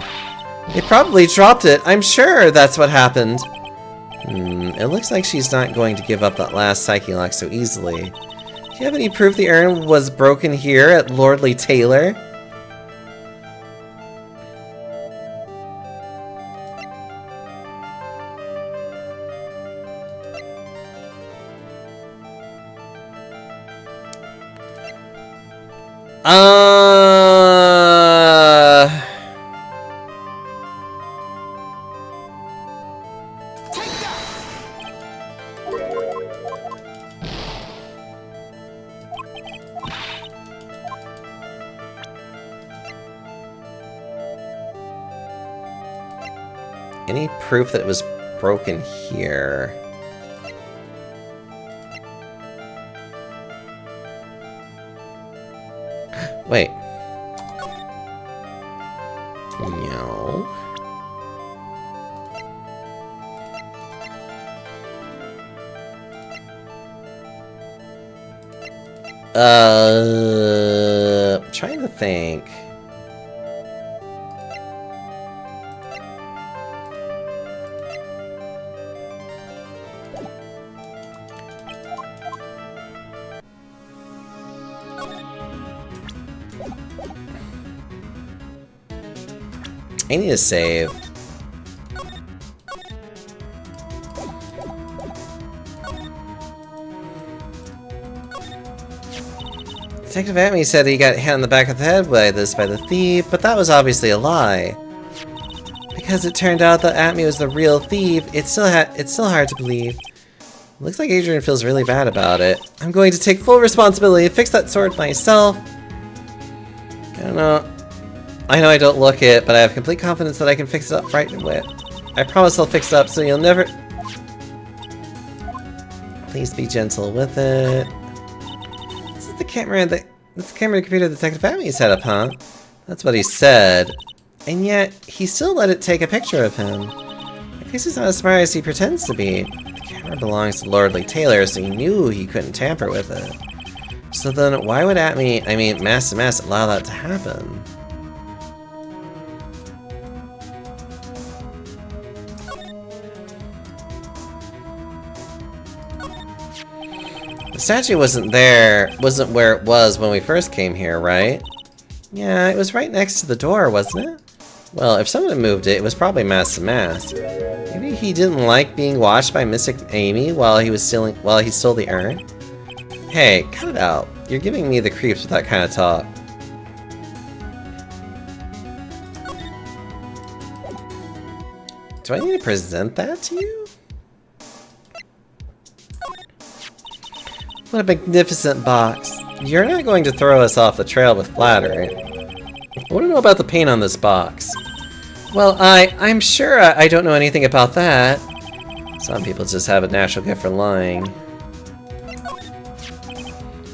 They probably dropped it. I'm sure that's what happened. It looks like she's not going to give up that last Psyche lock so easily. Do you have any proof the urn was broken here at Lordly Taylor? Any proof that it was broken here? Wait. No. I'm trying to think. I need to save. Detective Atme said he got hit on the back of the head by the thief, but that was obviously a lie. Because it turned out that Atme was the real thief, it's still hard to believe. Looks like Adrian feels really bad about it. I'm going to take full responsibility to fix that sword myself. I don't know. I know I don't look it, but I have complete confidence that I can fix it up right away. I promise I'll fix it up so you'll never... Please be gentle with it. This is the camera computer Detective Atme set up, huh? That's what he said. And yet, he still let it take a picture of him. I guess he's not as smart as he pretends to be. The camera belongs to Lordly Taylor, so he knew he couldn't tamper with it. So then, why would Master allow that to happen? The statue wasn't where it was when we first came here, right? Yeah, it was right next to the door, wasn't it? Well, if someone had moved it, it was probably Master Mask. Maybe he didn't like being watched by Mystic Amy while he stole the urn? Hey, cut it out. You're giving me the creeps with that kind of talk. Do I need to present that to you? What a magnificent box. You're not going to throw us off the trail with flattery. I want to know about the paint on this box. Well, I'm sure I don't know anything about that. Some people just have a natural gift for lying.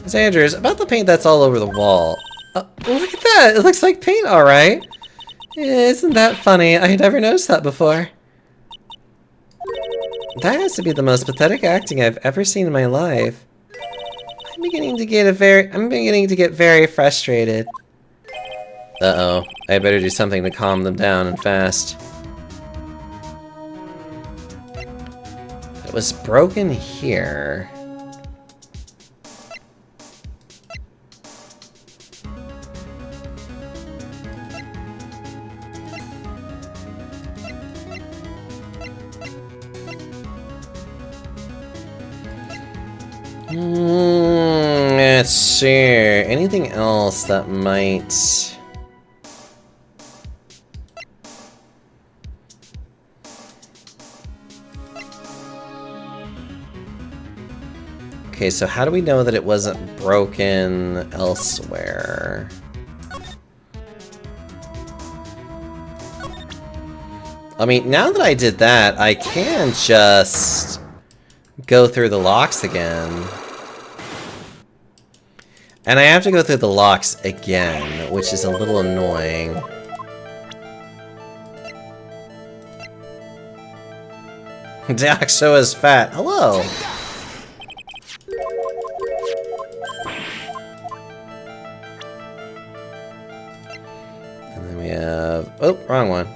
Miss Andrews, about the paint that's all over the wall. Look at that! It looks like paint, alright. Isn't that funny? I had never noticed that before. That has to be the most pathetic acting I've ever seen in my life. I'm beginning to get very frustrated. Uh-oh. I'd better do something to calm them down and fast. It was broken here. Let's see. Anything else that might... Okay, so how do we know that it wasn't broken elsewhere? I mean, now that I did that, I can just go through the locks again. And I have to go through the locks again, which is a little annoying. Daxo is fat. Hello. And then we have... Oh, wrong one.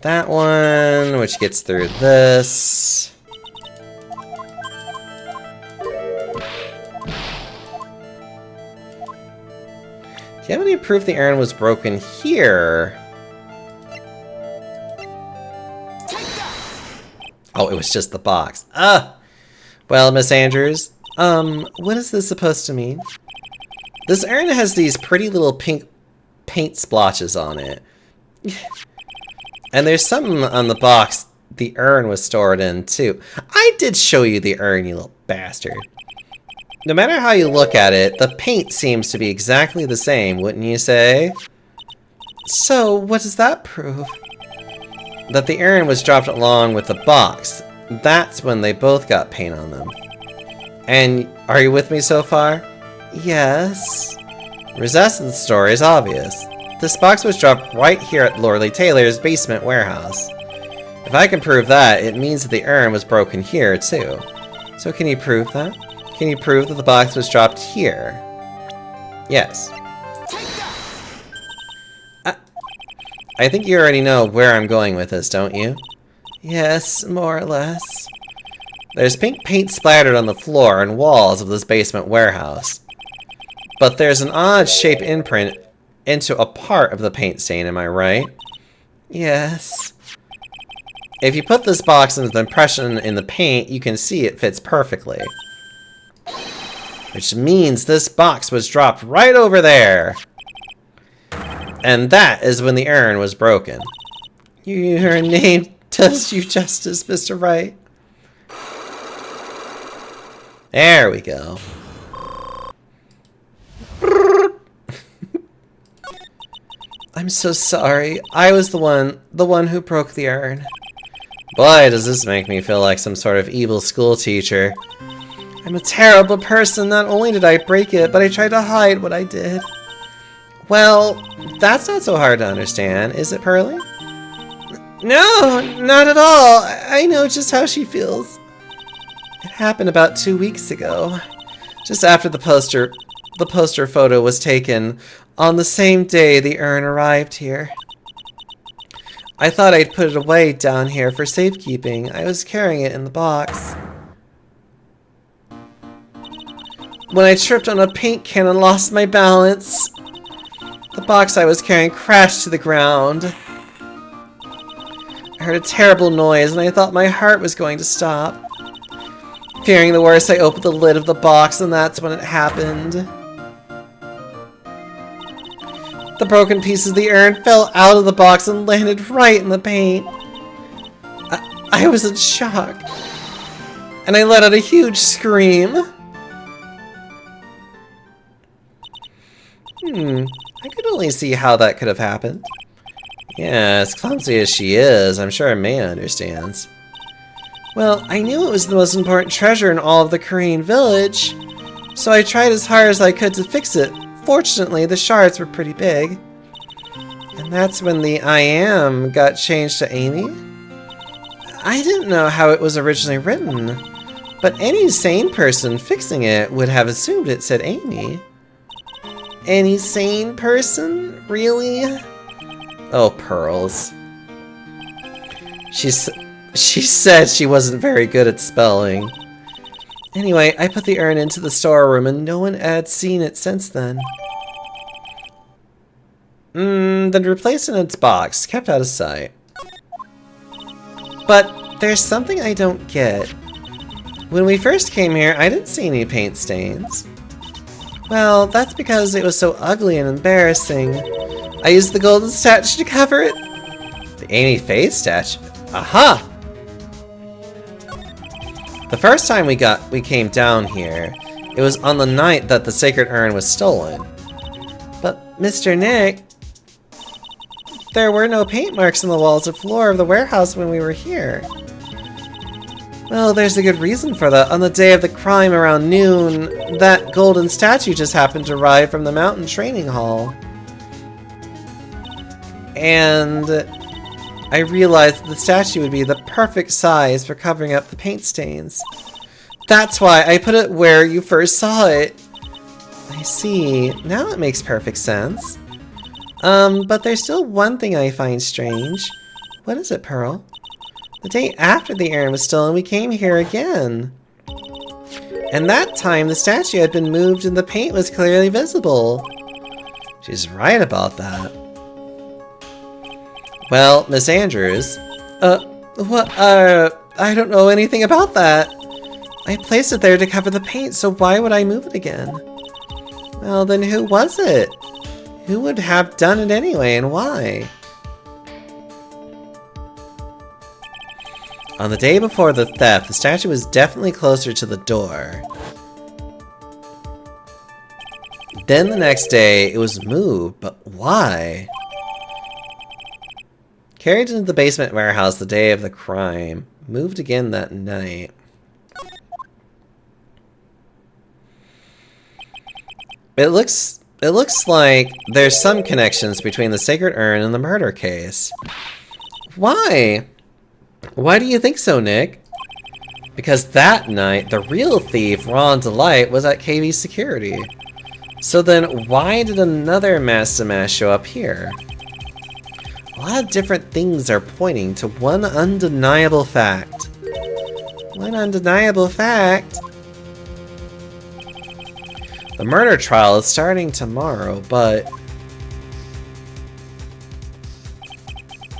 That one, which gets through this. Do you have any proof the urn was broken here? Oh, it was just the box. Ah! Well, Miss Andrews, what is this supposed to mean? This urn has these pretty little pink paint splotches on it. And there's something on the box the urn was stored in, too. I did show you the urn, you little bastard. No matter how you look at it, the paint seems to be exactly the same, wouldn't you say? So, what does that prove? That the urn was dropped along with the box. That's when they both got paint on them. And are you with me so far? Yes. The rest of the story is obvious. This box was dropped right here at Lordly Taylor's basement warehouse. If I can prove that, it means that the urn was broken here, too. So can you prove that? Can you prove that the box was dropped here? Yes. I think you already know where I'm going with this, don't you? Yes, more or less. There's pink paint splattered on the floor and walls of this basement warehouse. But there's an odd shape imprint into a part of the paint stain, am I right? Yes. If you put this box into the impression in the paint, you can see it fits perfectly. Which means this box was dropped right over there. And that is when the urn was broken. Your name does you justice, Mr. Wright. There we go. I'm so sorry. I was the one who broke the urn. Boy, does this make me feel like some sort of evil school teacher. I'm a terrible person. Not only did I break it, but I tried to hide what I did. Well, that's not so hard to understand, is it, Pearly? No, not at all. I know just how she feels. It happened about 2 weeks ago, just after the poster photo was taken, on the same day the urn arrived here. I thought I'd put it away down here for safekeeping. I was carrying it in the box. When I tripped on a paint can and lost my balance, the box I was carrying crashed to the ground. I heard a terrible noise and I thought my heart was going to stop. Fearing the worst, I opened the lid of the box and that's when it happened. The broken pieces of the urn fell out of the box and landed right in the paint. I was in shock. And I let out a huge scream. I could only see how that could have happened. Yeah, as clumsy as she is, I'm sure May understands. Well, I knew it was the most important treasure in all of the Korean village, so I tried as hard as I could to fix it. Fortunately, the shards were pretty big. And that's when the I am got changed to Amy. I didn't know how it was originally written, but any sane person fixing it would have assumed it said Amy. Any sane person? Really? Oh, Pearls. She said she wasn't very good at spelling. Anyway, I put the urn into the storeroom and no one had seen it since then. Then replaced in its box, kept out of sight. But there's something I don't get. When we first came here, I didn't see any paint stains. Well, that's because it was so ugly and embarrassing. I used the golden statue to cover it. The Amy Faye statue? Aha! The first time we came down here, it was on the night that the sacred urn was stolen. But Mr. Nick, there were no paint marks on the walls or floor of the warehouse when we were here. Well, there's a good reason for that. On the day of the crime around noon, that golden statue just happened to arrive from the mountain training hall. And I realized that the statue would be the perfect size for covering up the paint stains. That's why I put it where you first saw it. I see. Now it makes perfect sense. But there's still one thing I find strange. What is it, Pearl? The day after the urn was stolen, we came here again. And that time, the statue had been moved and the paint was clearly visible. She's right about that. Well, Miss Andrews... I don't know anything about that. I placed it there to cover the paint, so why would I move it again? Well, then who was it? Who would have done it anyway, and why? On the day before the theft, the statue was definitely closer to the door. Then the next day, it was moved, but why? Carried into the basement warehouse the day of the crime. Moved again that night. It looks like there's some connections between the sacred urn and the murder case. Why? Why do you think so, Nick? Because that night, the real thief, Ron Delight, was at KV's security. So then, why did another Master Mask show up here? A lot of different things are pointing to one undeniable fact. One undeniable fact? The murder trial is starting tomorrow, but...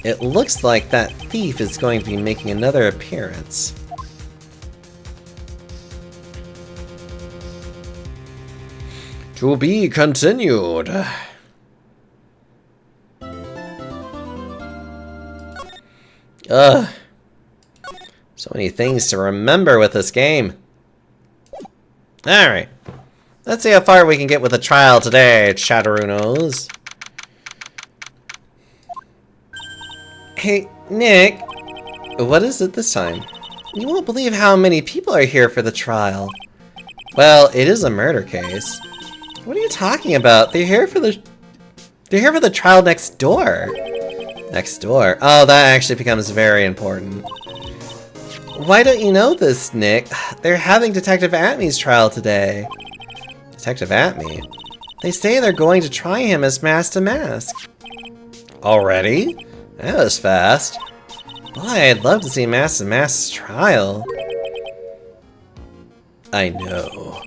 it looks like that thief is going to be making another appearance. To be continued. Ugh. So many things to remember with this game. Alright. Let's see how far we can get with the trial today, Chatterunos. Hey, Nick. What is it this time? You won't believe how many people are here for the trial. Well, it is a murder case. What are you talking about? They're here for the trial next door. Next door. Oh, that actually becomes very important. Why don't you know this, Nick? They're having Detective Atmy's trial today. Detective Atmy? They say they're going to try him as Master Mask. Already? That was fast. Boy, I'd love to see Master Mask's trial. I know.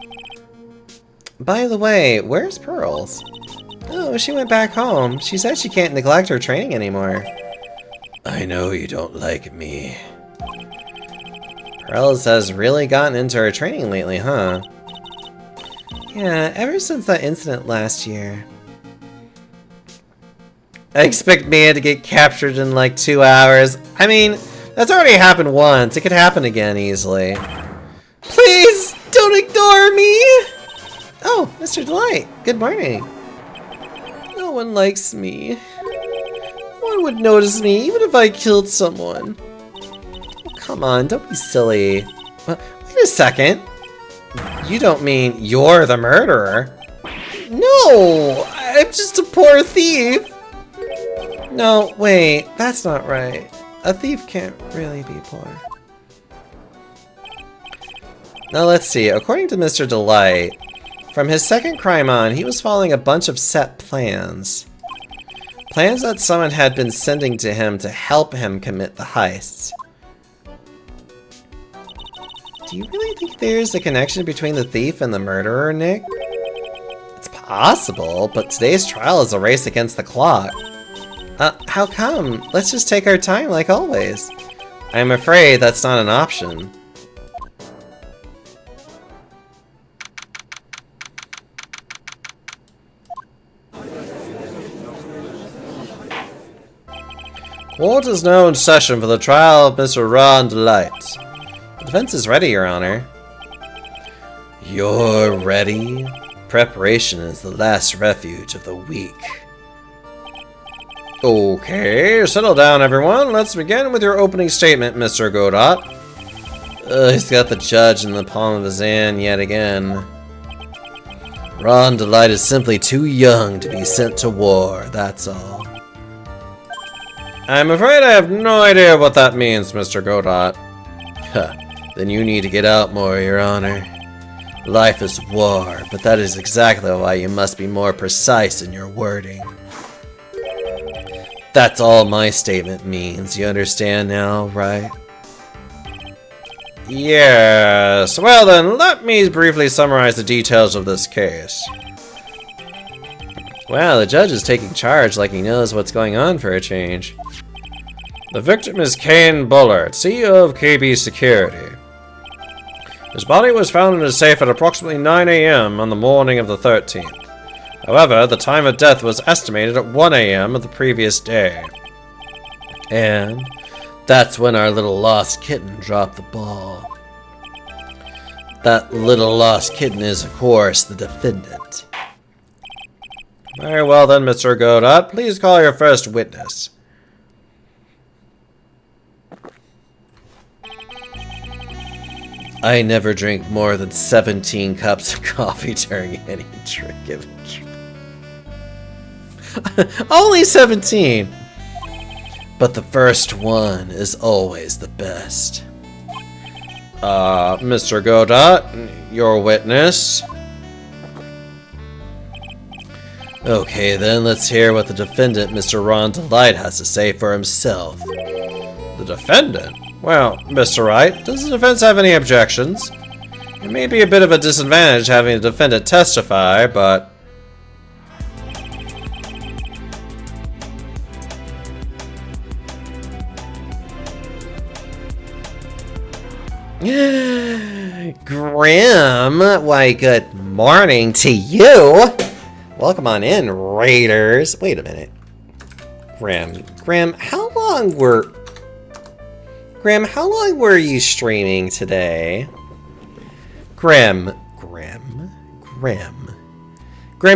By the way, where's Pearls? Oh, she went back home. She said she can't neglect her training anymore. I know you don't like me. Pearls has really gotten into her training lately, huh? Yeah, ever since that incident last year. I expect Mia to get captured in like 2 hours. I mean, that's already happened once. It could happen again easily. Please, don't ignore me! Oh, Mr. Delight, good morning. No one likes me. No one would notice me, even if I killed someone. Oh, come on, don't be silly. Wait a second. You don't mean you're the murderer? No, I'm just a poor thief. No, wait, that's not right. A thief can't really be poor. Now let's see, according to Mr. Delight, from his second crime on, he was following a bunch of set plans. Plans that someone had been sending to him to help him commit the heists. Do you really think there's a connection between the thief and the murderer, Nick? It's possible, but today's trial is a race against the clock. How come? Let's just take our time like always. I'm afraid that's not an option. Court is now in session for the trial of Mr. Ron Delight. The defense is ready, Your Honor. You're ready? Preparation is the last refuge of the weak. Okay, settle down, everyone. Let's begin with your opening statement, Mr. Godot. He's got the judge in the palm of his hand yet again. Ron Delight is simply too young to be sent to war, that's all. I'm afraid I have no idea what that means, Mr. Godot. Huh. Then you need to get out more, Your Honor. Life is war, but that is exactly why you must be more precise in your wording. That's all my statement means. You understand now, right? Yes. Well then, let me briefly summarize the details of this case. Well, the judge is taking charge like he knows what's going on for a change. The victim is Kane Bullard, CEO of KB Security. His body was found in his safe at approximately 9 AM on the morning of the 13th. However, the time of death was estimated at 1 AM of the previous day. And that's when our little lost kitten dropped the ball. That little lost kitten is, of course, the defendant. Very well then, Mr. Godot. Please call your first witness. I never drink more than 17 cups of coffee during any given drink. Only 17! But the first one is always the best. Mr. Godot, your witness. Okay then, let's hear what the defendant, Mr. Ron Delight, has to say for himself. The defendant? Well, Mr. Wright, does the defense have any objections? It may be a bit of a disadvantage having the defendant testify, but... Grim, why good morning to you! Welcome on in, Raiders. Wait a minute. Grim, how long were you streaming today? Grim,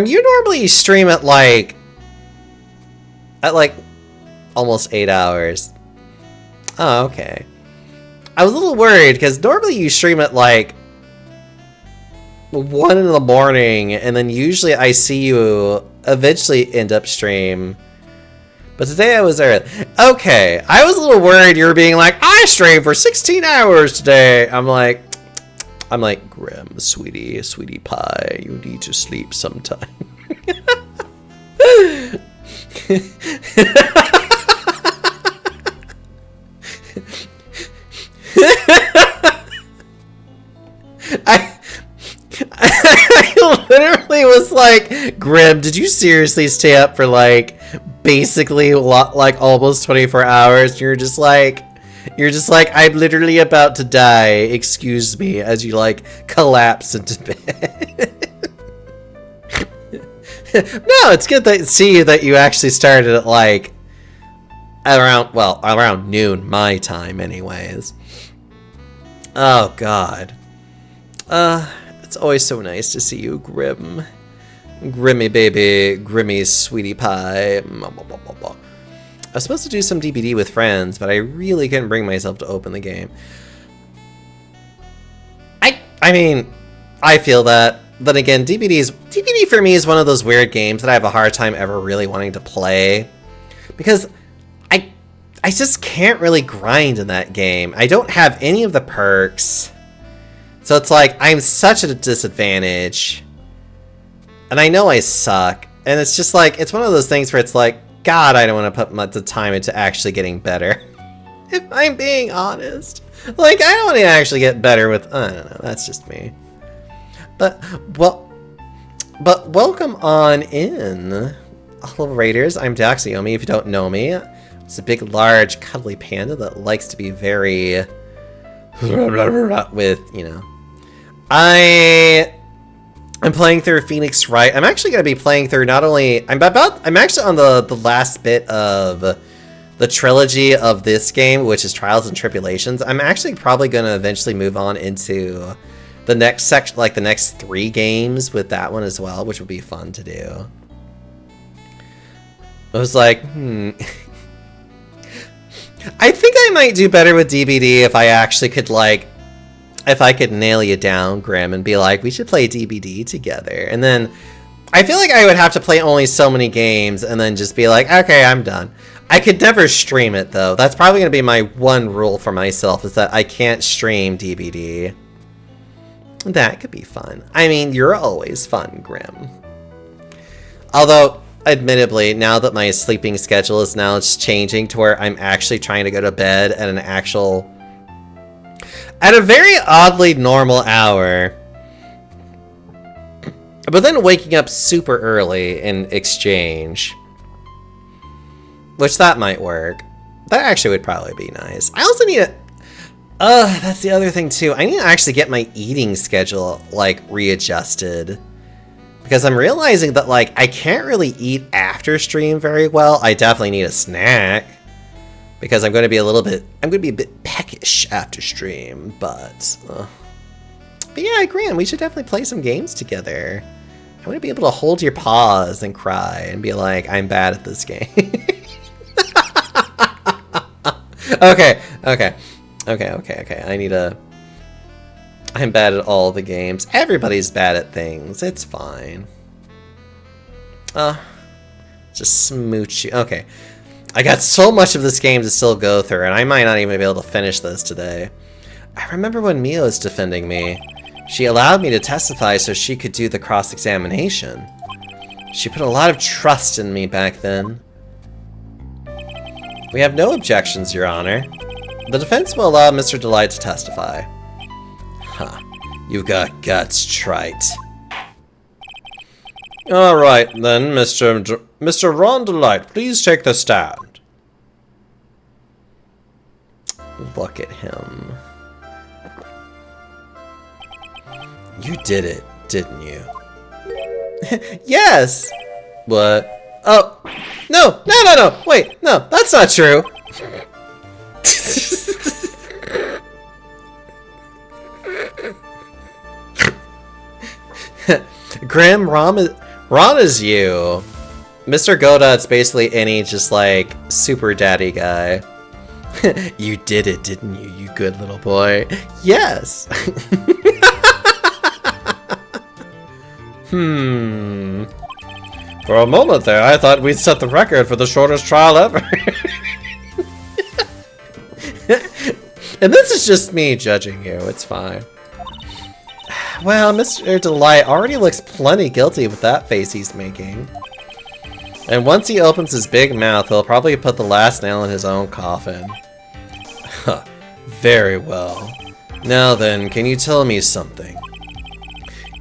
you normally stream at like almost 8 hours. Oh, okay. I was a little worried because normally you stream at like 1 in the morning, and then usually I see you eventually end up stream. But today I was early. Okay, I was a little worried you were being like, I streamed for 16 hours today. I'm like, Grim, sweetie pie, you need to sleep sometime. I literally was like, Grim, did you seriously stay up for like basically like almost 24 hours? You're just like, I'm literally about to die. Excuse me, as you like collapse into bed. No, it's good to see that you actually started at like around noon my time anyways. Oh god. It's always so nice to see you, Grim. Grimmy baby, Grimmy sweetie pie. I was supposed to do some DBD with friends, but I really couldn't bring myself to open the game. I mean, I feel that. Then again, DBD for me is one of those weird games that I have a hard time ever really wanting to play. Because I just can't really grind in that game. I don't have any of the perks. So it's like, I'm such at a disadvantage. And I know I suck. And it's just like, it's one of those things where it's like, God, I don't want to put much time into actually getting better. If I'm being honest. Like, I don't want to actually get better with, I don't know, that's just me. But welcome on in, all Raiders. I'm Daxiomi, if you don't know me. It's a big, large, cuddly panda that likes to be very with, you know. I'm playing through Phoenix Wright. I'm actually going to be playing through not only... I'm actually on the last bit of the trilogy of this game, which is Trials and Tribulations. I'm actually probably going to eventually move on into the next section, like the next 3 games with that one as well, which would be fun to do. I was like, I think I might do better with DBD if I actually could, like, if I could nail you down, Grim, and be like, we should play DBD together. And then I feel like I would have to play only so many games and then just be like, okay, I'm done. I could never stream it, though. That's probably going to be my one rule for myself, is that I can't stream DBD. That could be fun. I mean, you're always fun, Grim. Although, admittedly, now that my sleeping schedule is now just changing to where I'm actually trying to go to bed at at a very oddly normal hour. But then waking up super early in exchange. Which that might work. That actually would probably be nice. I also need to... that's the other thing too. I need to actually get my eating schedule, like, readjusted. Because I'm realizing that, like, I can't really eat after stream very well. I definitely need a snack. Because I'm going to be a bit peckish after stream, but yeah, I agree. We should definitely play some games together. I want to be able to hold your paws and cry and be like, I'm bad at this game. Okay. I'm bad at all the games. Everybody's bad at things. It's fine. Just smooch you. Okay. I got so much of this game to still go through, and I might not even be able to finish this today. I remember when Mia was defending me. She allowed me to testify so she could do the cross-examination. She put a lot of trust in me back then. We have no objections, Your Honor. The defense will allow Mr. Delight to testify. Huh. You've got guts, trite. Alright, then, Mr. Ron Delight, please take the stand. Look at him. You did it, didn't you? Yes! What? Oh, no! Wait, no, that's not true! Grim, Ron is you. Mr. Godot's basically any just like super daddy guy. You did it, didn't you, you good little boy? Yes! For a moment there, I thought we'd set the record for the shortest trial ever. And this is just me judging you, it's fine. Well, Mr. Delight already looks plenty guilty with that face he's making. And once he opens his big mouth, he'll probably put the last nail in his own coffin. Huh, very well. Now then, can you tell me something?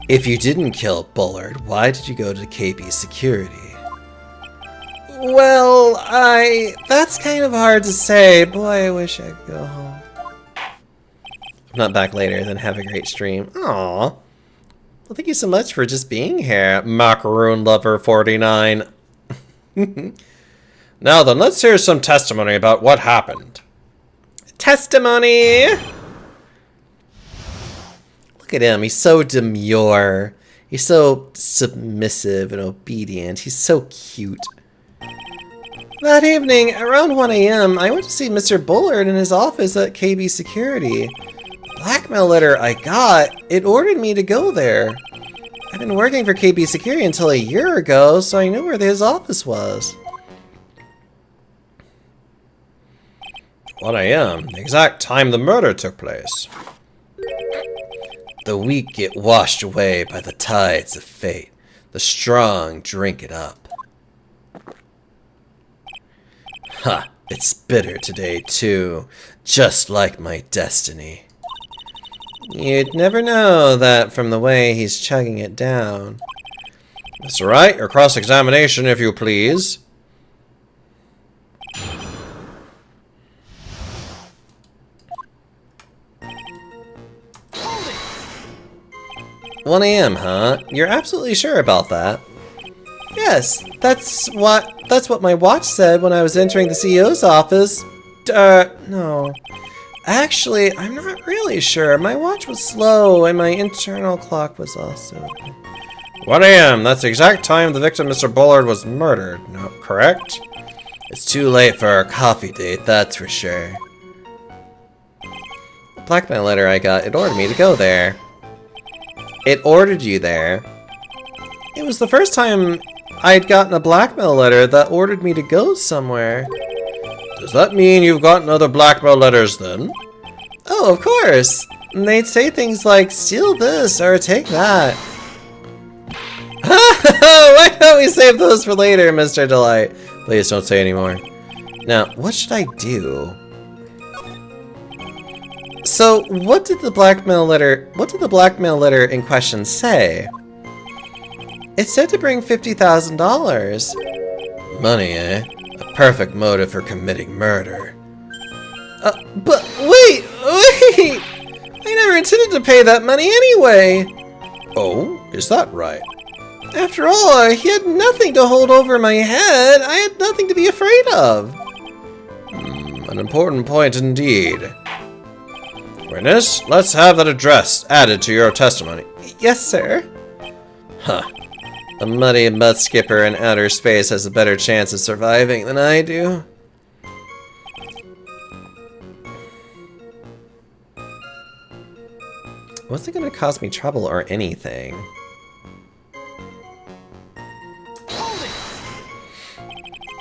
If you didn't kill Bullard, why did you go to KB Security? Well, that's kind of hard to say. Boy, I wish I could go home. I'm not back later, then have a great stream. Aww. Well, thank you so much for just being here, Macaroon Lover 49. Now then, let's hear some testimony about what happened. Testimony! Look at him, he's so demure. He's so submissive and obedient. He's so cute. That evening, around 1 AM, I went to see Mr. Bullard in his office at KB Security. The blackmail letter I got, it ordered me to go there. I've been working for KB Security until a year ago, so I knew where his office was. 1 AM, the exact time the murder took place. The weak get washed away by the tides of fate. The strong drink it up. Ha! It's bitter today, too. Just like my destiny. You'd never know that from the way he's chugging it down. Mr. Wright, your cross-examination, if you please. Hold it. 1 AM, huh? You're absolutely sure about that? Yes, that's what my watch said when I was entering the CEO's office. No. Actually, I'm not really sure. My watch was slow, and my internal clock was also... 1 AM, that's the exact time the victim, Mr. Bullard, was murdered. No, correct? It's too late for our coffee date, that's for sure. The blackmail letter I got, it ordered me to go there. It ordered you there. It was the first time I'd gotten a blackmail letter that ordered me to go somewhere. Does that mean you've gotten other blackmail letters then? Oh, of course. And they'd say things like, steal this or take that. Why don't we save those for later, Mr. Delight? Please don't say any more. Now, what should I do? So, what did the blackmail letter in question say? It said to bring $50,000. Money, eh? A perfect motive for committing murder. But wait! I never intended to pay that money anyway! Oh, is that right? After all, he had nothing to hold over my head. I had nothing to be afraid of. An important point indeed. Witness, let's have that address added to your testimony. Yes, sir. Huh. A muddy mud skipper in outer space has a better chance of surviving than I do. What's it gonna cause me trouble or anything?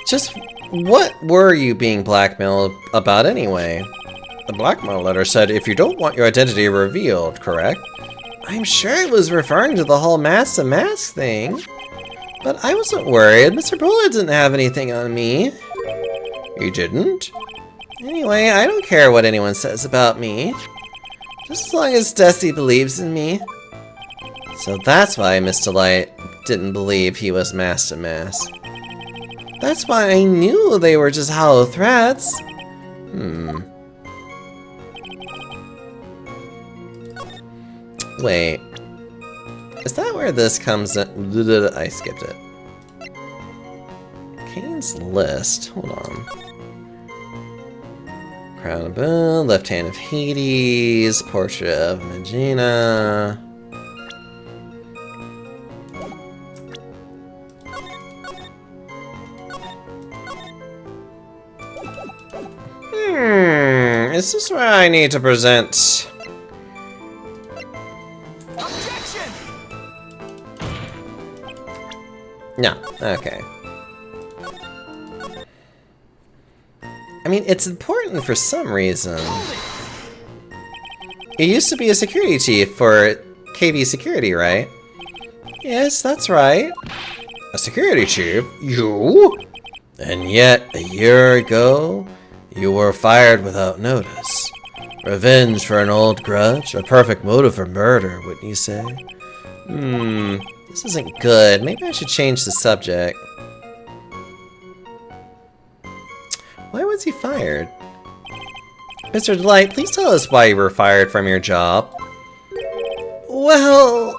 Just what were you being blackmailed about anyway? The blackmail letter said if you don't want your identity revealed, correct? I'm sure it was referring to the whole mask to mask thing. But I wasn't worried. Mr. Bullard didn't have anything on me. He didn't? Anyway, I don't care what anyone says about me. Just as long as Dusty believes in me. So that's why Miss Delight didn't believe he was mask to mask. That's why I knew they were just hollow threats. Wait. Is that where this comes in? I skipped it. Kane's list. Hold on. Crown of Boone, Left Hand of Hades, Portrait of Megina. Is this where I need to present? Objection! No, okay. I mean, it's important for some reason. You used to be a security chief for KB Security, right? Yes, that's right. A security chief? You? And yet, a year ago, you were fired without notice. Revenge for an old grudge? A perfect motive for murder, wouldn't you say? This isn't good. Maybe I should change the subject. Why was he fired? Mr. Delight, please tell us why you were fired from your job. Well...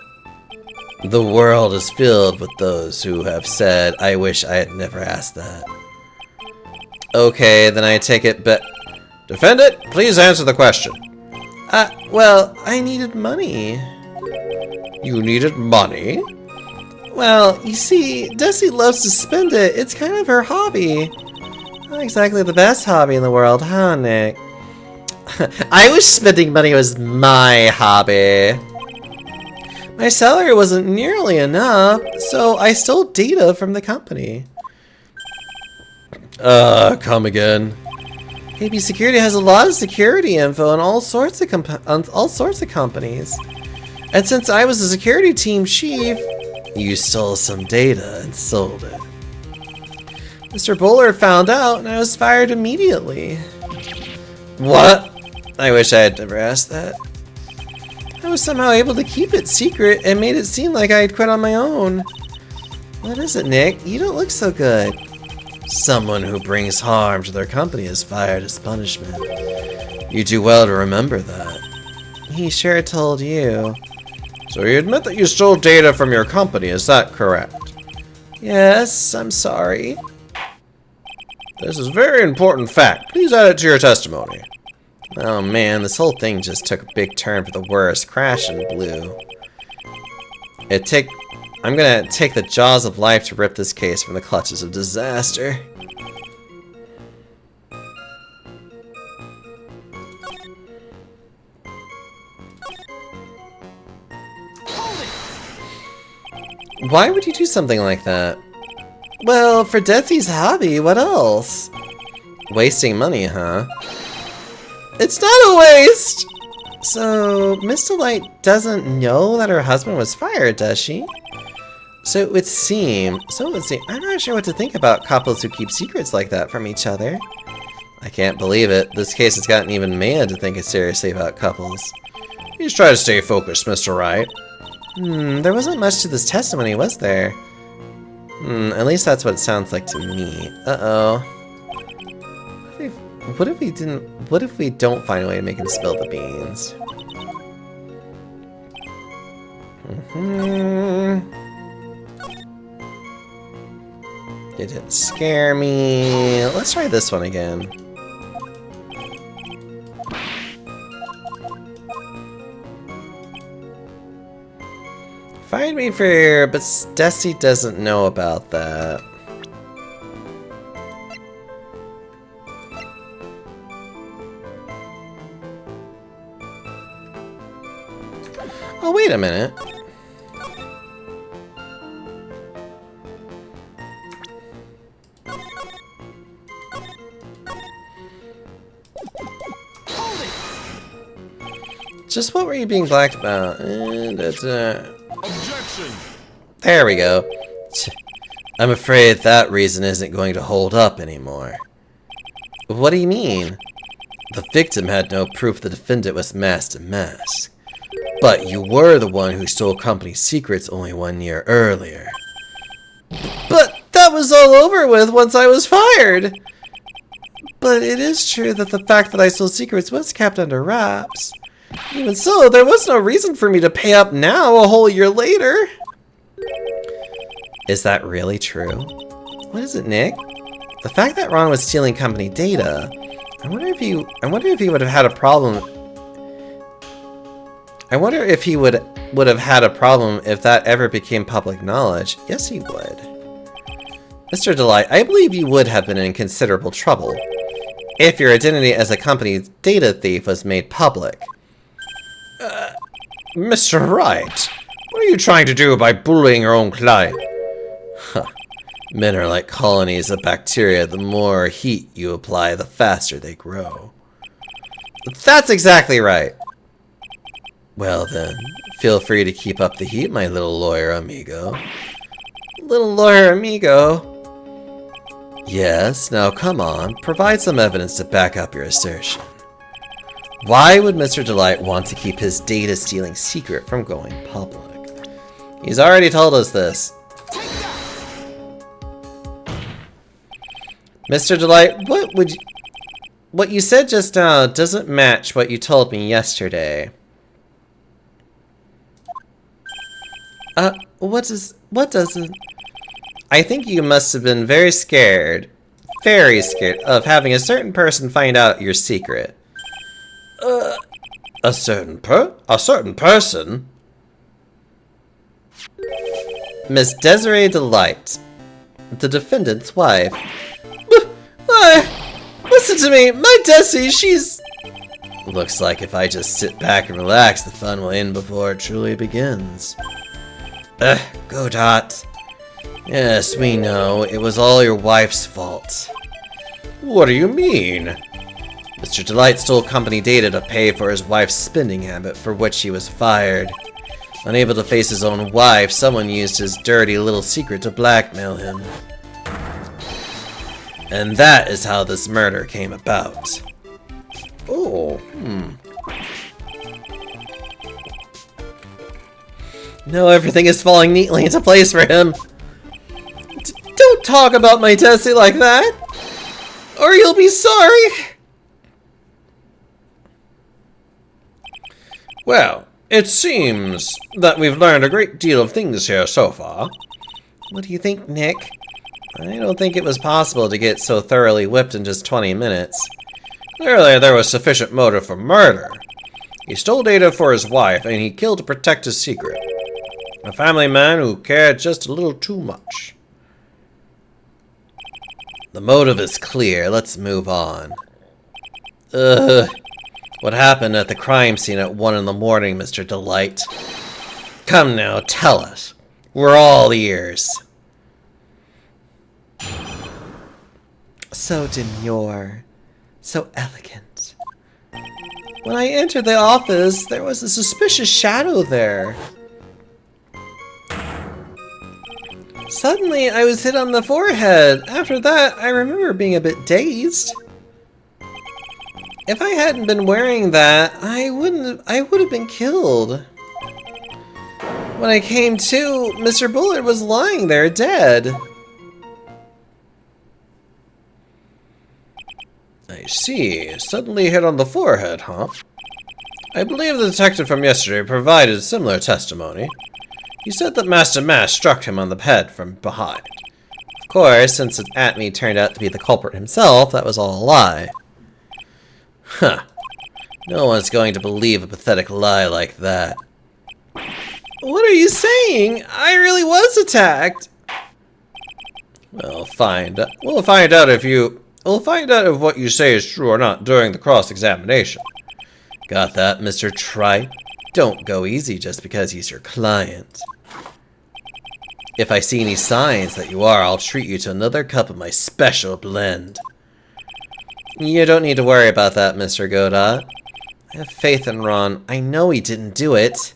The world is filled with those who have said, I wish I had never asked that. Okay, then I take it but... Defendant, please answer the question. Well, I needed money. You needed money? Well, you see, Desi loves to spend it. It's kind of her hobby. Not exactly the best hobby in the world, huh, Nick? I wish spending money was my hobby. My salary wasn't nearly enough, so I stole data from the company. Come again. KB Security has a lot of security info on all sorts of companies. And since I was the security team chief, you stole some data and sold it. Mr. Bullard found out and I was fired immediately. What? I wish I had never asked that. I was somehow able to keep it secret and made it seem like I had quit on my own. What is it, Nick? You don't look so good. Someone who brings harm to their company is fired as punishment. You do well to remember that. He sure told you. So you admit that you stole data from your company, is that correct? Yes, I'm sorry. This is a very important fact. Please add it to your testimony. Oh man, this whole thing just took a big turn for the worse. Crash and blue. I'm gonna take the jaws of life to rip this case from the clutches of disaster. Why would you do something like that? Well, for Desi's hobby, what else? Wasting money, huh? It's not a waste! So, Miss Delight doesn't know that her husband was fired, does she? So it would seem, I'm not sure what to think about couples who keep secrets like that from each other. I can't believe it. This case has gotten even mad to think seriously about couples. Please try to stay focused, Mr. Wright. There wasn't much to this testimony, was there? At least that's what it sounds like to me. Uh-oh. What if we don't find a way to make him spill the beans? It didn't scare me. Let's try this one again. Find me for, but Desi doesn't know about that. Oh, wait a minute. Just what were you being blacked about? Objection! There we go. I'm afraid that reason isn't going to hold up anymore. What do you mean? The victim had no proof the defendant was masked in mask. But you were the one who stole company secrets only 1 year earlier. But that was all over with once I was fired! But it is true that the fact that I stole secrets was kept under wraps. Even so, there was no reason for me to pay up now a whole year later. Is that really true? What is it, Nick? The fact that Ron was stealing company data, I wonder if he would have had a problem. I wonder if he would have had a problem if that ever became public knowledge. Yes, he would. Mr. Delight, I believe you would have been in considerable trouble if your identity as a company's data thief was made public. Mr. Wright, what are you trying to do by bullying your own client? Huh. Men are like colonies of bacteria. The more heat you apply, the faster they grow. That's exactly right. Well then, feel free to keep up the heat, my little lawyer amigo. Little lawyer amigo? Yes, now come on, provide some evidence to back up your assertion. Why would Mr. Delight want to keep his data stealing secret from going public? He's already told us this. Mr. Delight, what you said just now doesn't match what you told me yesterday. What doesn't? I think you must have been very scared of having a certain person find out your secret. A certain person? Miss Desiree Delight, the defendant's wife. Listen to me, my Desi, she's... Looks like if I just sit back and relax, the fun will end before it truly begins. Go Dot. Yes, we know, it was all your wife's fault. What do you mean? Mr. Delight stole company data to pay for his wife's spending habit, for which he was fired. Unable to face his own wife, someone used his dirty little secret to blackmail him. And that is how this murder came about. Oh, Now everything is falling neatly into place for him. Don't talk about my Desi like that, or you'll be sorry. Well, it seems that we've learned a great deal of things here so far. What do you think, Nick? I don't think it was possible to get so thoroughly whipped in just 20 minutes. Clearly, there was sufficient motive for murder. He stole data for his wife, and he killed to protect his secret. A family man who cared just a little too much. The motive is clear. Let's move on. What happened at the crime scene at 1 in the morning, Mr. Delight? Come now, tell us. We're all ears. So demure. So elegant. When I entered the office, there was a suspicious shadow there. Suddenly, I was hit on the forehead. After that, I remember being a bit dazed. If I hadn't been wearing that, I would have been killed. When I came to, Mr. Bullard was lying there dead. I see. Suddenly hit on the forehead, huh? I believe the detective from yesterday provided similar testimony. He said that Master Mask struck him on the head from behind. Of course, since Atme turned out to be the culprit himself, that was all a lie. Huh. No one's going to believe a pathetic lie like that. What are you saying? I really was attacked. We'll find out if what you say is true or not during the cross-examination. Got that, Mr. Trite? Don't go easy just because he's your client. If I see any signs that you are, I'll treat you to another cup of my special blend. You don't need to worry about that, Mr. Godot. I have faith in Ron. I know he didn't do it.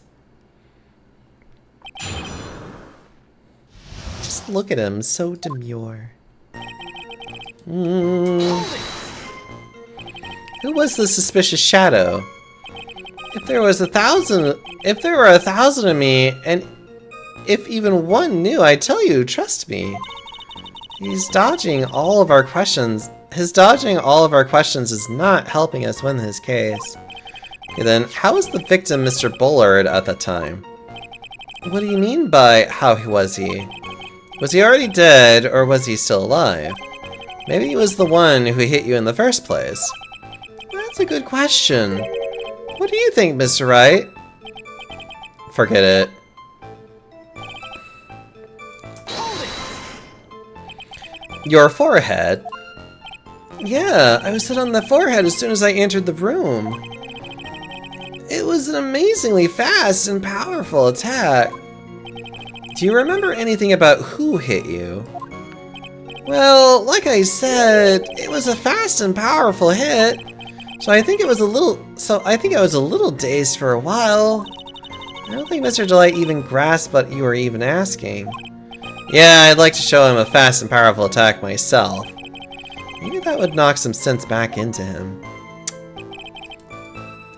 Just look at him, so demure. Who was the suspicious shadow? If there were 1,000 of me, and if even one knew, I'd tell you, trust me. He's dodging all of our questions. His dodging all of our questions is not helping us win his case. Okay, then, how was the victim Mr. Bullard at that time? What do you mean by how was he? Was he already dead, or was he still alive? Maybe he was the one who hit you in the first place. That's a good question. What do you think, Mr. Wright? Forget it. Your forehead? Yeah, I was hit on the forehead as soon as I entered the room. It was an amazingly fast and powerful attack. Do you remember anything about who hit you? Well, like I said, it was a fast and powerful hit. So I think I was a little dazed for a while. I don't think Mr. Delight even grasped what you were even asking. Yeah, I'd like to show him a fast and powerful attack myself. Maybe that would knock some sense back into him.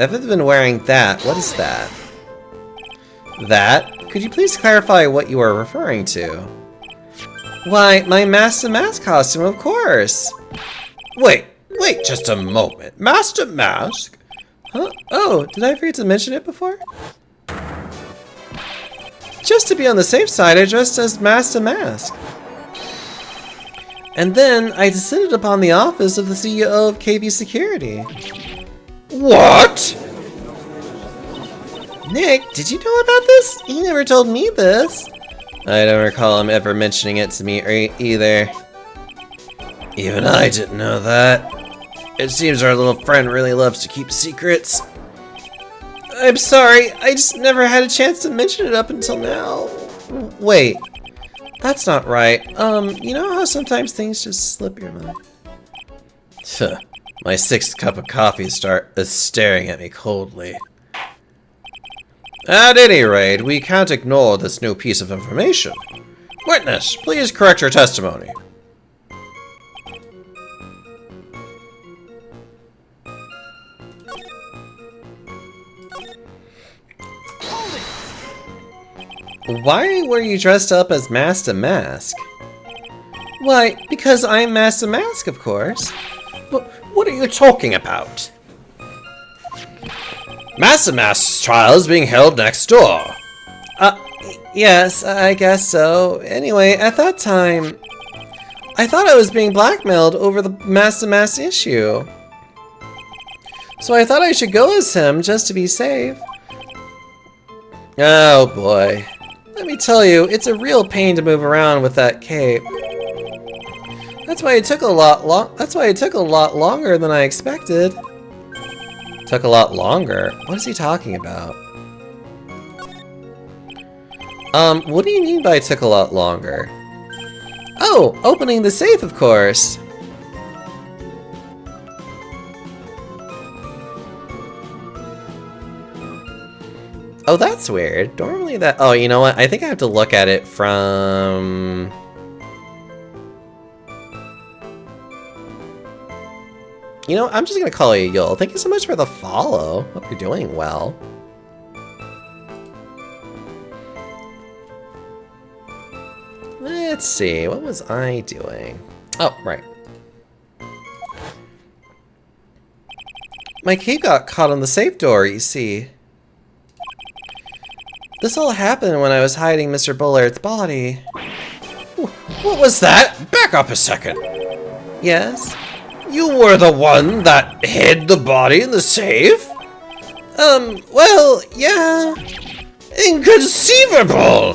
If I've been wearing that, what is that? That? Could you please clarify what you are referring to? Why, my Master Mask costume, of course! Wait just a moment. Master Mask? Huh? Oh, did I forget to mention it before? Just to be on the safe side, I dressed as Master Mask. And then I descended upon the office of the CEO of KV Security. What? Nick, did you know about this? He never told me this. I don't recall him ever mentioning it to me either. Even I didn't know that. It seems our little friend really loves to keep secrets. I'm sorry, I just never had a chance to mention it up until now. Wait, that's not right. You know how sometimes things just slip your mind? My 6th cup of coffee is staring at me coldly. At any rate, we can't ignore this new piece of information. Witness, please correct your testimony. Why were you dressed up as Master Mask? Why, because I'm Master Mask, of course. What are you talking about? Master Mask's trial is being held next door. Yes, I guess so. Anyway, at that time, I thought I was being blackmailed over the Master Mask issue. So I thought I should go as him just to be safe. Oh boy. Let me tell you, it's a real pain to move around with that cape. That's why it took a lot longer than I expected. Took a lot longer? What is he talking about? What do you mean by took a lot longer? Oh, opening the safe, of course. Oh, that's weird. Normally that... Oh, you know what? I think I have to look at it from... You know, I'm just gonna call you Yul. Thank you so much for the follow. Hope you're doing well. Let's see, what was I doing? Oh, right. My key got caught on the safe door, you see. This all happened when I was hiding Mr. Bullard's body. What was that? Back up a second. Yes? You were the one that hid the body in the safe? Well, yeah. Inconceivable!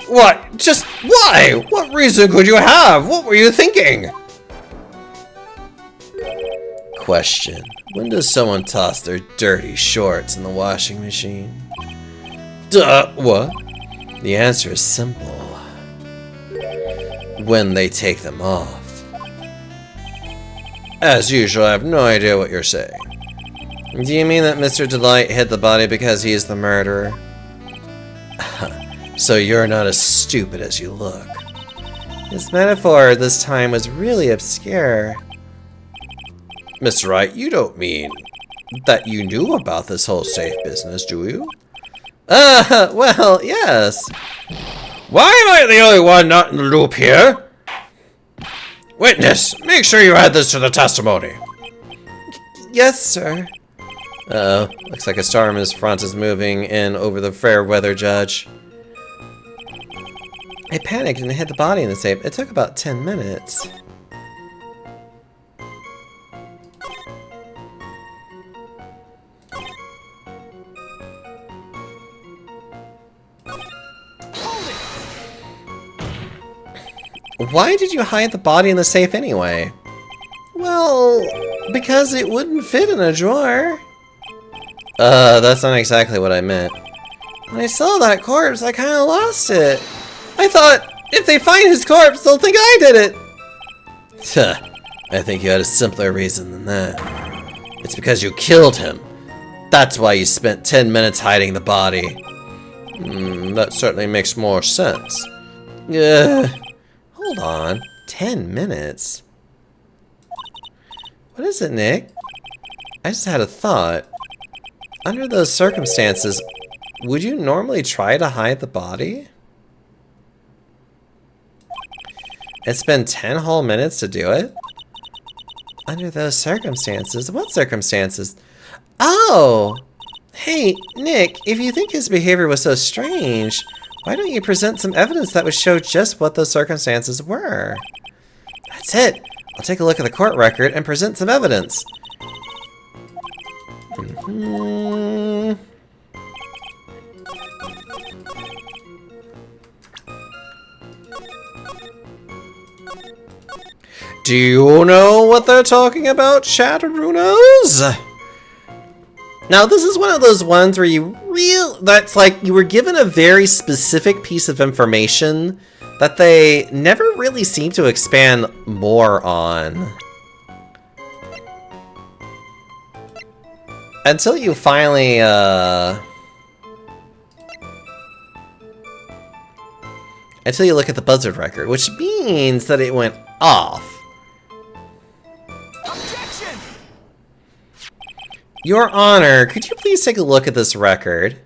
What? Just why? What reason could you have? What were you thinking? Question. When does someone toss their dirty shorts in the washing machine? Duh, what? The answer is simple. When they take them off. As usual, I have no idea what you're saying. Do you mean that Mr. Delight hid the body because he is the murderer? So you're not as stupid as you look. This metaphor this time was really obscure. Mr. Wright, you don't mean that you knew about this whole safe business, do you? Well, yes. Why am I the only one not in the loop here? Witness, make sure you add this to the testimony. Yes, sir. Uh-oh, looks like a storm in his front is moving in over the fair weather judge. I panicked and hid the body in the safe. It took about 10 minutes. Why did you hide the body in the safe anyway? Well, because it wouldn't fit in a drawer. That's not exactly what I meant. When I saw that corpse, I kind of lost it. I thought, if they find his corpse, they'll think I did it. I think you had a simpler reason than that. It's because you killed him. That's why you spent 10 minutes hiding the body. That certainly makes more sense. Hold on. 10 minutes? What is it, Nick? I just had a thought. Under those circumstances, would you normally try to hide the body? It's been 10 whole minutes to do it? Under those circumstances? What circumstances? Oh! Hey, Nick, if you think his behavior was so strange, why don't you present some evidence that would show just what those circumstances were? That's it! I'll take a look at the court record and present some evidence. Do you know what they're talking about, Chatterunos? Now, this is one of those ones where that's like you were given a very specific piece of information that they never really seem to expand more on. Until you finally, until you look at the buzzard record, which means that it went off. Objection! Your Honor, could you please take a look at this record?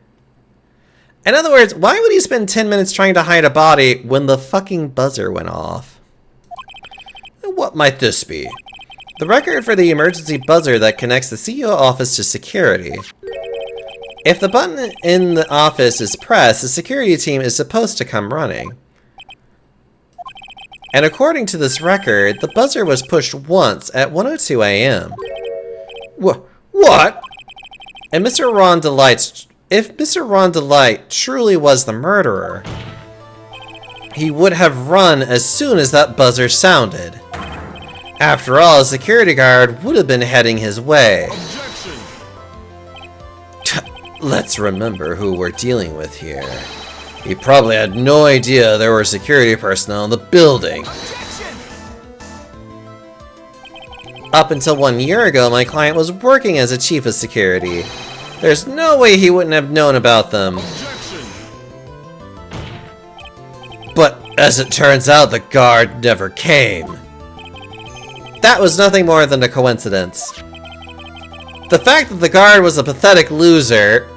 In other words, why would he spend 10 minutes trying to hide a body when the fucking buzzer went off? What might this be? The record for the emergency buzzer that connects the CEO office to security. If the button in the office is pressed, the security team is supposed to come running. And according to this record, the buzzer was pushed once at 1:02 a.m. What? And if Mr. Ron Delight truly was the murderer, he would have run as soon as that buzzer sounded. After all, a security guard would have been heading his way. Objection! Let's remember who we're dealing with here. He probably had no idea there were security personnel in the building. Objection! Up until 1 year ago, my client was working as a chief of security. There's no way he wouldn't have known about them. But as it turns out, the guard never came. That was nothing more than a coincidence. The fact that the guard was a pathetic loser...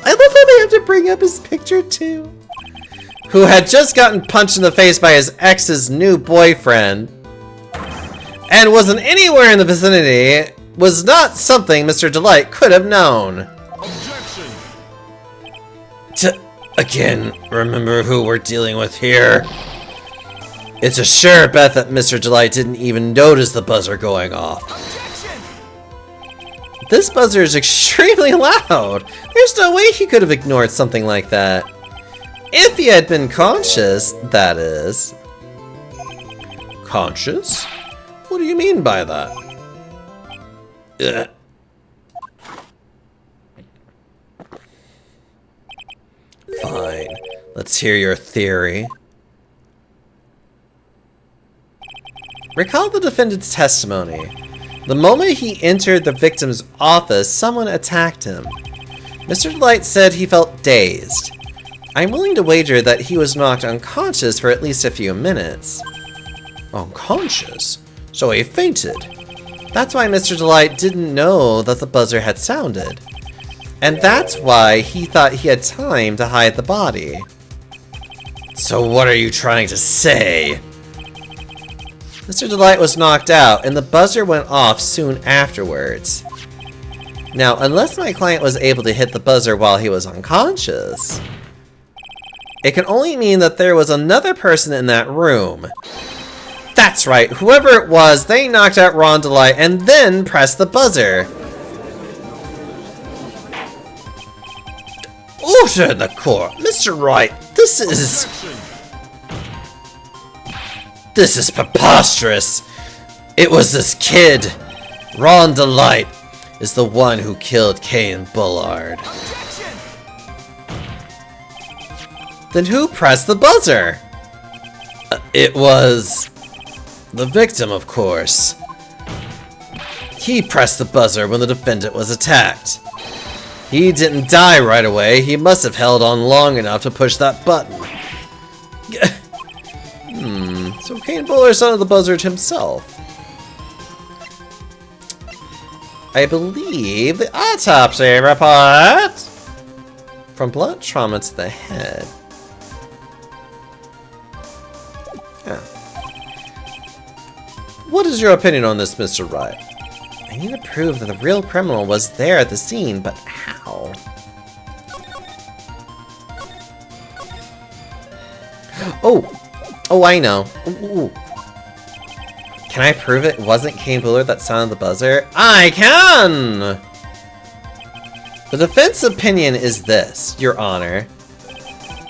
I love how they have to bring up his picture too. Who had just gotten punched in the face by his ex's new boyfriend and wasn't anywhere in the vicinity was not something Mr. Delight could have known. Again, remember who we're dealing with here? It's a sure bet that Mr. Delight didn't even notice the buzzer going off. This buzzer is extremely loud. There's no way he could have ignored something like that. If he had been conscious, that is. Conscious? What do you mean by that? Ugh. Fine. Let's hear your theory. Recall the defendant's testimony. The moment he entered the victim's office, someone attacked him. Mr. Delight said he felt dazed. I'm willing to wager that he was knocked unconscious for at least a few minutes. Unconscious? So he fainted. That's why Mr. Delight didn't know that the buzzer had sounded. And that's why he thought he had time to hide the body. So what are you trying to say? Mr. Delight was knocked out, and the buzzer went off soon afterwards. Now, unless my client was able to hit the buzzer while he was unconscious, it can only mean that there was another person in that room. That's right, whoever it was, they knocked out Ron Delight and then pressed the buzzer. Order in the court. Mr. Wright, this is preposterous. It was this kid. Ron Delight is the one who killed Kane Bullard. Then who pressed the buzzer? It was the victim, of course. He pressed the buzzer when the defendant was attacked. He didn't die right away. He must have held on long enough to push that button. So Kane Bullard sounded the buzzer himself. I believe the autopsy report from blunt trauma to the head. Yeah. What is your opinion on this, Mr. Wright? I need to prove that the real criminal was there at the scene, but how? Oh, I know. Ooh. Can I prove it wasn't Kane Bullard that sounded the buzzer? I can! The defense opinion is this, Your Honor.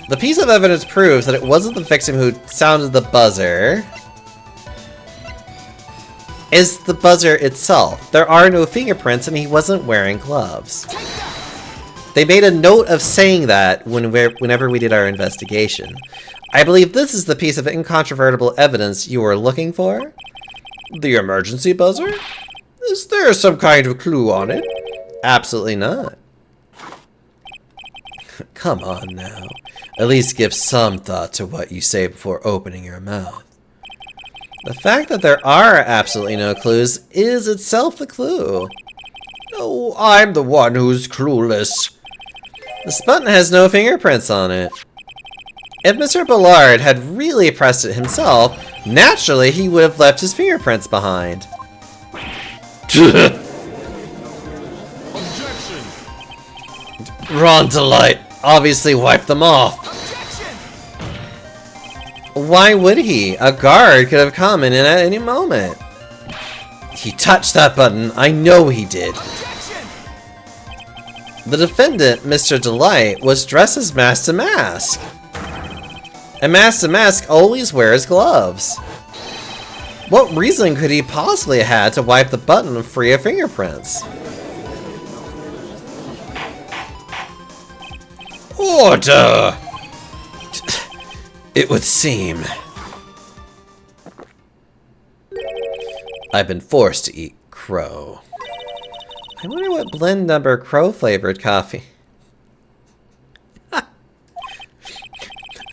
The piece of evidence proves that it wasn't the victim who sounded the buzzer. Is the buzzer itself. There are no fingerprints and he wasn't wearing gloves. They made a note of saying that whenever we did our investigation. I believe this is the piece of incontrovertible evidence you were looking for. The emergency buzzer? Is there some kind of clue on it? Absolutely not. Come on now. At least give some thought to what you say before opening your mouth. The fact that there are absolutely no clues is itself the clue. No, I'm the one who's clueless. This button has no fingerprints on it. If Mr. Bullard had really pressed it himself, naturally he would have left his fingerprints behind. Ron Delight obviously wiped them off. Why would he? A guard could have come in at any moment. He touched that button. I know he did. The defendant, Mr. Delight, was dressed as Mask to Mask. And Mask to Mask always wears gloves. What reason could he possibly have had to wipe the button free of fingerprints? Order! It would seem. I've been forced to eat crow. I wonder what blend number crow flavored coffee.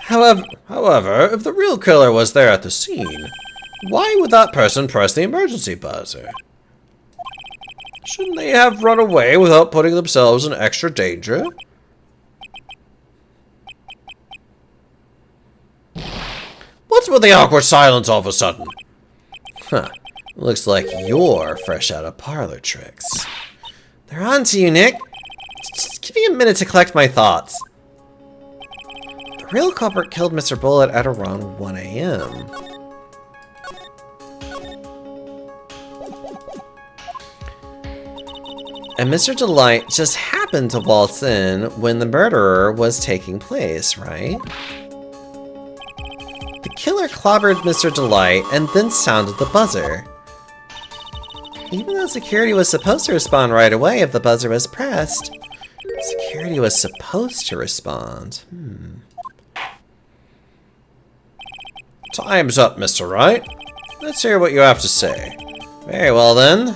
However, if the real killer was there at the scene, why would that person press the emergency buzzer? Shouldn't they have run away without putting themselves in extra danger? What's with the awkward silence all of a sudden? Huh. Looks like you're fresh out of parlor tricks. They're on to you, Nick. Just give me a minute to collect my thoughts. The real culprit killed Mr. Bullet at around 1 a.m. And Mr. Delight just happened to waltz in when the murderer was taking place, right? The killer clobbered Mr. Delight and then sounded the buzzer. Even though security was supposed to respond right away if the buzzer was pressed, security was supposed to respond. Time's up, Mr. Wright. Let's hear what you have to say. Very well then.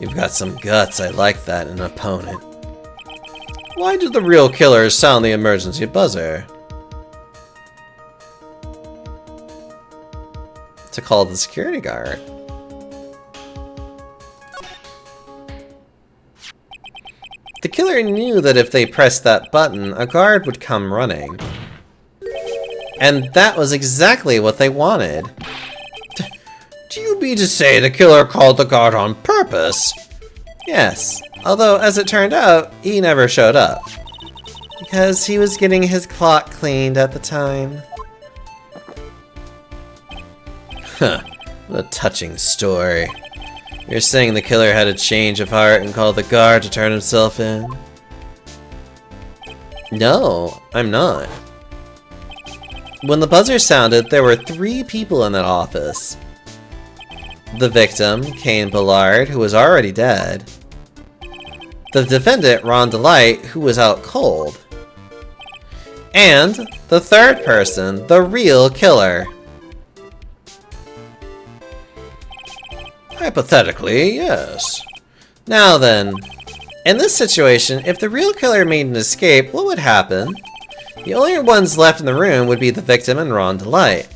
You've got some guts. I like that in an opponent. Why did the real killer sound the emergency buzzer? To call the security guard. The killer knew that if they pressed that button, a guard would come running. And that was exactly what they wanted. Do you mean to say the killer called the guard on purpose? Yes, although as it turned out, he never showed up. Because he was getting his clock cleaned at the time. Huh, what a touching story. You're saying the killer had a change of heart and called the guard to turn himself in? No, I'm not. When the buzzer sounded, there were 3 people in that office. The victim, Kane Ballard, who was already dead. The defendant, Ron Delight, who was out cold. And the third person, the real killer. Hypothetically, yes. Now then, in this situation, if the real killer made an escape, what would happen? The only ones left in the room would be the victim and Ron Delight.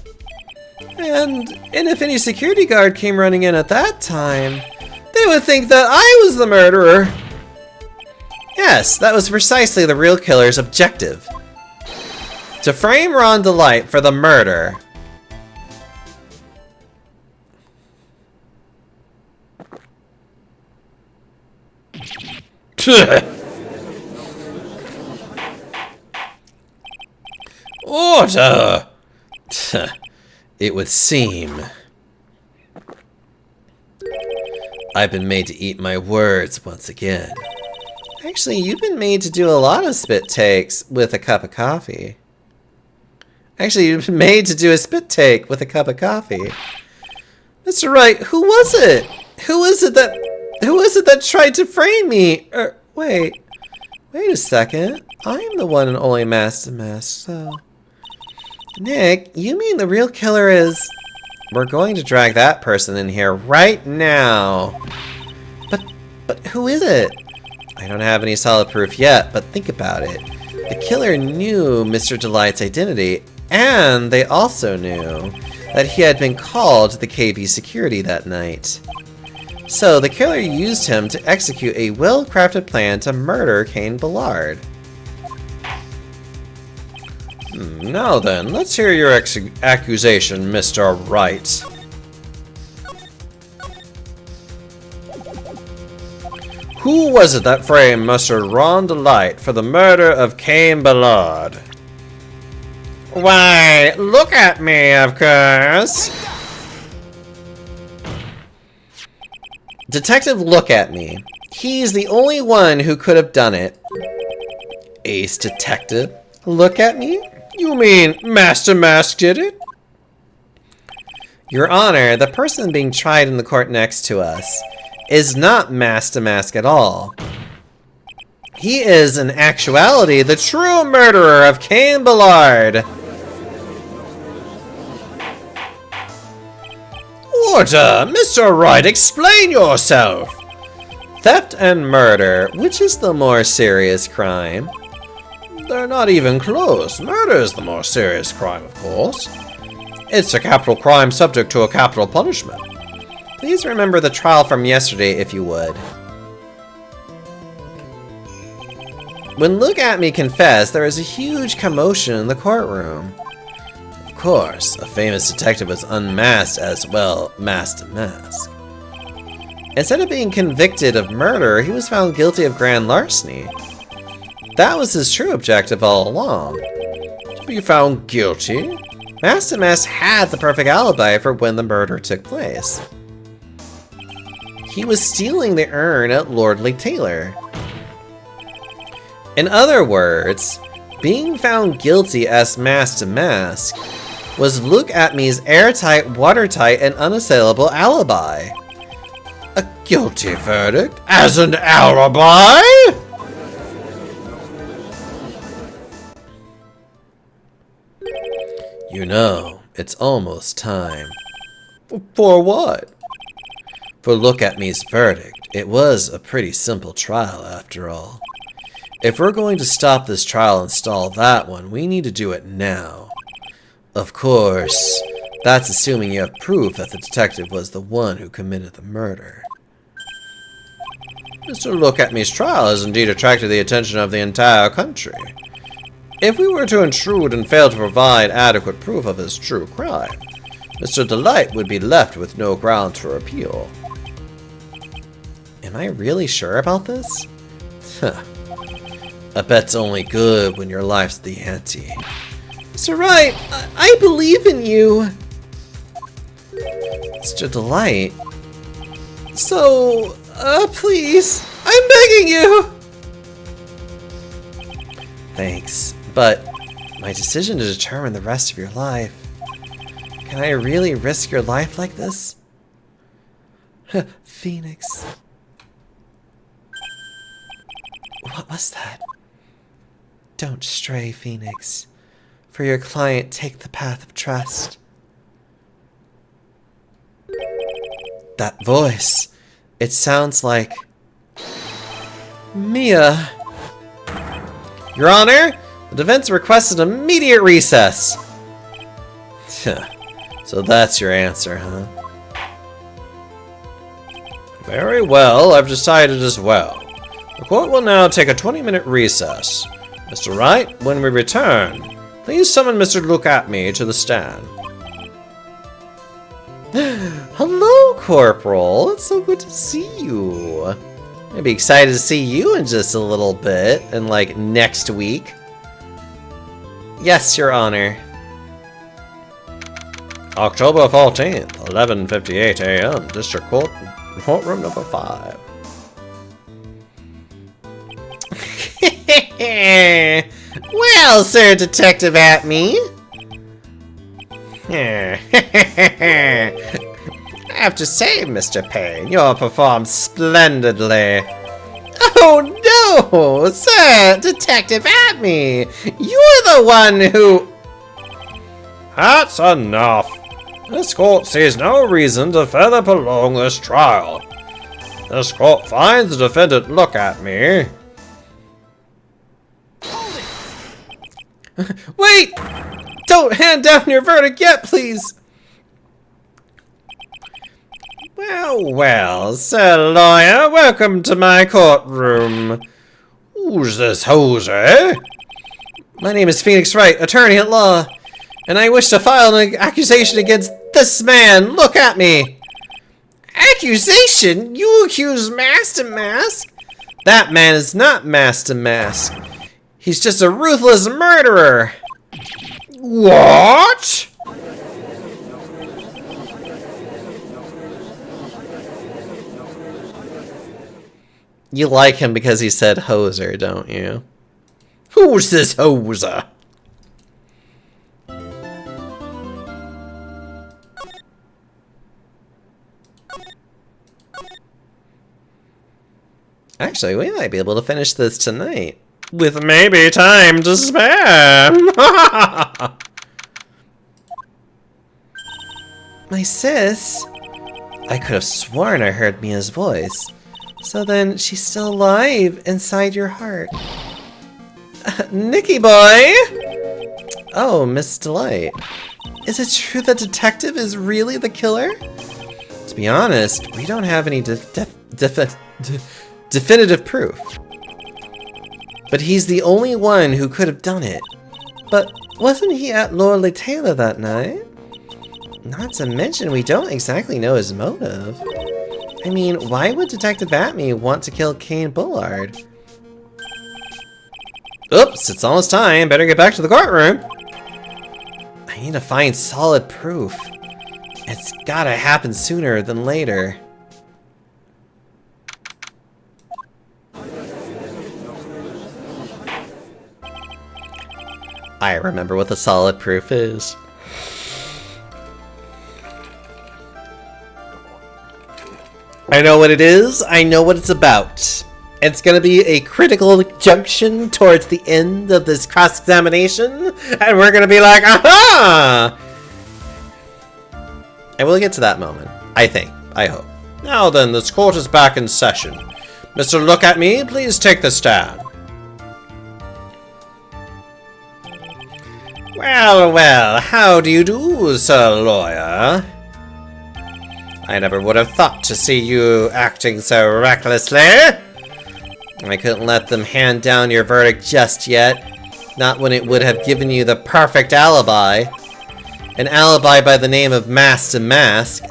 And if any security guard came running in at that time, they would think that I was the murderer. Yes, that was precisely the real killer's objective. To frame Ron Delight for the murder. Order! It would seem. I've been made to eat my words once again. Actually, you've been made to do a lot of spit takes with a cup of coffee. Actually, you've been made to do a spit take with a cup of coffee. Mr. Wright, who was it? Who was it that tried to frame me? Wait a second. I am the one and only Master Mask, so... Nick, you mean the real killer is... We're going to drag that person in here right now. But who is it? I don't have any solid proof yet, but think about it. The killer knew Mr. Delight's identity, and they also knew that he had been called to the KB security that night. So the killer used him to execute a well-crafted plan to murder Kane Ballard. Now then, let's hear your accusation, Mr. Wright. Who was it that framed Mr. Ron Delight for the murder of Kane Ballard? Why, look at me, of course. Detective, look at me. He's the only one who could have done it. Ace Detective, look at me. You mean Master Mask did it? Your Honor, the person being tried in the court next to us is not Master Mask at all. He is, in actuality, the true murderer of Kane Ballard. Order! Mr. Wright, explain yourself! Theft and murder, which is the more serious crime? They're not even close. Murder is the more serious crime, of course. It's a capital crime subject to a capital punishment. Please remember the trial from yesterday, if you would. When Look At Me confessed, there was a huge commotion in the courtroom. Of course, a famous detective was unmasked as well, masked to mask. Instead of being convicted of murder, he was found guilty of grand larceny. That was his true objective all along. To be found guilty? Masked to Mask had the perfect alibi for when the murder took place. He was stealing the urn at Lordly Taylor. In other words, being found guilty as Masked to Mask was Look At Me's airtight, watertight, and unassailable alibi. A guilty verdict as an alibi? You know, it's almost time. For what? For Look At Me's verdict. It was a pretty simple trial, after all. If we're going to stop this trial and stall that one, we need to do it now. Of course, that's assuming you have proof that the detective was the one who committed the murder. Mr. Look At Me's trial has indeed attracted the attention of the entire country. If we were to intrude and fail to provide adequate proof of his true crime, Mr. Delight would be left with no grounds for appeal. Am I really sure about this? Huh. A bet's only good when your life's the ante. Mr. Wright, I believe in you. Mr. Delight. So, please, I'm begging you. Thanks, but my decision to determine the rest of your life. Can I really risk your life like this? Phoenix. What was that? Don't stray, Phoenix. For your client, take the path of trust. That voice. It sounds like... Mia. Your Honor, the defense requests an immediate recess. So that's your answer, huh? Very well, I've decided as well. The court will now take a 20-minute recess. Mr. Wright, when we return, please summon Mr. Look At Me to the stand. Hello, Corporal. It's so good to see you. I'd be excited to see you in just a little bit, and like next week. Yes, Your Honor. October 14th, 11:58 a.m., District Court, Courtroom number 5. Well, Sir Detective At Me. I have to say, Mr. Payne, you performed splendidly. Oh no, Sir Detective At Me. You're the one who... That's enough. This court sees no reason to further prolong this trial. This court finds the defendant Look At Me. Wait! Don't hand down your verdict yet, please! Well, well, Sir Lawyer, welcome to my courtroom. Who's this hoser? My name is Phoenix Wright, attorney at law, and I wish to file an accusation against this man. Look at me! Accusation? You accuse Masked to Mask? That man is not Masked to Mask. He's just a ruthless murderer. What? You like him because he said hoser, don't you? Who's this hoser? Actually, we might be able to finish this tonight. With maybe time to spare. My sis, I could have sworn I heard Mia's voice. So then, she's still alive inside your heart. Nicky boy! Oh, Miss Delight. Is it true that Detective is really the killer? To be honest, we don't have any definitive proof. But he's the only one who could have done it. But wasn't he at Lord Taylor that night? Not to mention, we don't exactly know his motive. I mean, why would Detective Atme want to kill Kane Bullard? Oops, it's almost time. Better get back to the courtroom. I need to find solid proof. It's gotta happen sooner than later. I remember what the solid proof is. I know what it is. I know what it's about. It's gonna be a critical junction towards the end of this cross-examination, and we're gonna be like, aha! And we'll get to that moment. I think. I hope. Now then, this court is back in session. Mr. Look at Me, please take the stand. Well, well, how do you do, Sir Lawyer? I never would have thought to see you acting so recklessly. I couldn't let them hand down your verdict just yet. Not when it would have given you the perfect alibi. An alibi by the name of Master Mask.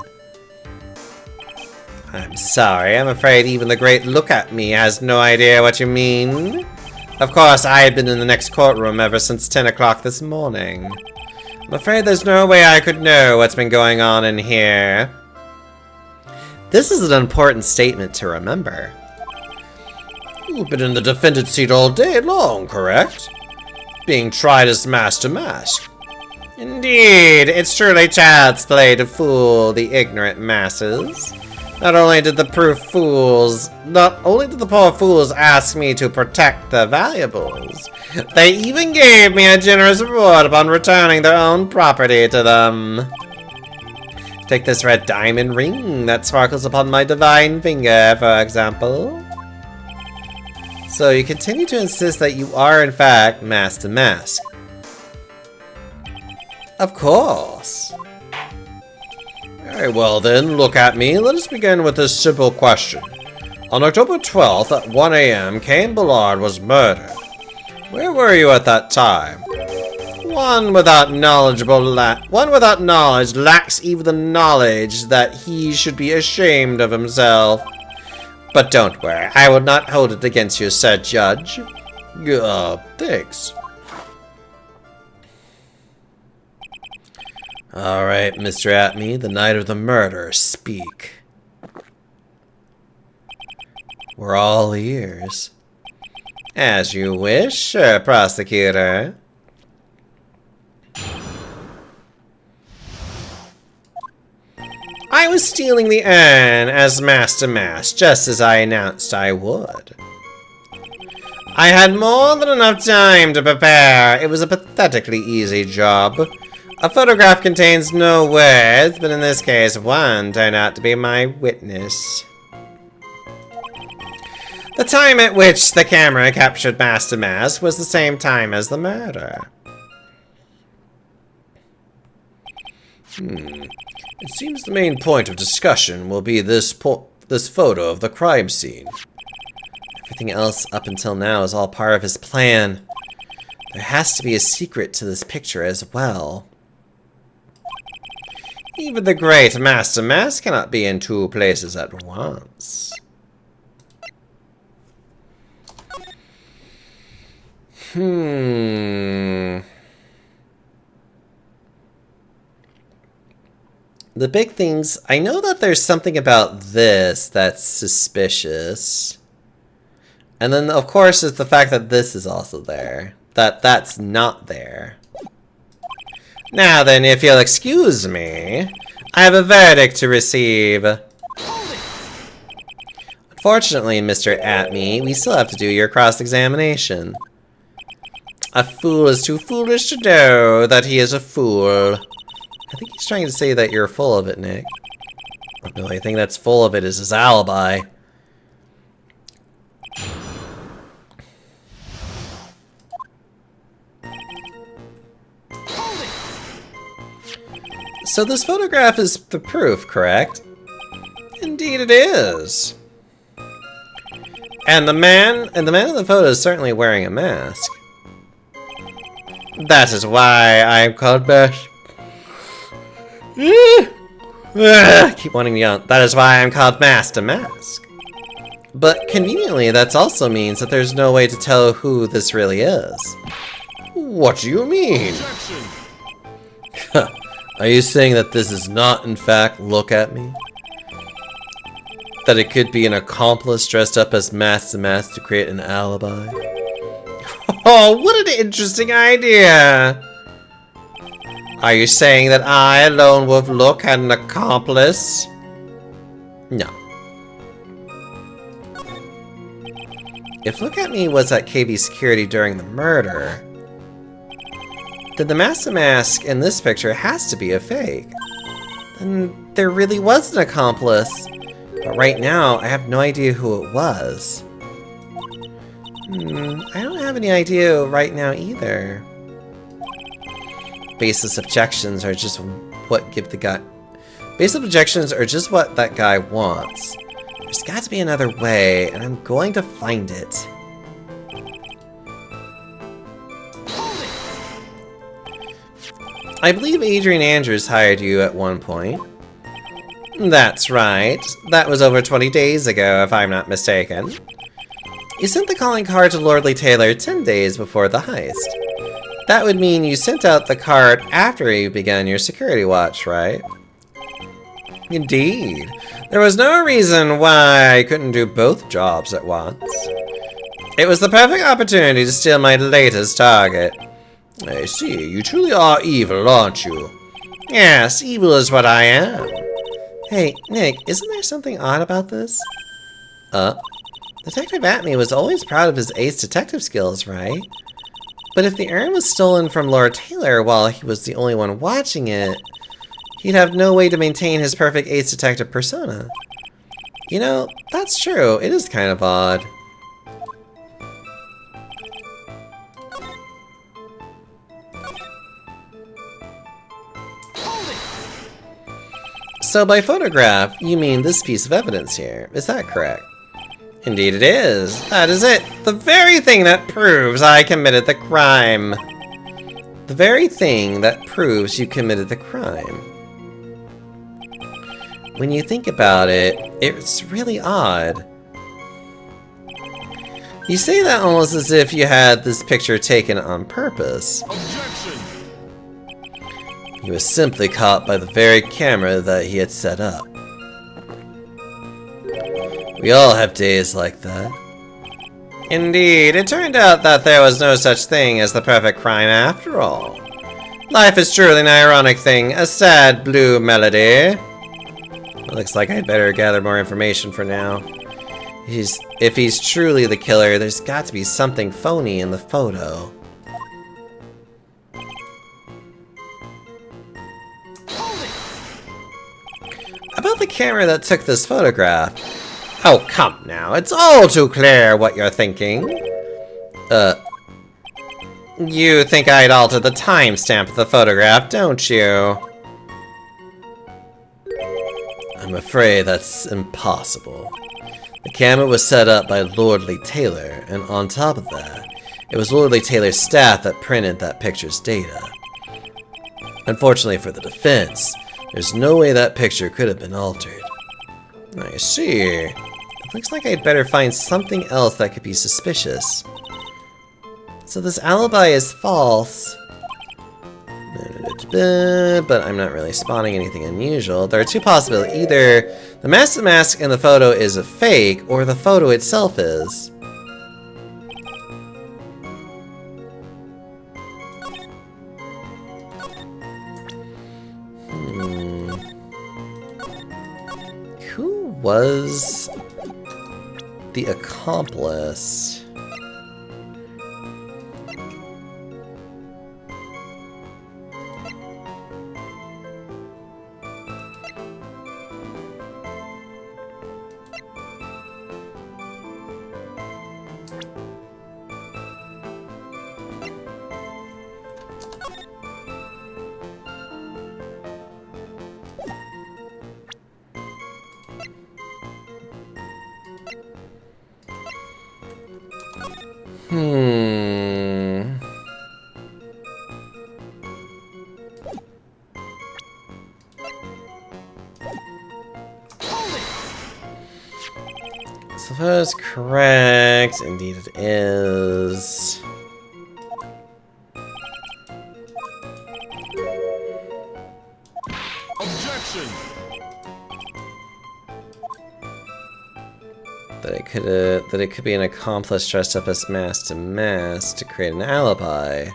I'm sorry, I'm afraid even the great Look at Me has no idea what you mean. Of course, I had been in the next courtroom ever since 10 o'clock this morning. I'm afraid there's no way I could know what's been going on in here. This is an important statement to remember. You've been in the defendant's seat all day long, correct? Being tried as Master Mask. Indeed, it's truly child's play to fool the ignorant masses. Not only did the poor fools ask me to protect their valuables, they even gave me a generous reward upon returning their own property to them. Take this red diamond ring that sparkles upon my divine finger, for example. So you continue to insist that you are in fact Master Mask. Of course. Very well then, Look at Me. Let us begin with this simple question. On October 12th at 1 AM, Kane Bullard was murdered. Where were you at that time? One without knowledge lacks even the knowledge that he should be ashamed of himself. But don't worry, I will not hold it against you, Sir Judge. Thanks. Alright, Mr. Atme, the night of the murder, speak. We're all ears. As you wish, Sir Prosecutor. I was stealing the urn as Master Mask, just as I announced I would. I had more than enough time to prepare. It was a pathetically easy job. A photograph contains no words, but in this case, one turned out to be my witness. The time at which the camera captured Master Mask was the same time as the murder. It seems the main point of discussion will be this photo of the crime scene. Everything else up until now is all part of his plan. There has to be a secret to this picture as well. Even the great Master Mask cannot be in two places at once. The big things, I know that there's something about this that's suspicious. And then, of course, is the fact that this is also there. That's not there. Now then, if you'll excuse me, I have a verdict to receive. Unfortunately, Mr. Atme, we still have to do your cross-examination. A fool is too foolish to know that he is a fool. I think he's trying to say that you're full of it, Nick. The only thing that's full of it is his alibi. So this photograph is the proof, correct? Indeed it is. And the man in the photo is certainly wearing a mask. That is why I'm called Bash. Keep wanting to yawn. That is why I'm called Master Mask. But conveniently, that also means that there's no way to tell who this really is. What do you mean? Are you saying that this is not, in fact, Look at Me? That it could be an accomplice dressed up as Master Mask to create an alibi? Oh, what an interesting idea! Are you saying that I, Lone Wolf Look, had an accomplice? No. If Look at Me was at KV security during the murder, then the Master Mask in this picture has to be a fake. Then there really was an accomplice. But right now, I have no idea who it was. I don't have any idea right now either. Baseless objections are just what give the guy... Baseless objections are just what that guy wants. There's got to be another way, and I'm going to find it. I believe Adrian Andrews hired you at one point. That's right. That was over 20 days ago, if I'm not mistaken. You sent the calling card to Lordly Taylor 10 days before the heist. That would mean you sent out the card after you began your security watch, right? Indeed. There was no reason why I couldn't do both jobs at once. It was the perfect opportunity to steal my latest target. I see. You truly are evil, aren't you? Yes, evil is what I am. Hey, Nick, isn't there something odd about this? Detective Atme was always proud of his ace detective skills, right? But if the urn was stolen from Lord Taylor while he was the only one watching it, he'd have no way to maintain his perfect ace detective persona. You know, that's true. It is kind of odd. So by photograph, you mean this piece of evidence here. Is that correct? Indeed it is. That is it. The very thing that proves I committed the crime. The very thing that proves you committed the crime. When you think about it, it's really odd. You say that almost as if you had this picture taken on purpose. Objection! He was simply caught by the very camera that he had set up. We all have days like that. Indeed, it turned out that there was no such thing as the perfect crime after all. Life is truly an ironic thing, a sad blue melody. Looks like I'd better gather more information for now. If he's truly the killer, there's got to be something phony in the photo. About the camera that took this photograph. Oh, come now. It's all too clear what you're thinking. You think I'd alter the timestamp of the photograph, don't you? I'm afraid that's impossible. The camera was set up by Lordly Taylor, and on top of that, it was Lordly Taylor's staff that printed that picture's data. Unfortunately for the defense, there's no way that picture could have been altered. I see. It looks like I'd better find something else that could be suspicious. So this alibi is false. But I'm not really spotting anything unusual. There are two possibilities. Either the Master Mask in the photo is a fake, or the photo itself is. Who was the accomplice? So if that is correct, indeed it is. Objection! That it could be an accomplice dressed up as Master Mask to create an alibi.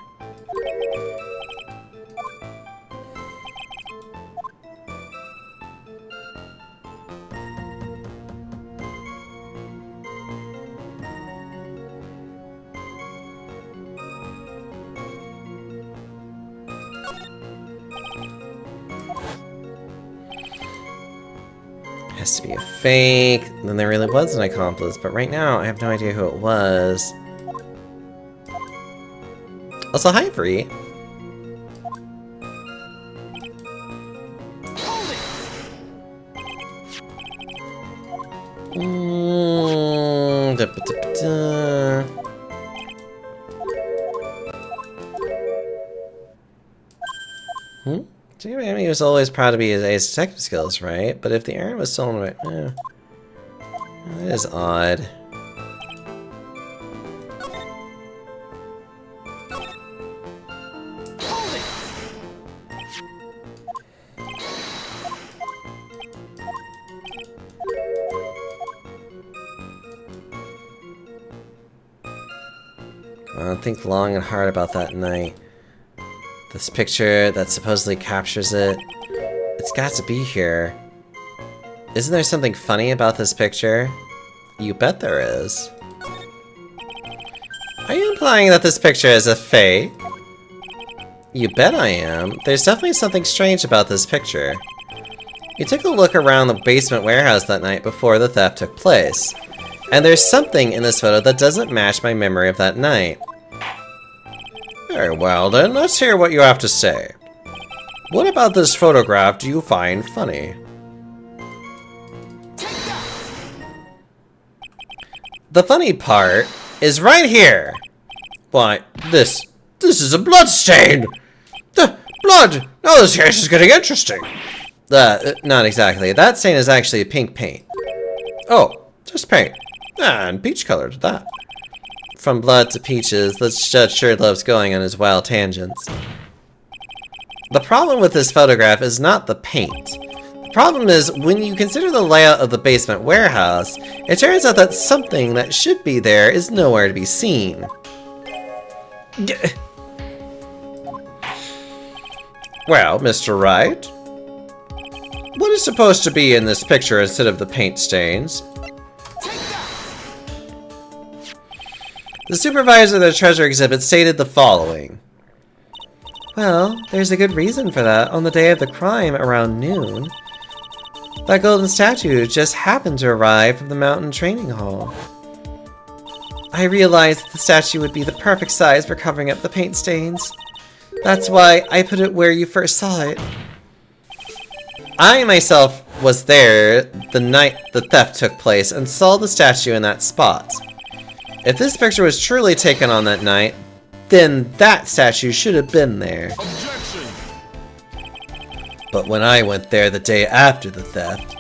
Has to be a fake. Then there really was an accomplice, but right now I have no idea who it was. Also, hi, Free. Da, ba, da, ba, da. I mean, he was always proud to be his ace detective skills, right? But if the errand was stolen away, that is odd. Come on, think long and hard about that night. This picture that supposedly captures it, it's got to be here. Isn't there something funny about this picture? You bet there is. Are you implying that this picture is a fake? You bet I am. There's definitely something strange about this picture. You took a look around the basement warehouse that night before the theft took place. And there's something in this photo that doesn't match my memory of that night. Very well then, let's hear what you have to say. What about this photograph do you find funny? The funny part is right here. Why, this is a blood stain! The blood! Now this case is getting interesting. Not exactly. That stain is actually pink paint. Oh, just paint. And peach colored at that. From blood to peaches, this judge sure loves going on his wild tangents. The problem with this photograph is not the paint. The problem is, when you consider the layout of the basement warehouse, it turns out that something that should be there is nowhere to be seen. Well, Mr. Wright, what is supposed to be in this picture instead of the paint stains? The supervisor of the treasure exhibit stated the following. Well, there's a good reason for that. On the day of the crime, around noon, that golden statue just happened to arrive from the mountain training hall. I realized that the statue would be the perfect size for covering up the paint stains. That's why I put it where you first saw it. I myself was there the night the theft took place and saw the statue in that spot. If this picture was truly taken on that night, then that statue should have been there. Objection! But when I went there the day after the theft,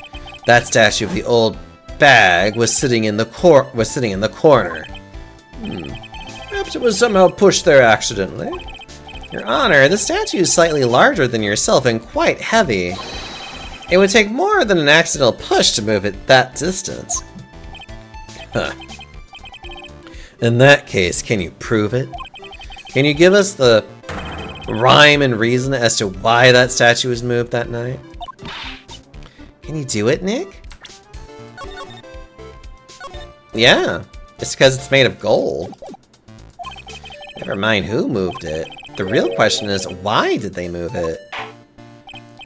that statue of the old bag was sitting in the corner. Perhaps it was somehow pushed there accidentally. Your Honor, the statue is slightly larger than yourself and quite heavy. It would take more than an accidental push to move it that distance. Huh. In that case, can you prove it? Can you give us the rhyme and reason as to why that statue was moved that night? Can you do it, Nick? Yeah, it's because it's made of gold. Never mind who moved it. The real question is, why did they move it?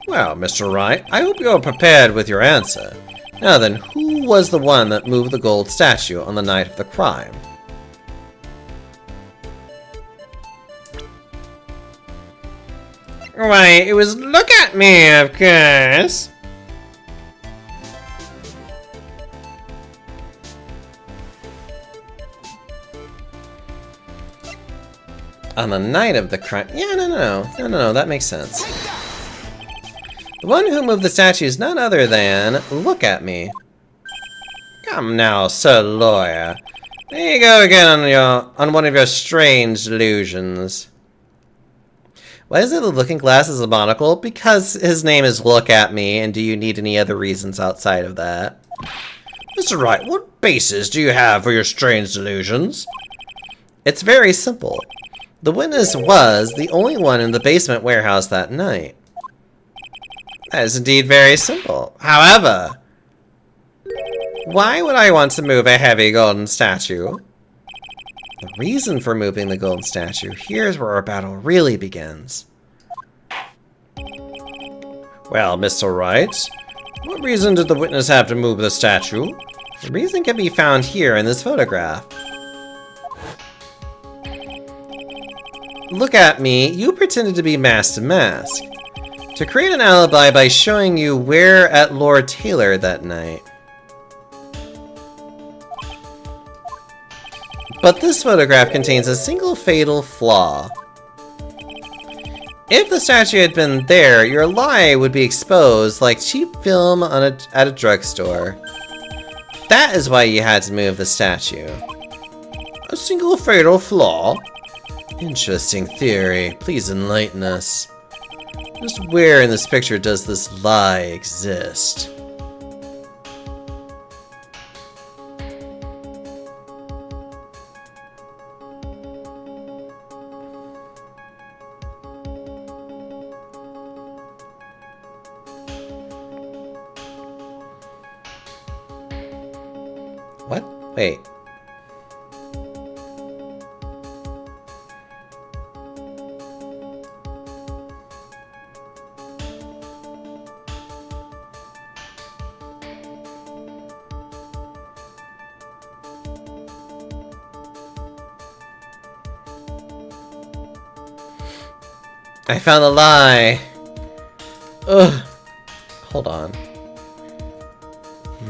Well, Mr. Wright, I hope you're prepared with your answer. Now then, who was the one that moved the gold statue on the night of the crime? Why, it was Look at Me, of course. On the night of the crime... Yeah, no, that makes sense. The one who moved the statue is none other than... Look at me. Come now, Sir Lawyer. There you go again on one of your strange delusions. Why is it the looking glass is a monocle? Because his name is Look at Me, and do you need any other reasons outside of that? Mr. Wright, what basis do you have for your strange delusions? It's very simple. The witness was the only one in the basement warehouse that night. That is indeed very simple. However, why would I want to move a heavy golden statue? The reason for moving the golden statue, here's where our battle really begins. Well, Mr. Wright, what reason did the witness have to move the statue? The reason can be found here in this photograph. Look at me, you pretended to be Master Mask to create an alibi by showing you where at Lord Taylor that night. But this photograph contains a single fatal flaw. If the statue had been there, your lie would be exposed like cheap film at a drugstore. That is why you had to move the statue. A single fatal flaw? Interesting theory. Please enlighten us. Just where in this picture does this lie exist? What? Wait. I found the lie. Ugh. Hold on.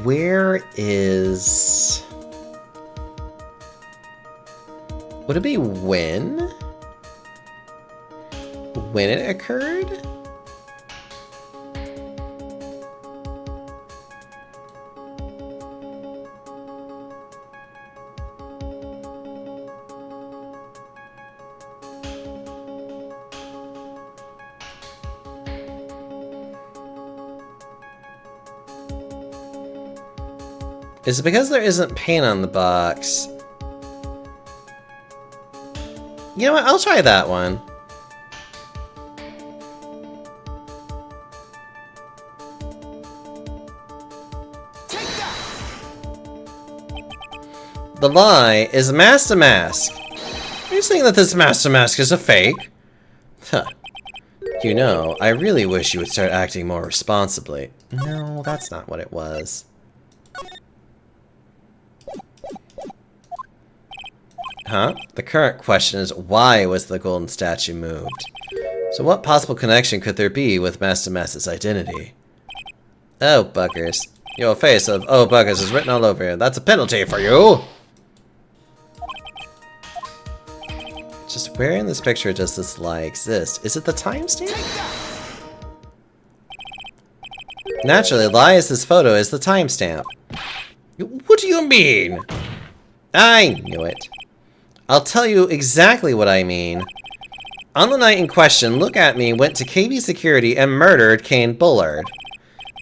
Where is... Would it be when? When it occurred? Is it because there isn't paint on the box? You know what? I'll try that one. The lie is Master Mask. Are you saying that this Master Mask is a fake? Huh. You know, I really wish you would start acting more responsibly. No, that's not what it was. Huh? The current question is, why was the golden statue moved? So what possible connection could there be with Master Mask's identity? Oh, buggers. Your face of "oh, buggers" is written all over you. That's a penalty for you! Just where in this picture does this lie exist? Is it the timestamp? Naturally, Elias's photo is the timestamp. What do you mean? I knew it. I'll tell you exactly what I mean. On the night in question, Look at Me went to KB Security and murdered Kane Bullard.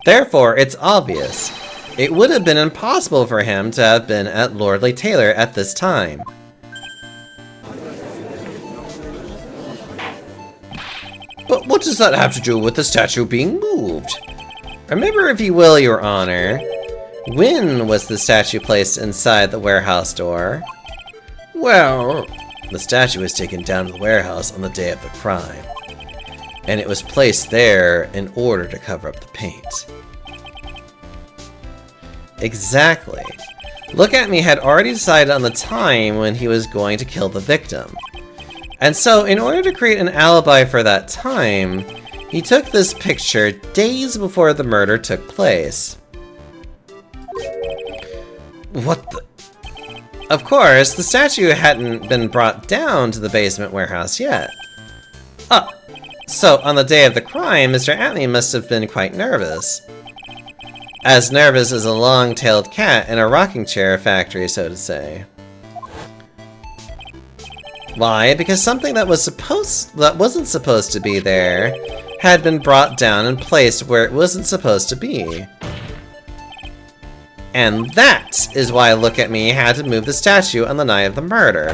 Therefore, it's obvious. It would have been impossible for him to have been at Lordly Taylor at this time. But what does that have to do with the statue being moved? Remember, if you will, Your Honor, when was the statue placed inside the warehouse door? Well, the statue was taken down to the warehouse on the day of the crime, and it was placed there in order to cover up the paint. Exactly. Look at Me had already decided on the time when he was going to kill the victim. And so, in order to create an alibi for that time, he took this picture days before the murder took place. what the... Of course, the statue hadn't been brought down to the basement warehouse yet. Oh, so on the day of the crime, Mr. Atney must have been quite nervous. As nervous as a long-tailed cat in a rocking chair factory, so to say. Why? Because something that wasn't supposed to be there had been brought down and placed where it wasn't supposed to be. And that is why Look at Me had to move the statue on the night of the murder.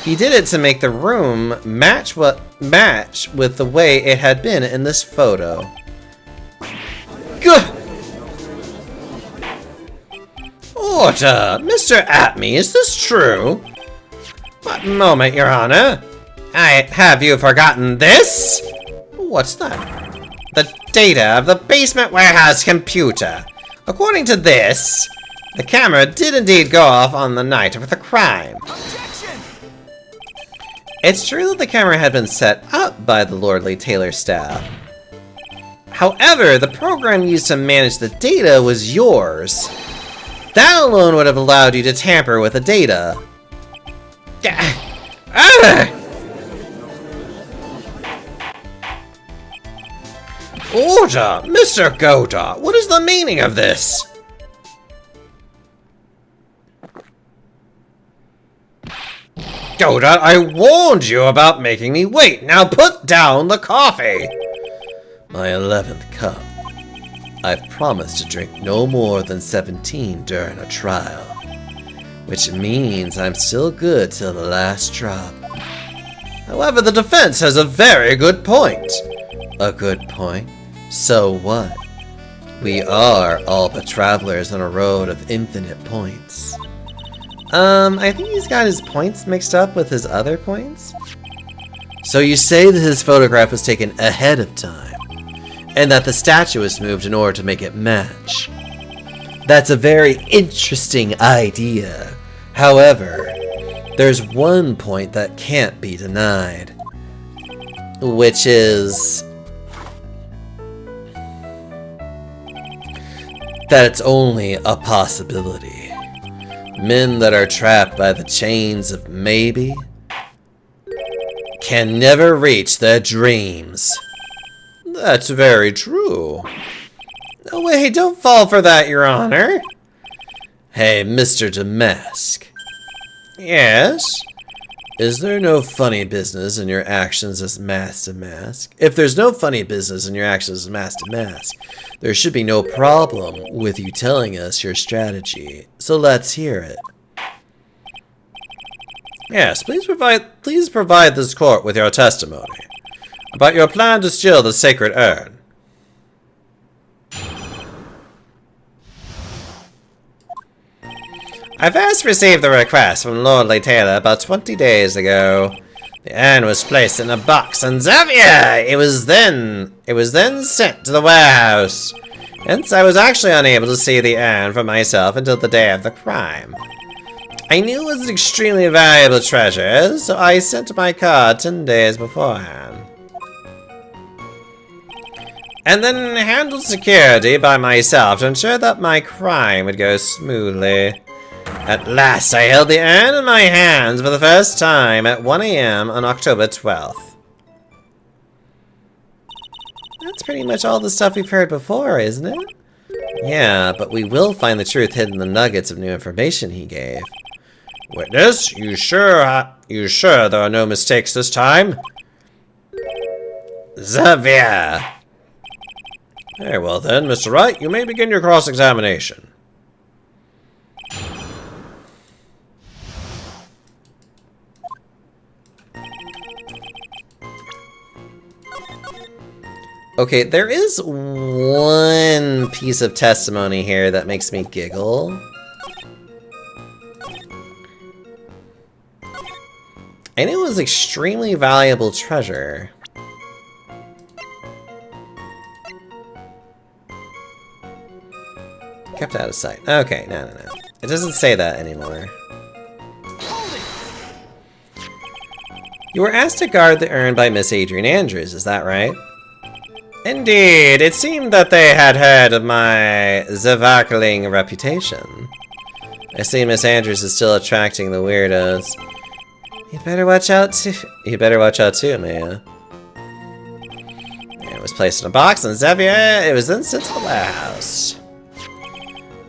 He did it to make the room match with the way it had been in this photo. Gah! Order! Mr. Atney, is this true? One moment, Your Honor. Have you forgotten this? What's that? The data of the basement warehouse computer. According to this, the camera did indeed go off on the night of the crime. Objection! It's true that the camera had been set up by the Lordly Taylor staff. However, the program used to manage the data was yours. That alone would have allowed you to tamper with the data. Order! Mr. Godot, what is the meaning of this? Godot, I warned you about making me wait. Now put down the coffee. My 11th cup. I've promised to drink no more than 17 during a trial. Which means I'm still good till the last drop. However, the defense has a very good point. A good point? So what? We are all but travelers on a road of infinite points. I think he's got his points mixed up with his other points. So you say that his photograph was taken ahead of time, and that the statue was moved in order to make it match. That's a very interesting idea. However, there's one point that can't be denied, which is that it's only a possibility. Men that are trapped by the chains of maybe can never reach their dreams. That's very true. No way, don't fall for that, Your Honor. Hey, Mr. Damask. Yes? Is there no funny business in your actions as Master Mask? If there's no funny business in your actions as Master Mask, there should be no problem with you telling us your strategy. So let's hear it. Yes, please provide this court with your testimony about your plan to steal the sacred urn. I first received the request from Lordly Taylor about 20 days ago. The urn was placed in a box on Xavier. It was then sent to the warehouse. Hence, I was actually unable to see the urn for myself until the day of the crime. I knew it was an extremely valuable treasure, so I sent my card 10 days beforehand. And then handled security by myself to ensure that my crime would go smoothly. At last, I held the urn in my hands for the first time at 1 AM on October 12th. That's pretty much all the stuff we've heard before, isn't it? Yeah, but we will find the truth hidden in the nuggets of new information he gave. Witness, you sure there are no mistakes this time? Xavier! Very well then, Mr. Wright, you may begin your cross-examination. Okay, there is one piece of testimony here that makes me giggle. And it was extremely valuable treasure. Kept out of sight. Okay, no. It doesn't say that anymore. You were asked to guard the urn by Miss Adrian Andrews, is that right? Indeed, it seemed that they had heard of my Zavakling reputation. I see Miss Andrews is still attracting the weirdos. You better watch out too. You better watch out too, Maya. It was placed in a box, and Xavier, it was then sent to the warehouse.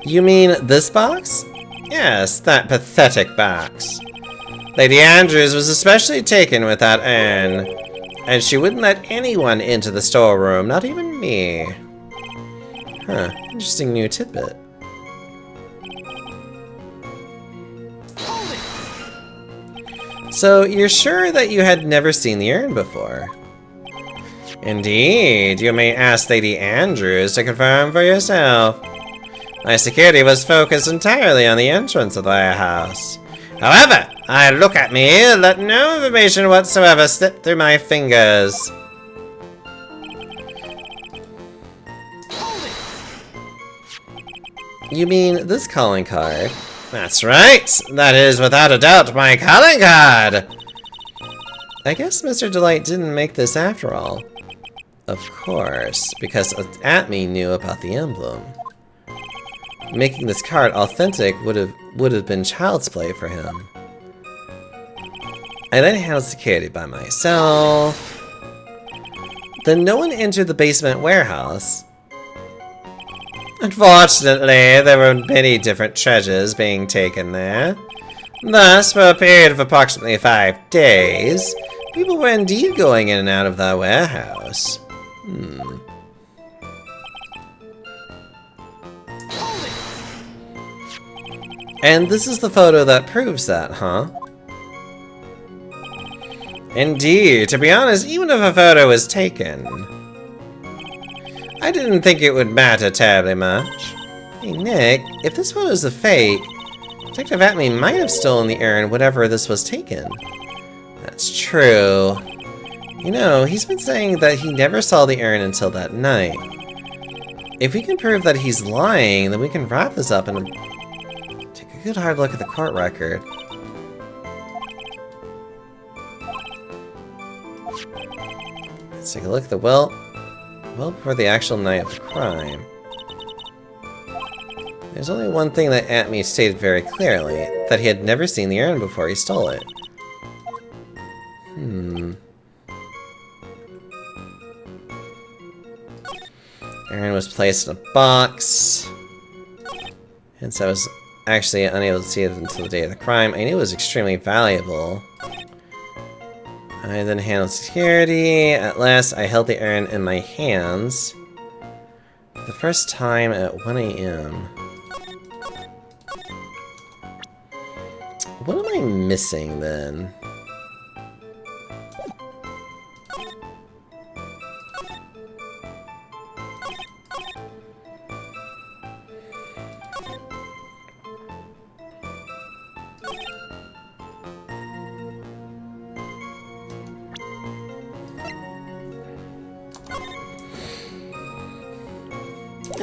You mean this box? Yes, that pathetic box. Lady Andrews was especially taken with that urn, and she wouldn't let anyone into the storeroom, not even me. Huh, interesting new tidbit. So, you're sure that you had never seen the urn before? Indeed, you may ask Lady Andrews to confirm for yourself. My security was focused entirely on the entrance of the warehouse. However, look at me, let no information whatsoever slip through my fingers. You mean this calling card? That's right, that is without a doubt my calling card. I guess Mr. Delight didn't make this after all. Of course, because Atme knew about the emblem. Making this card authentic would have been child's play for him. I then handled security by myself. Then no one entered the basement warehouse. Unfortunately, there were many different treasures being taken there. Thus, for a period of approximately 5 days, people were indeed going in and out of that warehouse. And this is the photo that proves that, huh? Indeed, to be honest, even if a photo was taken, I didn't think it would matter terribly much. Hey Nick, if this photo is a fake, Detective Atme might have stolen the urn whenever this was taken. That's true. You know, he's been saying that he never saw the urn until that night. If we can prove that he's lying, then we can wrap this up and take a good hard look at the court record. Let's take a look at the well before the actual night of the crime. There's only one thing that Atme stated very clearly, that he had never seen the urn before he stole it. Urn was placed in a box. Hence I was actually unable to see it until the day of the crime. I knew it was extremely valuable. I then handled security. At last, I held the urn in my hands. For the first time at 1 AM. What am I missing then?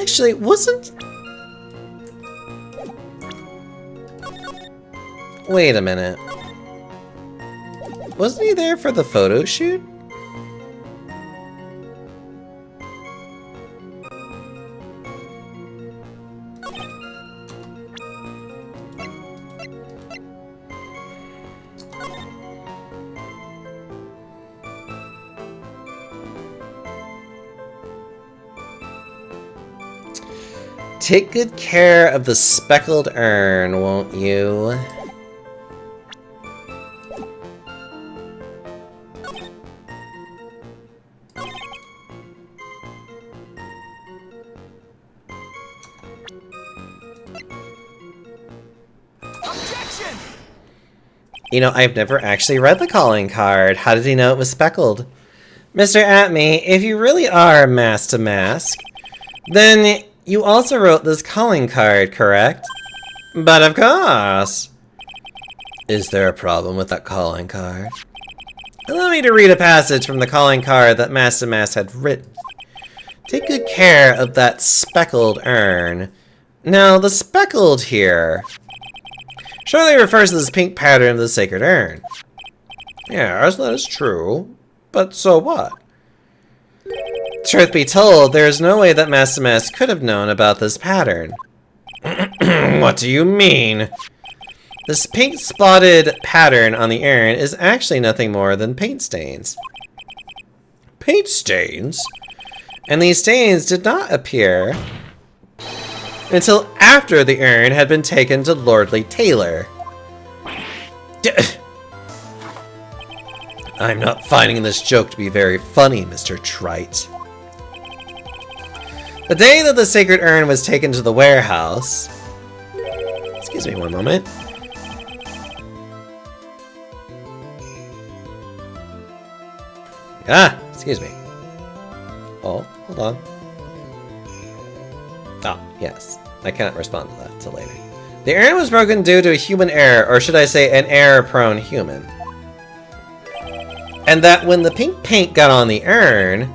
Actually, wasn't... Wait a minute. Wasn't he there for the photo shoot? Take good care of the speckled urn, won't you? Objection! You know, I've never actually read the calling card. How did he know it was speckled? Mr. Atme, if you really are mask to mask, then you also wrote this calling card, correct? But of course. Is there a problem with that calling card? Allow me to read a passage from the calling card that Master Mask had written. Take good care of that speckled urn. Now, the speckled here surely refers to this pink pattern of the sacred urn. Yes, that is true. But so what? Truth be told, there is no way that Master Mask could have known about this pattern. What do you mean? This pink spotted pattern on the urn is actually nothing more than paint stains. Paint stains? And these stains did not appear until after the urn had been taken to Lordly Taylor. I'm not finding this joke to be very funny, Mr. Trite. The day that the sacred urn was taken to the warehouse... Excuse me one moment. Excuse me. Oh, hold on. Ah, yes. I cannot respond to that until later. The urn was broken due to a human error, or should I say an error-prone human. And that when the pink paint got on the urn...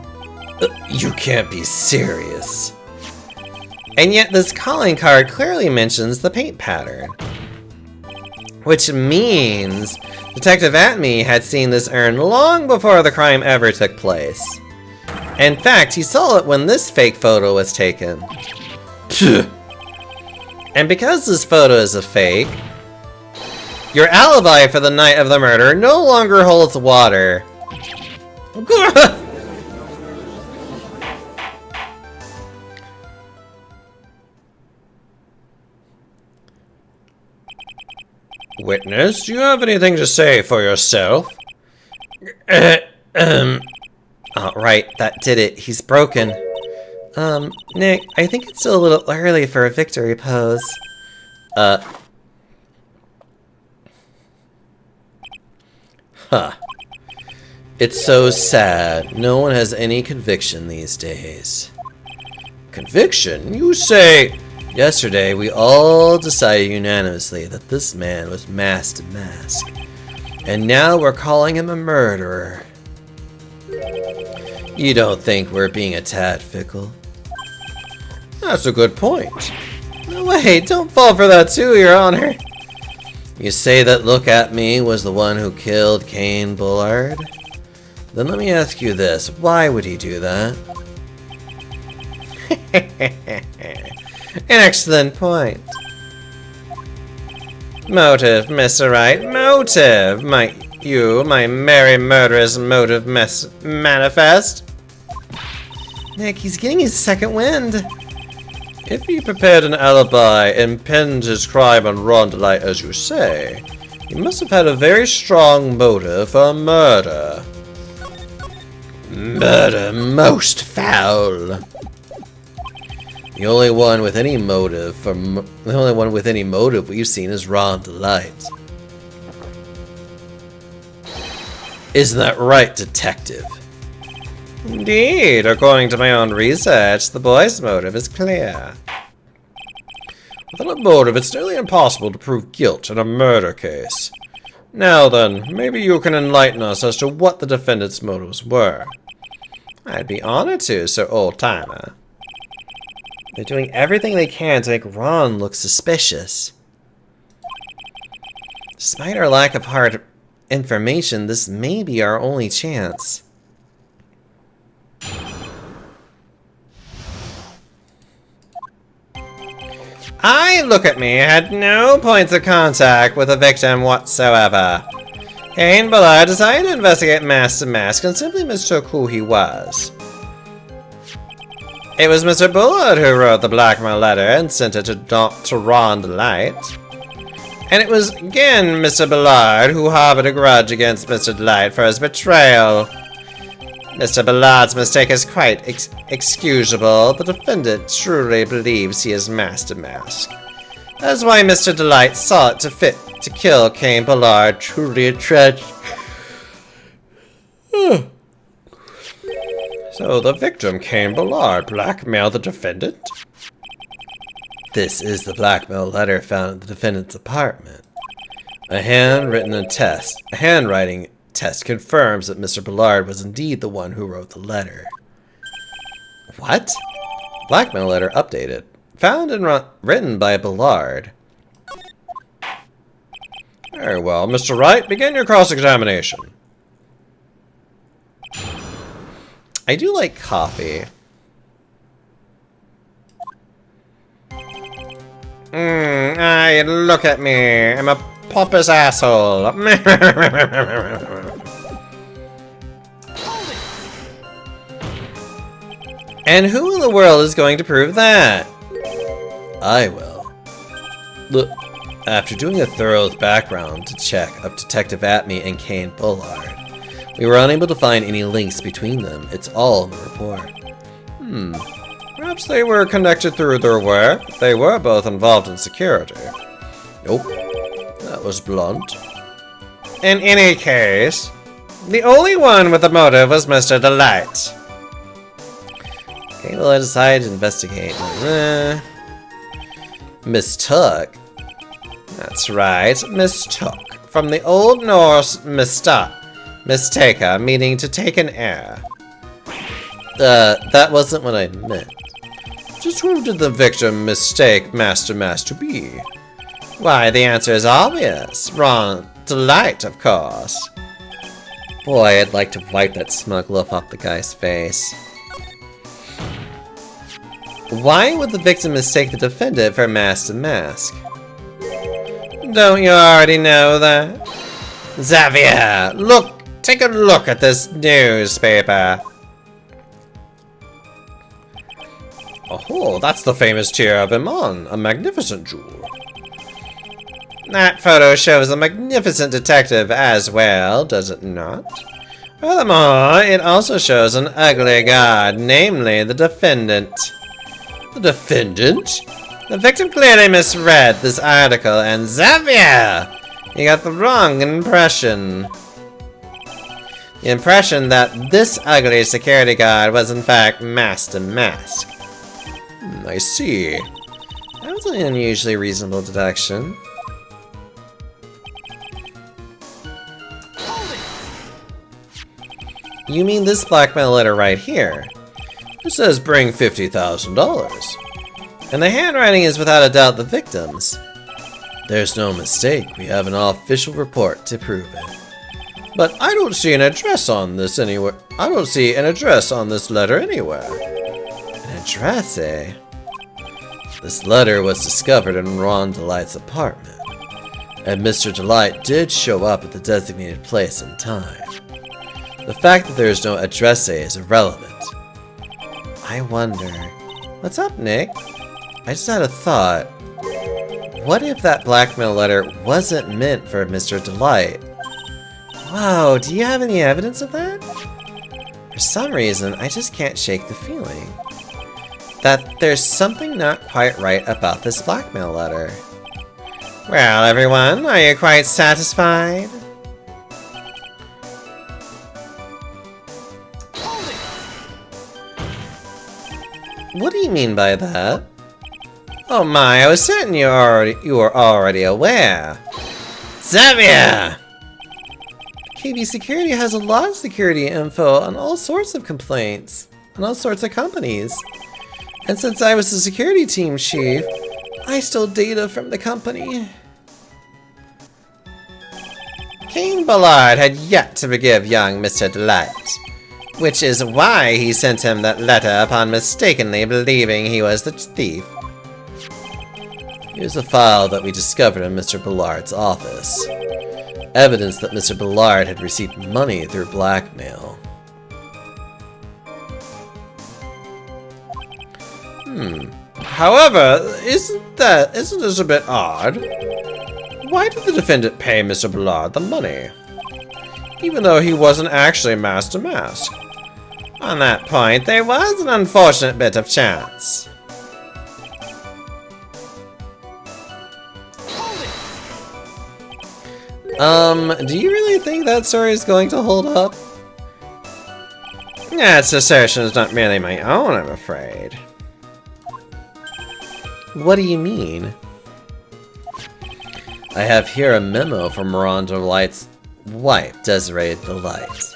You can't be serious. And yet this calling card clearly mentions the paint pattern. Which means Detective Atme had seen this urn long before the crime ever took place. In fact, he saw it when this fake photo was taken. And because this photo is a fake, your alibi for the night of the murder no longer holds water. Witness, do you have anything to say for yourself? Oh, right, that did it. He's broken. Nick, I think it's still a little early for a victory pose. It's so sad. No one has any conviction these days. Conviction? You say... Yesterday, we all decided unanimously that this man was Master Mask. And now we're calling him a murderer. You don't think we're being a tad fickle? That's a good point. No, wait, don't fall for that too, Your Honor. You say that Look At Me was the one who killed Cain Bullard? Then let me ask you this, why would he do that? An excellent point. Motive, Mr. Wright, motive! My merry murderous motive manifest. Nick, he's getting his second wind. If he prepared an alibi and pinned his crime on Rondelite as you say, he must have had a very strong motive for murder. Murder most foul. The only one with any motive we've seen is Rondelite. Isn't that right, detective? Indeed, according to my own research, the boy's motive is clear. Without a motive, it's nearly impossible to prove guilt in a murder case. Now then, maybe you can enlighten us as to what the defendant's motives were. I'd be honored to, Sir Old-Timer. They're doing everything they can to make Ron look suspicious. Despite our lack of hard information, this may be our only chance. Look At Me had no points of contact with the victim whatsoever. Cain Bullard decided to investigate Master Mask and simply mistook who he was. It was Mr. Bullard who wrote the blackmail letter and sent it to Rondelite. And it was again Mr. Bullard who harbored a grudge against Mr. Delight for his betrayal. Mr. Bullard's mistake is quite excusable. The defendant truly believes he is Master Mask. That's why Mr. Delight saw it fit to kill Cain Bullard. Truly a tragedy. So the victim, Cain Bullard, blackmailed the defendant? This is the blackmail letter found at the defendant's apartment. A handwriting test confirms that Mr. Bullard was indeed the one who wrote the letter. What? Blackmail letter updated. Found and written by Bullard. Very well. Mr. Wright, begin your cross-examination. I do like coffee. Aye, look at me. I'm a pompous asshole. And who in the world is going to prove that? I will. Look, after doing a thorough background check of Detective Atme and Kane Bullard, we were unable to find any links between them. It's all in the report. Perhaps they were connected through their work. They were both involved in security. Nope. That was blunt. In any case, the only one with a motive was Mr. Delight. Kane Bullard decided to investigate. Mistook. That's right, mistook. From the Old Norse mista, mistaka, meaning to take an air. That wasn't what I meant. Just who did the victim mistake Master Mass to be? Why, the answer is obvious. Ron Delight, of course. Boy, I'd like to wipe that smug look off the guy's face. Why would the victim mistake the defendant for Master Mask? Don't you already know that? Xavier, look! Take a look at this newspaper. Oh, that's the famous Tear of Iman, a magnificent jewel. That photo shows a magnificent detective as well, does it not? Furthermore, it also shows an ugly guard, namely the defendant. The defendant? The victim clearly misread this article, and Xavier! You got the wrong impression. The impression that this ugly security guard was in fact Master Mask. I see. That was an unusually reasonable deduction. You mean this blackmail letter right here? It says bring $50,000. And the handwriting is without a doubt the victim's. There's no mistake. We have an official report to prove it. But I don't see an address on this anywhere. I don't see an address on this letter anywhere. An address, eh? This letter was discovered in Ron Delight's apartment. And Mr. Delight did show up at the designated place in time. The fact that there is no address is irrelevant. I wonder... What's up, Nick? I just had a thought. What if that blackmail letter wasn't meant for Mr. Delight? Whoa, do you have any evidence of that? For some reason, I just can't shake the feeling that there's something not quite right about this blackmail letter. Well, everyone, are you quite satisfied? What do you mean by that? Oh my, I was certain you were already aware. Xavier! KB Security has a lot of security info on all sorts of complaints, on all sorts of companies. And since I was the security team chief, I stole data from the company. Kane Bullard had yet to forgive young Mr. Delight, which is why he sent him that letter upon mistakenly believing he was the thief. Here's a file that we discovered in Mr. Bullard's office. Evidence that Mr. Bullard had received money through blackmail. However, isn't this a bit odd? Why did the defendant pay Mr. Bullard the money, even though he wasn't actually Master Mask? On that point, there was an unfortunate bit of chance. Do you really think that story is going to hold up? That assertion is not merely my own, I'm afraid. What do you mean? I have here a memo from Ron Delight's wife, Desiree Delight.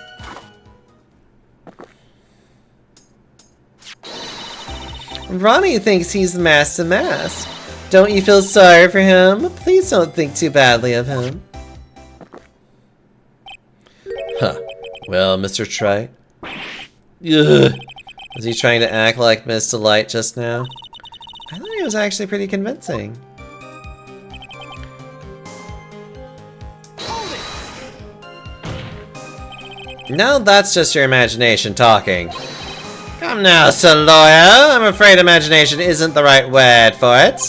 Ronnie thinks he's Master Mask. Don't you feel sorry for him? Please don't think too badly of him. Huh. Well, Mr. Trite. Ugh. Was he trying to act like Miss Delight just now? I thought he was actually pretty convincing. No, that's just your imagination talking. Come now, Sir Lawyer. I'm afraid imagination isn't the right word for it.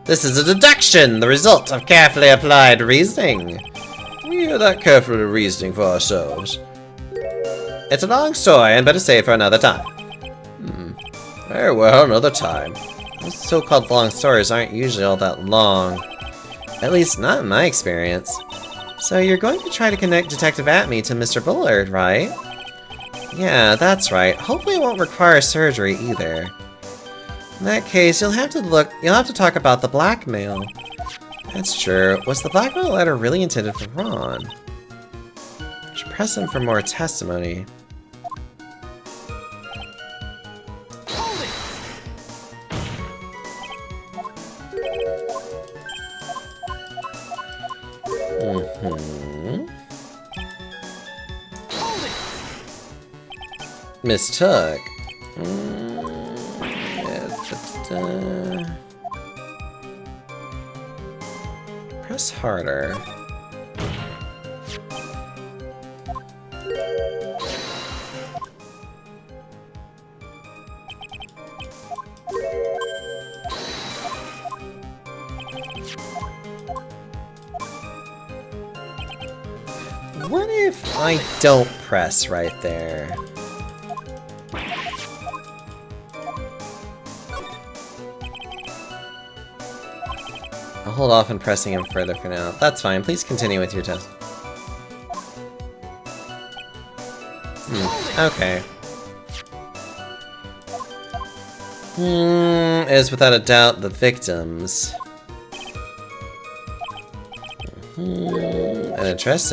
This is a deduction, the result of carefully applied reasoning. We are that carefully reasoning for ourselves. It's a long story and better save for another time. Very well, another time. Those so-called long stories aren't usually all that long. At least not in my experience. So you're going to try to connect Detective Atme to Mr. Bullard, right? Yeah, that's right. Hopefully it won't require surgery either. In that case, you'll have to talk about the blackmail. That's true. Was the blackmail letter really intended for Ron? Should press him for more testimony. Mistook. Press harder. What if I don't press right there? I'll hold off on pressing him further for now. That's fine. Please continue with your test. Okay. Is without a doubt the victims. An address.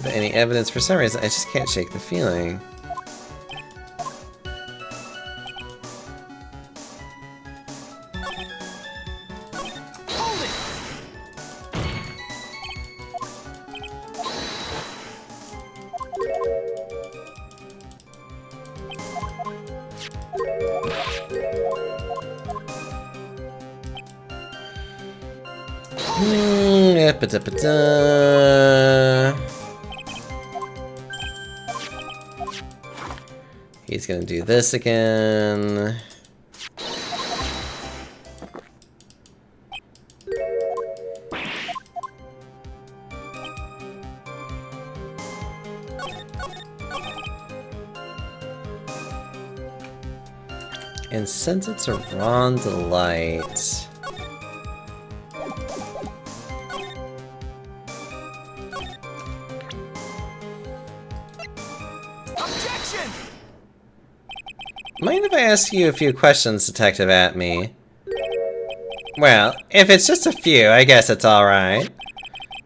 Any evidence? For some reason, I just can't shake the feeling. He's gonna do this again. And sends it to Ron Delight. Mind if I ask you a few questions, Detective Atme? Well, if it's just a few, I guess it's alright.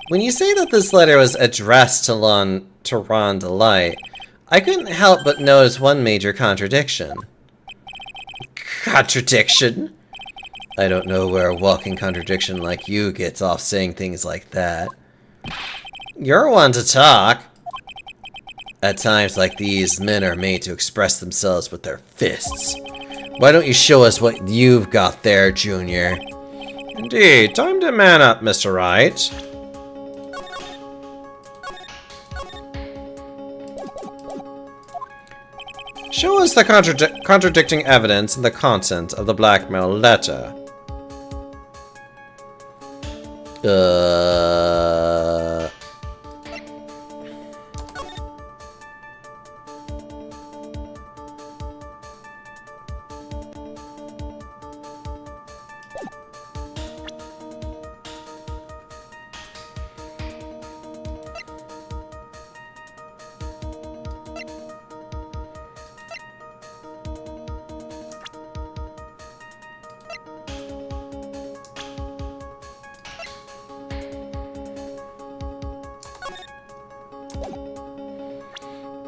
When you say that this letter was addressed to Ron Delight, I couldn't help but notice one major contradiction. Contradiction? I don't know where a walking contradiction like you gets off saying things like that. You're one to talk. At times like these, men are made to express themselves with their fists. Why don't you show us what you've got there, Junior? Indeed, time to man up, Mr. Wright. Show us the contradicting evidence and the content of the blackmail letter.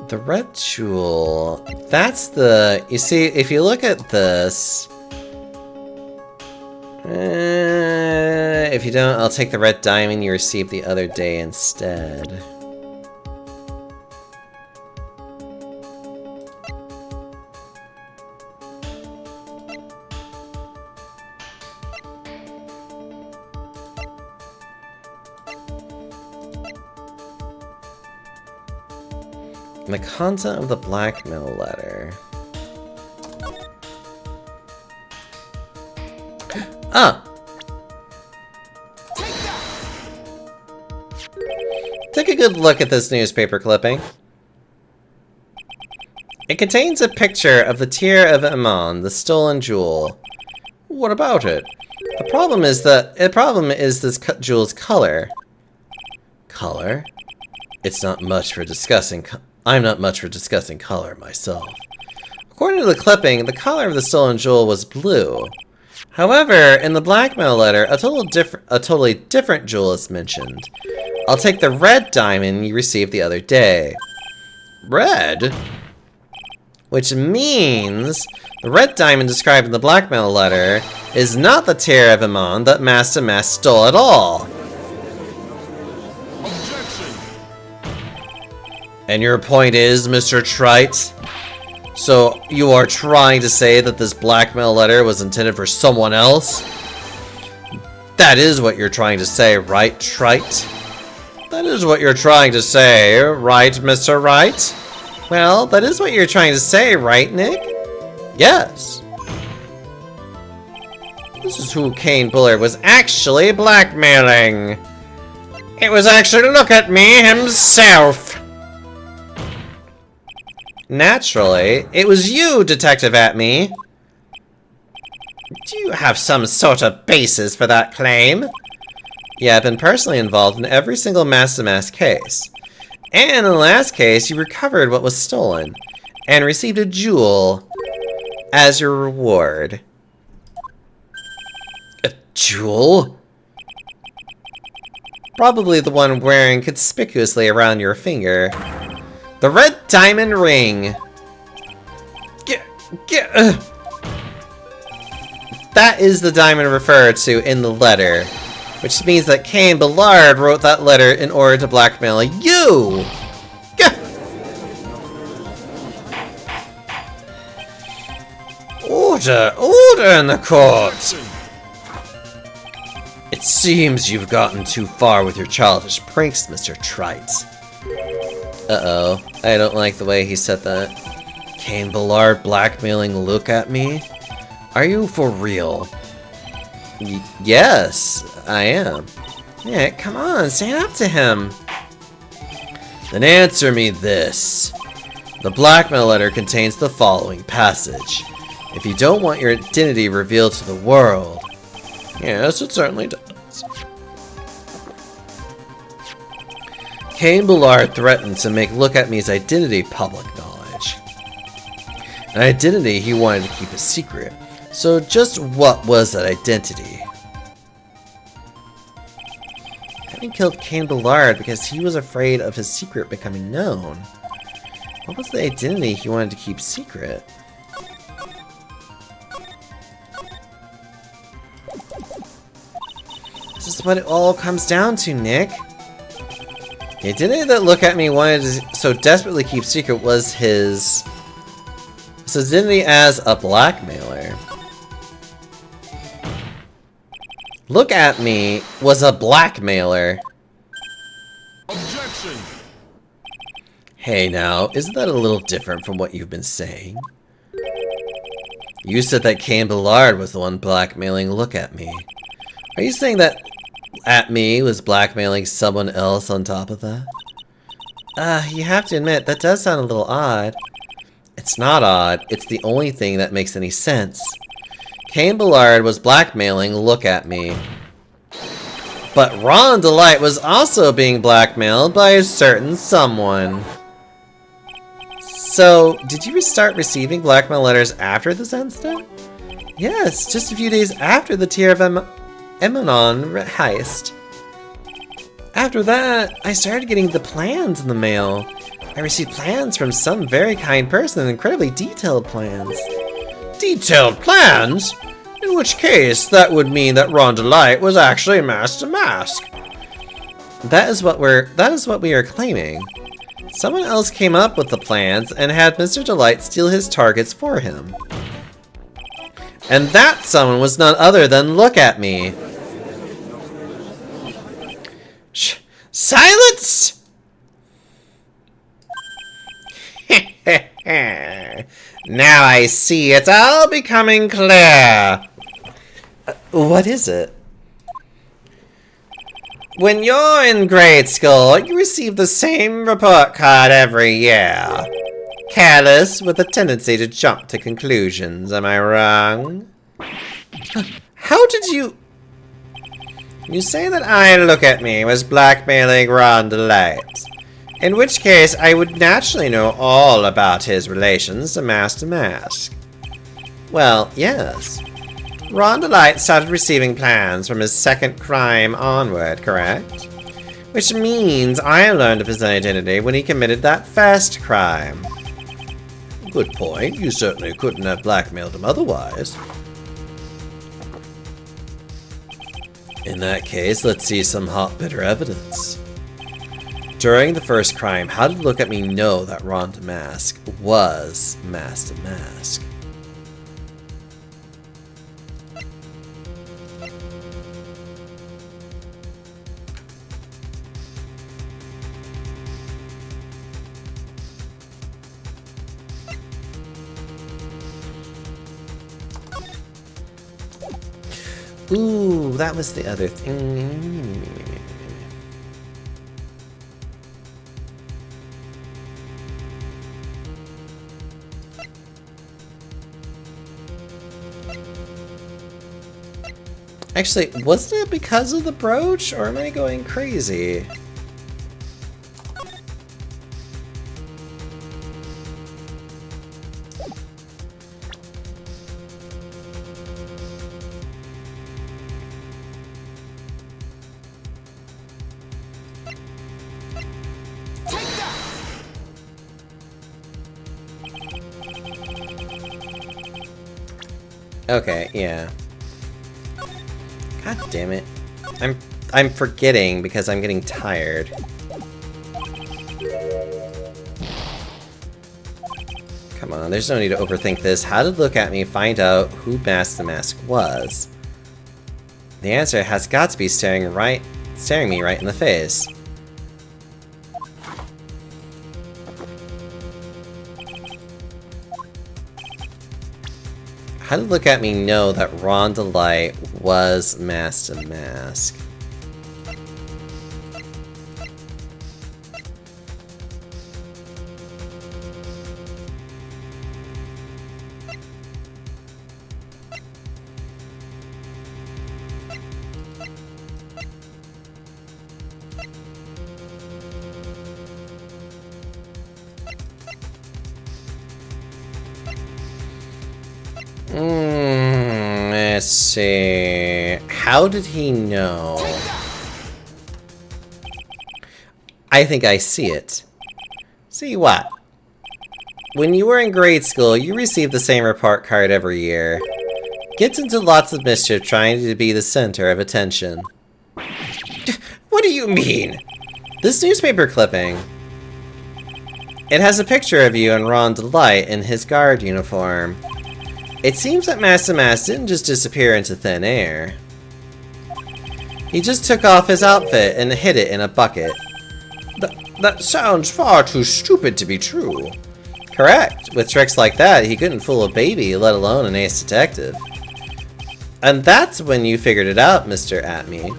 The red jewel, that's the, you see, if you look at this, if you don't, I'll take the red diamond you received the other day instead. The content of the blackmail letter. Ah! Take a good look at this newspaper clipping. It contains a picture of the Tear of Ammon, the stolen jewel. What about it? The problem is this jewel's color. Color? It's not much for discussing. I'm not much for discussing color myself. According to the clipping, the color of the stolen jewel was blue. However, in the blackmail letter, a totally different jewel is mentioned. I'll take the red diamond you received the other day. Red? Which means the red diamond described in the blackmail letter is not the Tear of Ammon that Master Mask stole at all. Objection. And your point is, Mr. Trite? So you are trying to say that this blackmail letter was intended for someone else? That is what you're trying to say, right, Trite? That is what you're trying to say, right, Mr. Wright? Well, that is what you're trying to say, right, Nick? Yes. This is who Kane Bullard was actually blackmailing. It was actually Look at Me himself. Naturally, it was you, Detective Atme. Do you have some sort of basis for that claim? Yeah, I've been personally involved in every single Master Mask case. And in the last case, you recovered what was stolen, and received a jewel as your reward. A jewel? Probably the one wearing conspicuously around your finger. The red diamond ring. That is the diamond referred to in the letter. Which means that Kane Bullard wrote that letter in order to blackmail you! Order! Order in the court! It seems you've gotten too far with your childish pranks, Mr. Trite. Uh-oh. I don't like the way he said that. Kane Bullard blackmailing Look at Me? Are you for real? Yes, I am. Yeah, come on, stand up to him. Then answer me this. The blackmail letter contains the following passage. If you don't want your identity revealed to the world. Yes, it certainly does. Kane Bullard threatened to make Look at Me's identity public knowledge. An identity he wanted to keep a secret. So just what was that identity? Kevin killed Kane Bullard because he was afraid of his secret becoming known. What was the identity he wanted to keep secret? This is what it all comes down to, Nick. The identity that Look at Me wanted to so desperately keep secret was his identity as a blackmailer. Look at Me was a blackmailer. Objection. Hey now, isn't that a little different from what you've been saying? You said that Kane Bullard was the one blackmailing Look at Me. Are you saying that Atme was blackmailing someone else on top of that? You have to admit, that does sound a little odd. It's not odd, it's the only thing that makes any sense. Kane Bullard was blackmailing Look at Me. But Ron Delight was also being blackmailed by a certain someone. So, did you start receiving blackmail letters after this incident? Yes, just a few days after the Tear of Ammon heist. After that, I started getting the plans in the mail. I received plans from some very kind person, incredibly detailed plans. Detailed plans? In which case, that would mean that Ron Delight was actually Master Mask. That is what we are claiming. Someone else came up with the plans and had Mr. Delight steal his targets for him. And that someone was none other than Look at Me. Silence! Now I see, it's all becoming clear. What is it? When you're in grade school, you receive the same report card every year. Careless, with a tendency to jump to conclusions, am I wrong? How did you... You say that I Look at Me was blackmailing Ron Delight. In which case, I would naturally know all about his relations to Master Mask. Well, yes. Ron Delight started receiving plans from his second crime onward, correct? Which means I learned of his identity when he committed that first crime. Good point. You certainly couldn't have blackmailed him otherwise. In that case, let's see some hot, bitter evidence. During the first crime, how did Look at Me know that Ron Damask was Master Mask? Ooh, that was the other thing. Actually, wasn't it because of the brooch, or am I going crazy? Okay, yeah. God damn it. I'm forgetting because I'm getting tired. Come on, there's no need to overthink this. How did Look at Me find out who Master Mask was? The answer has got to be staring me right in the face. How did Look at Me know that Ron Delight was Master Mask? Let's see. How did he know? I think I see it. See what? When you were in grade school, you received the same report card every year. Gets into lots of mischief trying to be the center of attention. What do you mean? This newspaper clipping. It has a picture of you and Ron Delight in his guard uniform. It seems that Master Mask didn't just disappear into thin air. He just took off his outfit and hid it in a bucket. That sounds far too stupid to be true. Correct. With tricks like that, he couldn't fool a baby, let alone an ace detective. And that's when you figured it out, Mr. Atme.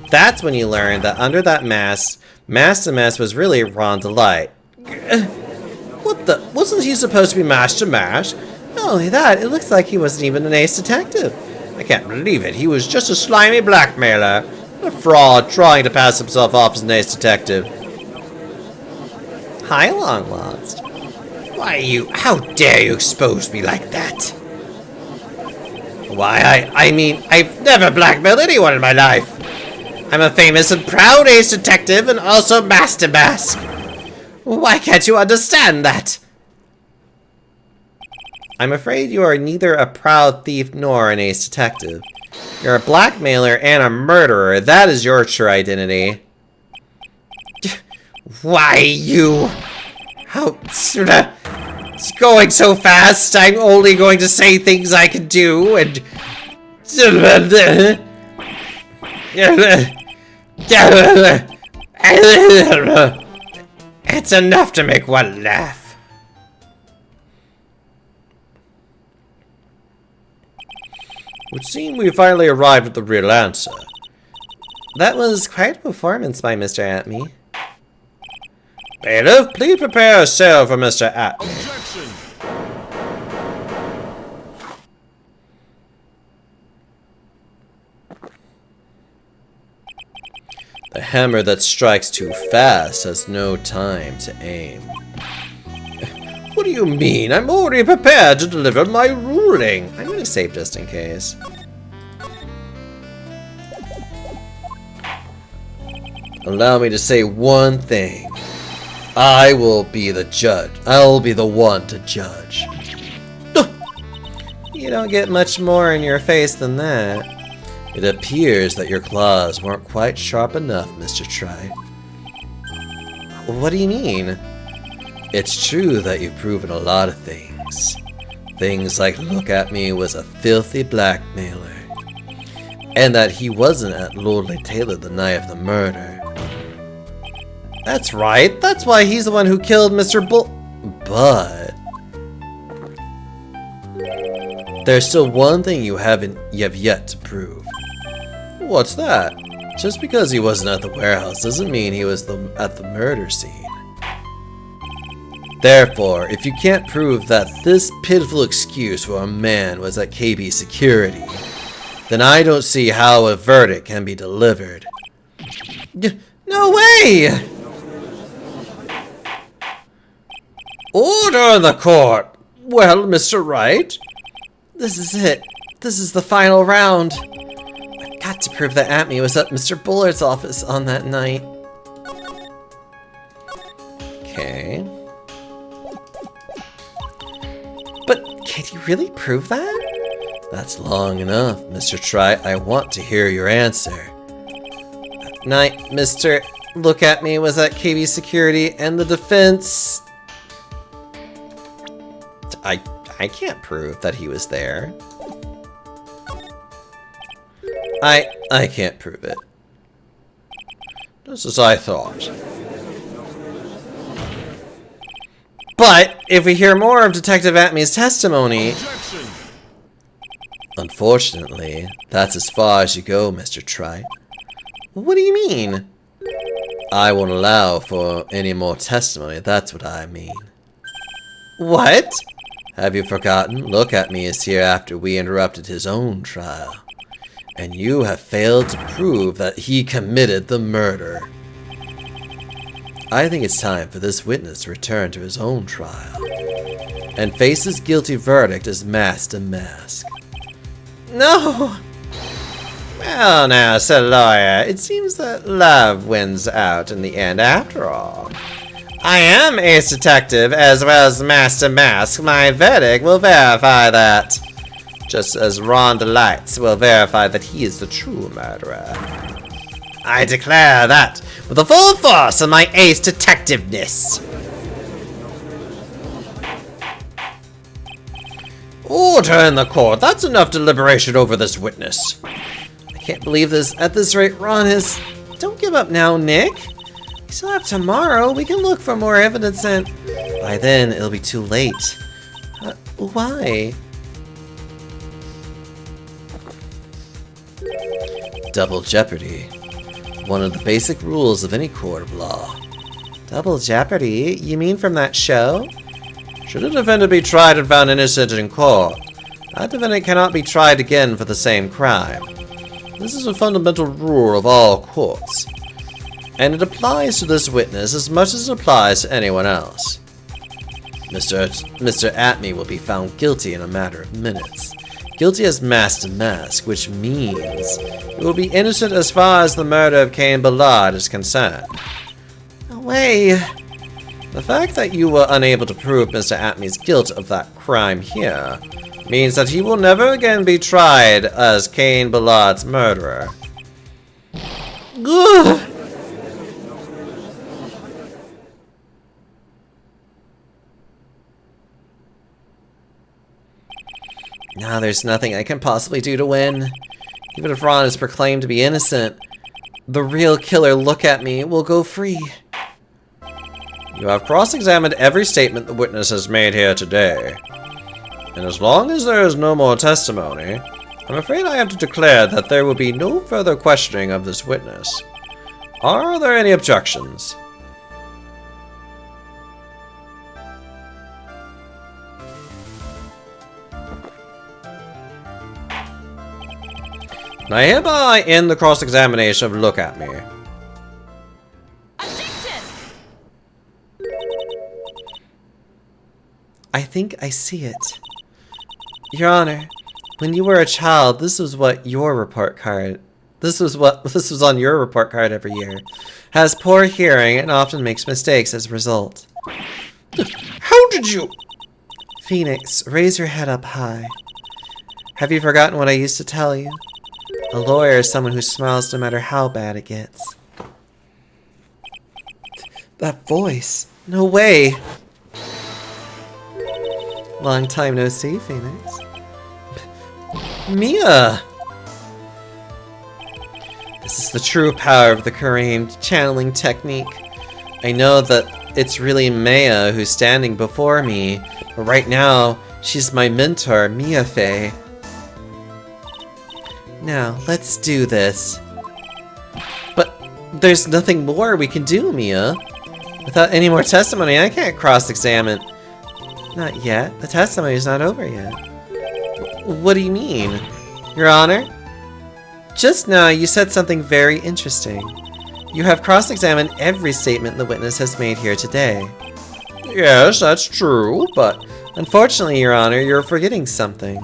That's when you learned that under that mask, Master Mask was really Ron Delight. What the? Wasn't he supposed to be Master Mask? Not only that, it looks like he wasn't even an ace detective. I can't believe it. He was just a slimy blackmailer. A fraud trying to pass himself off as an ace detective. Hi, Long Lost. How dare you expose me like that? Why, I mean, I've never blackmailed anyone in my life. I'm a famous and proud ace detective and also Master Mask. Why can't you understand that? I'm afraid you are neither a proud thief nor an ace detective. You're a blackmailer and a murderer. That is your true identity. Why, you... How... It's going so fast, I'm only going to say things I can do, and... It's enough to make one laugh. Would seem we finally arrived at the real answer. That was quite a performance by Mr. Atme. Bailiff, please prepare a cell for Mr. Atme. Objection! The hammer that strikes too fast has no time to aim. What do you mean? I'm already prepared to deliver my ruling. I'm going to save just in case. Allow me to say one thing. I will be the judge. I'll be the one to judge. You don't get much more in your face than that. It appears that your claws weren't quite sharp enough, Mr. Trite. What do you mean? It's true that you've proven a lot of things. Things like Look At Me was a filthy blackmailer. And that he wasn't at Lordly Taylor the night of the murder. That's right. That's why he's the one who killed Mr. But there's still one thing you have yet to prove. What's that? Just because he wasn't at the warehouse doesn't mean he was at the murder scene. Therefore, if you can't prove that this pitiful excuse for a man was at KB Security, then I don't see how a verdict can be delivered. No way! Order in the court! Well, Mr. Wright? This is it. This is the final round. I've got to prove that Atme was at Mr. Bullard's office on that night. Okay. But can you really prove that? That's long enough, Mr. Trite. I want to hear your answer. Night, Mr. Look At Me was at KB Security, and the defense... I can't prove that he was there. I can't prove it. Just as I thought. But if we hear more of Detective Atme's testimony... Objection! Unfortunately, that's as far as you go, Mr. Trite. What do you mean? I won't allow for any more testimony, that's what I mean. What? Have you forgotten? Look At Me is here after we interrupted his own trial. And you have failed to prove that he committed the murder. I think it's time for this witness to return to his own trial and face his guilty verdict as masked to mask. No! Well now, Sir Lawyer, it seems that love wins out in the end after all. I am Ace Detective as well as Master Mask. My verdict will verify that. Just as Ron Delights will verify that he is the true murderer. I declare that with the full force of my Ace Detectiveness. Order in the court. That's enough deliberation over this witness. I can't believe this. At this rate, Ron is... Don't give up now, Nick. We still have tomorrow. We can look for more evidence and... By then, it'll be too late. Why? Double jeopardy. One of the basic rules of any court of law. Double jeopardy? You mean from that show? Should a defendant be tried and found innocent in court, that defendant cannot be tried again for the same crime. This is a fundamental rule of all courts, and it applies to this witness as much as it applies to anyone else. Mr. Atme will be found guilty in a matter of minutes. Guilty as masked to mask, which means he will be innocent as far as the murder of Cain Ballard is concerned. No way. The fact that you were unable to prove Mr. Atme's guilt of that crime here means that he will never again be tried as Cain Ballard's murderer. Ugh. Now there's nothing I can possibly do to win. Even if Ron is proclaimed to be innocent, the real killer Look At Me will go free. You have cross-examined every statement the witness has made here today. And as long as there is no more testimony, I'm afraid I have to declare that there will be no further questioning of this witness. Are there any objections? And I hereby end the cross-examination of Look At Me. I think I see it. Your Honor, when you were a child, this was what your report card. This was on your report card every year. Has poor hearing and often makes mistakes as a result. How did you... Phoenix, raise your head up high. Have you forgotten what I used to tell you? A lawyer is someone who smiles no matter how bad it gets. That voice. No way. Long time no see, Phoenix. Mia! This is the true power of the Karaim channeling technique. I know that it's really Maya who's standing before me, but right now, she's my mentor, Mia Fey. Now, let's do this. But there's nothing more we can do, Mia. Without any more testimony, I can't cross-examine. Not yet. The testimony's not over yet. What do you mean? Your Honor? Just now, you said something very interesting. You have cross-examined every statement the witness has made here today. Yes, that's true, but... Unfortunately, Your Honor, you're forgetting something.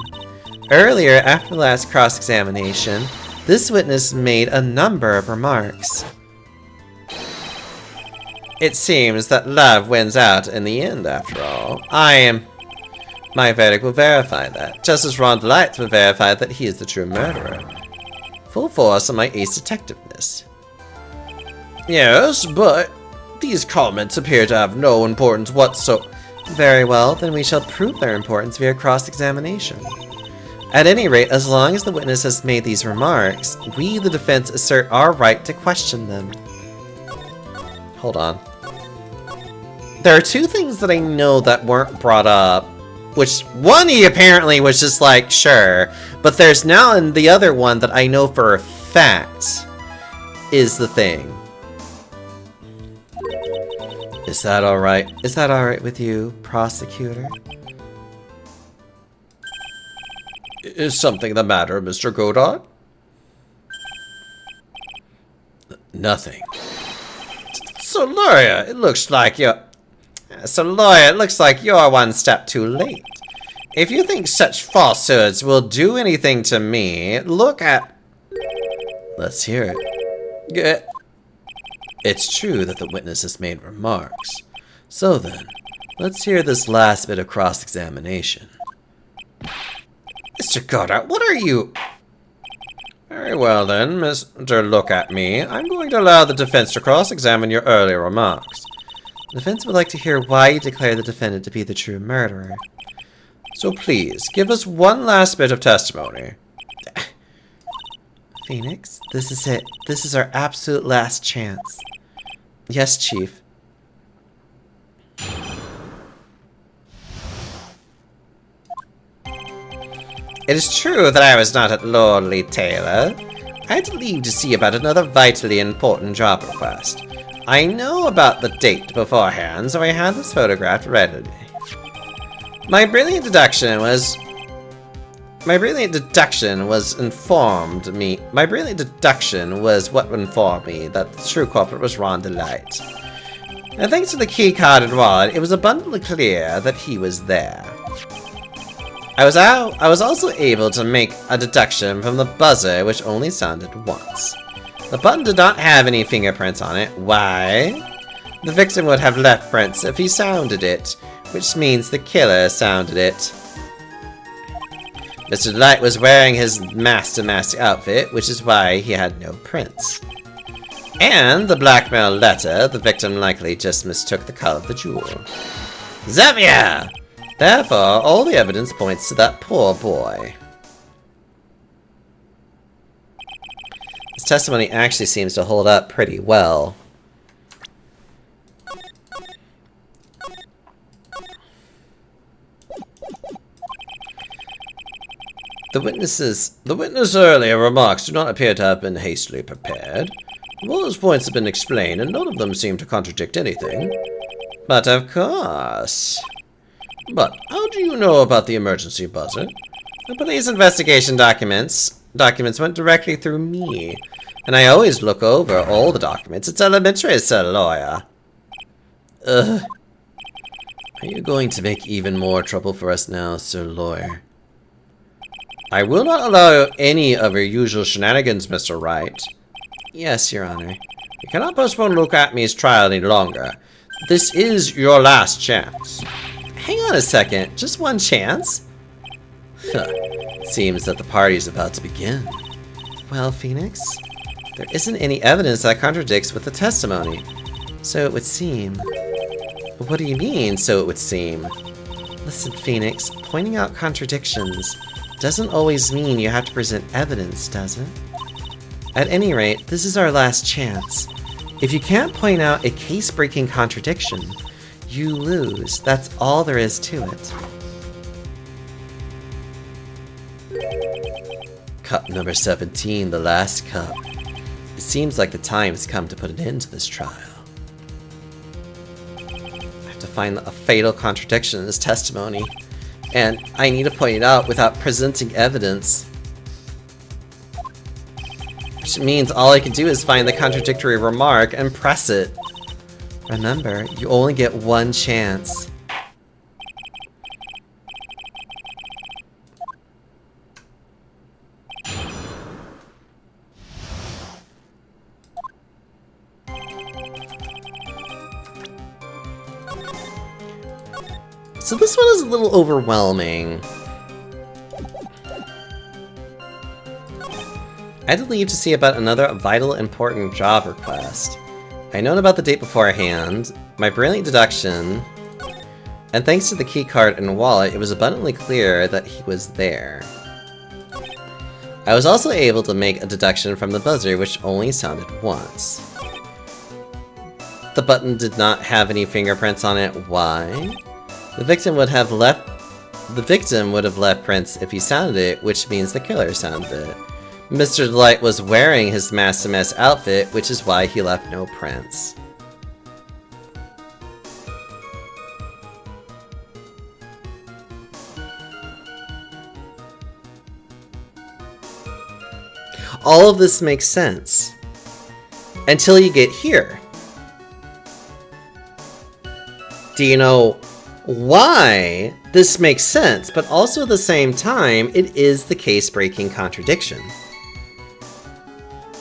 Earlier, after the last cross-examination, this witness made a number of remarks. It seems that love wins out in the end, after all. My verdict will verify that, just as Ron Delight will verify that he is the true murderer. Full force on my ace detectiveness. Yes, but these comments appear to have no importance whatsoever. Very well, then we shall prove their importance via cross-examination. At any rate, as long as the witness has made these remarks, we, the defense, assert our right to question them. Hold on. There are two things that I know that weren't brought up. Which, one he apparently was just like, sure. But there's now the other one that I know for a fact is the thing. Is that alright? Is that alright with you, prosecutor? Is something the matter, Mr. Godard? Nothing. So, lawyer, it looks like you're one step too late. If you think such falsehoods will do anything to me, look at... Let's hear it. It's true that the witness has made remarks. So then, let's hear this last bit of cross-examination. Mr. Godard, what are you... Very well then, Mr. Look At Me. I'm going to allow the defense to cross-examine your earlier remarks. The defense would like to hear why you declare the defendant to be the true murderer. So please, give us one last bit of testimony. Phoenix, this is it. This is our absolute last chance. Yes, Chief. It is true that I was not at Lordly Taylor. I had to leave to see about another vitally important job request. I know about the date beforehand, so I had this photographed readily. My brilliant deduction was what informed me that the true culprit was Ron Delight. And thanks to the keycard and wallet, it was abundantly clear that he was there. I was also able to make a deduction from the buzzer, which only sounded once. The button did not have any fingerprints on it. Why? The victim would have left prints if he sounded it, which means the killer sounded it. Mr. Delight was wearing his master outfit, which is why he had no prints. And the blackmail letter, the victim likely just mistook the color of the jewel. Xavier! Therefore, all the evidence points to that poor boy. His testimony actually seems to hold up pretty well. The witness' earlier remarks do not appear to have been hastily prepared. All those points have been explained, and none of them seem to contradict anything. But of course. But how do you know about the emergency buzzer? The police investigation documents went directly through me. And I always look over all the documents. It's elementary, Sir Lawyer. Ugh. Are you going to make even more trouble for us now, Sir Lawyer? I will not allow any of your usual shenanigans, Mr. Wright. Yes, Your Honor. You cannot postpone Luke Atmey's trial any longer. This is your last chance. Hang on a second. Just one chance? Seems that the party's about to begin. Well, Phoenix, there isn't any evidence that contradicts with the testimony. So it would seem... What do you mean, so it would seem? Listen, Phoenix, pointing out contradictions doesn't always mean you have to present evidence, does it? At any rate, this is our last chance. If you can't point out a case-breaking contradiction, you lose. That's all there is to it. Cup number 17, the last cup. It seems like the time has come to put an end to this trial. I have to find a fatal contradiction in this testimony, and I need to point it out without presenting evidence. Which means all I can do is find the contradictory remark and press it. Remember, you only get one chance. So this one is a little overwhelming. I had to leave to see about another vital important job request. I had known about the date beforehand, my brilliant deduction, and thanks to the keycard and wallet, it was abundantly clear that he was there. I was also able to make a deduction from the buzzer, which only sounded once. The button did not have any fingerprints on it. Why? The victim would have left prints if he sounded it, which means the killer sounded it. Mr. Delight was wearing his mask-to-mask outfit, which is why he left no prints. All of this makes sense. Until you get here. Do you know why this makes sense, but also at the same time, it is the case-breaking contradiction?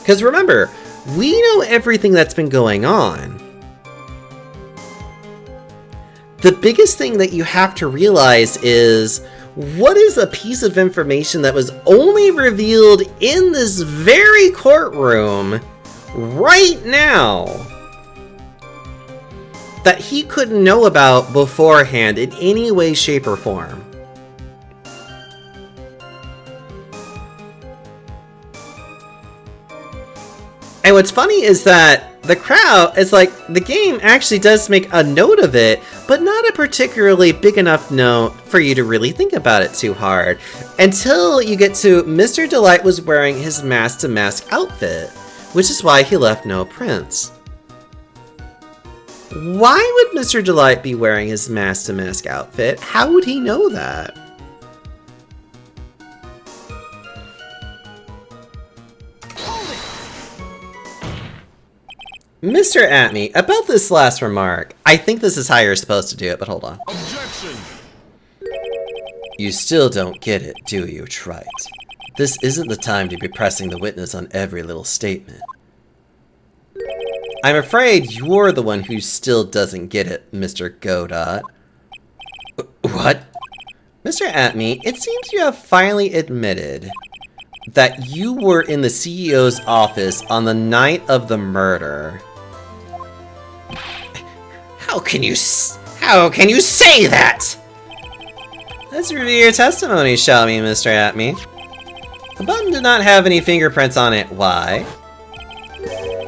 Because remember, we know everything that's been going on. The biggest thing that you have to realize is, what is a piece of information that was only revealed in this very courtroom right now that he couldn't know about beforehand in any way, shape, or form? And what's funny is that the crowd is like, the game actually does make a note of it, but not a particularly big enough note for you to really think about it too hard. Until you get to Mr. Delight was wearing his mask-to-mask outfit, which is why he left no prints. Why would Mr. Delight be wearing his mask-to-mask outfit? How would he know that? Mr. Atmey, about this last remark, I think this is how you're supposed to do it, but hold on. Objection! You still don't get it, do you, Trite? This isn't the time to be pressing the witness on every little statement. I'm afraid you're the one who still doesn't get it, Mr. Godot. What? Mr. Atmey, it seems you have finally admitted that you were in the CEO's office on the night of the murder. How can you say that? Let's review your testimony, shall we, Mr. Atmey? The button did not have any fingerprints on it. Why?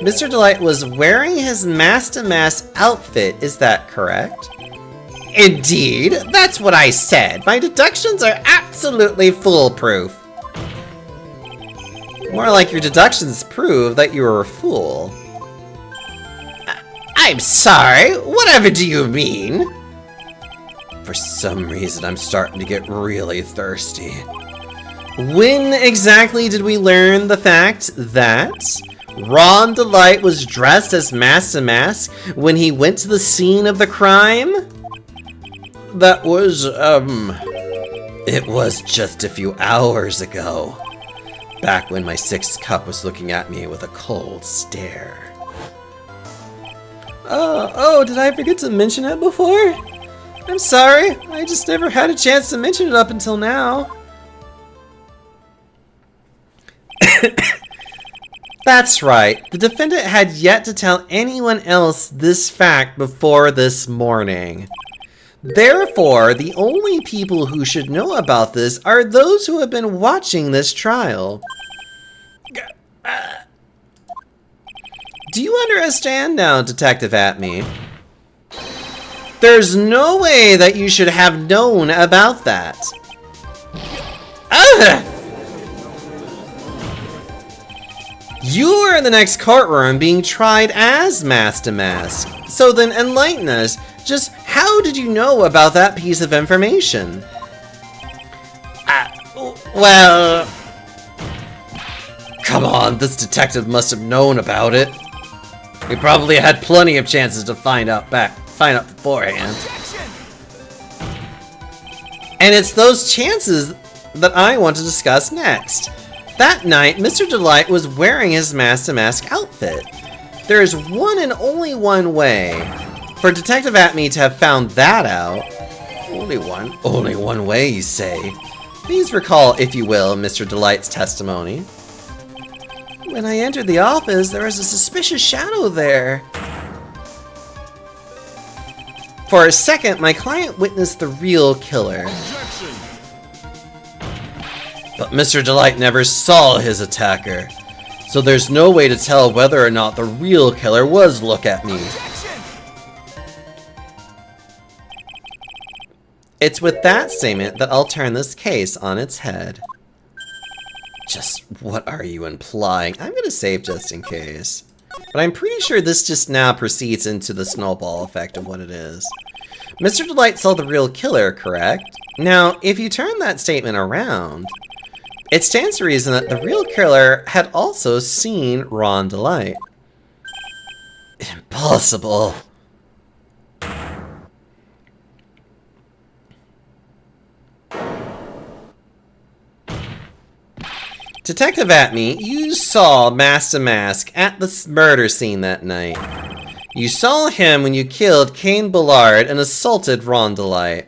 Mr. Delight was wearing his mask-to-mask outfit, is that correct? Indeed, that's what I said. My deductions are absolutely foolproof. More like your deductions prove that you were a fool. I'm sorry, whatever do you mean? For some reason, I'm starting to get really thirsty. When exactly did we learn the fact that Ron Delight was dressed as Master Mask when he went to the scene of the crime? That was, it was just a few hours ago. Back when my sixth cup was looking at me with a cold stare. Oh, did I forget to mention it before? I'm sorry, I just never had a chance to mention it up until now. That's right, the defendant had yet to tell anyone else this fact before this morning. Therefore, the only people who should know about this are those who have been watching this trial. Do you understand now, Detective Atme? There's no way that you should have known about that. You are in the next courtroom being tried as Master Mask. So then enlighten us. Just how did you know about that piece of information? Well... Come on, this detective must have known about it. We probably had plenty of chances to find out beforehand. And it's those chances that I want to discuss next. That night, Mr. Delight was wearing his Master Mask outfit. There is one and only one way for Detective Atme to have found that out. Only one way, you say? Please recall, if you will, Mr. Delight's testimony. When I entered the office, there was a suspicious shadow there. For a second, my client witnessed the real killer. But Mr. Delight never saw his attacker, so there's no way to tell whether or not the real killer was Look at Me. It's with that statement that I'll turn this case on its head. Just what are you implying? I'm gonna save just in case. But I'm pretty sure this just now proceeds into the snowball effect of what it is. Mr. Delight saw the real killer, correct? Now, if you turn that statement around, it stands to reason that the real killer had also seen Ron Delight. Impossible. Detective Atme, you saw Master Mask at the murder scene that night. You saw him when you killed Kane Ballard and assaulted Ron Delight.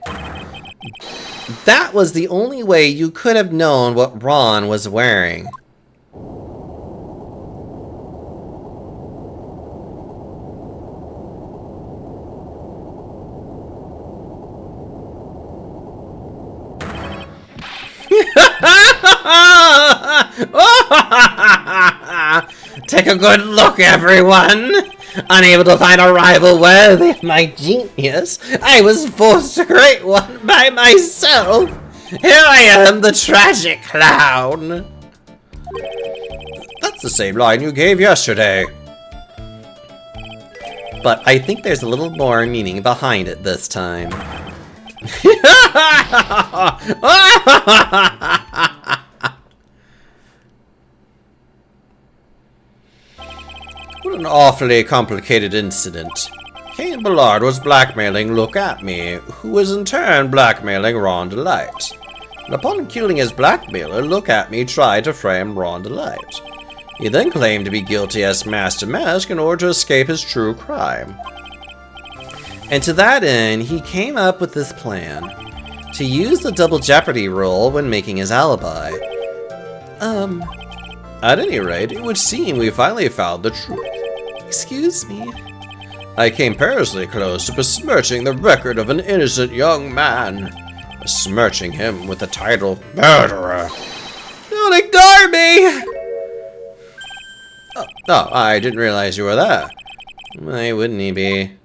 That was the only way you could have known what Ron was wearing. Take a good look, everyone! Unable to find a rival worthy of my genius, I was forced to create one by myself. Here I am, the tragic clown. That's the same line you gave yesterday. But I think there's a little more meaning behind it this time. What an awfully complicated incident. Kane Ballard was blackmailing Look at Me, who was in turn blackmailing Ron Delight. And upon killing his blackmailer, Look at Me tried to frame Ron Delight. He then claimed to be guilty as Master Mask in order to escape his true crime. And to that end, he came up with this plan. To use the double jeopardy rule when making his alibi. At any rate, it would seem we finally found the truth. Excuse me? I came perilously close to besmirching the record of an innocent young man. Besmirching him with the title murderer. Don't ignore me! Oh, I didn't realize you were there. Why wouldn't he be?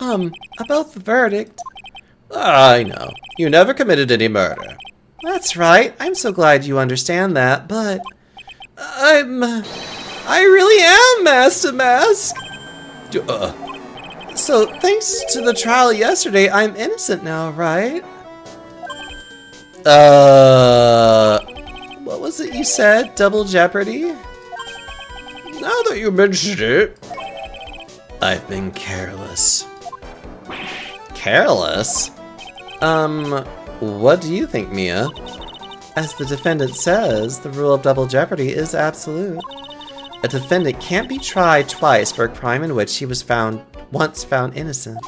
About the verdict. I know. You never committed any murder. That's right. I'm so glad you understand that, but... I really am Master Mask. So, thanks to the trial yesterday, I'm innocent now, right? What was it you said? Double jeopardy? Now that you mention it, I've been careless. Careless? What do you think, Mia? As the defendant says, the rule of double jeopardy is absolute. A defendant can't be tried twice for a crime in which he was once found innocent.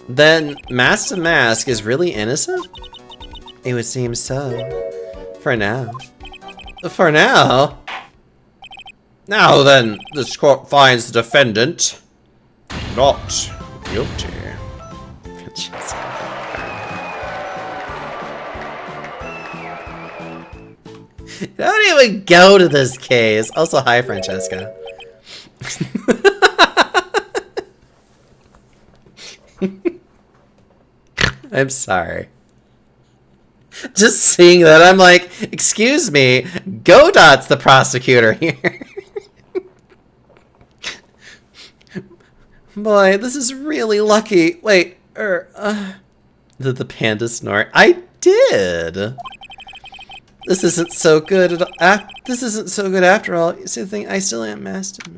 Then, Master Mask is really innocent? It would seem so. For now. for now. Now then, this court finds the defendant not guilty. Don't even go to this case. Also, hi, Francesca. I'm sorry. Just seeing that, I'm like, excuse me, Godot's the prosecutor here. Boy, this is really lucky. Wait, did the panda snort? I did. This isn't so good this isn't so good after all. You see the thing, I still am Master Man.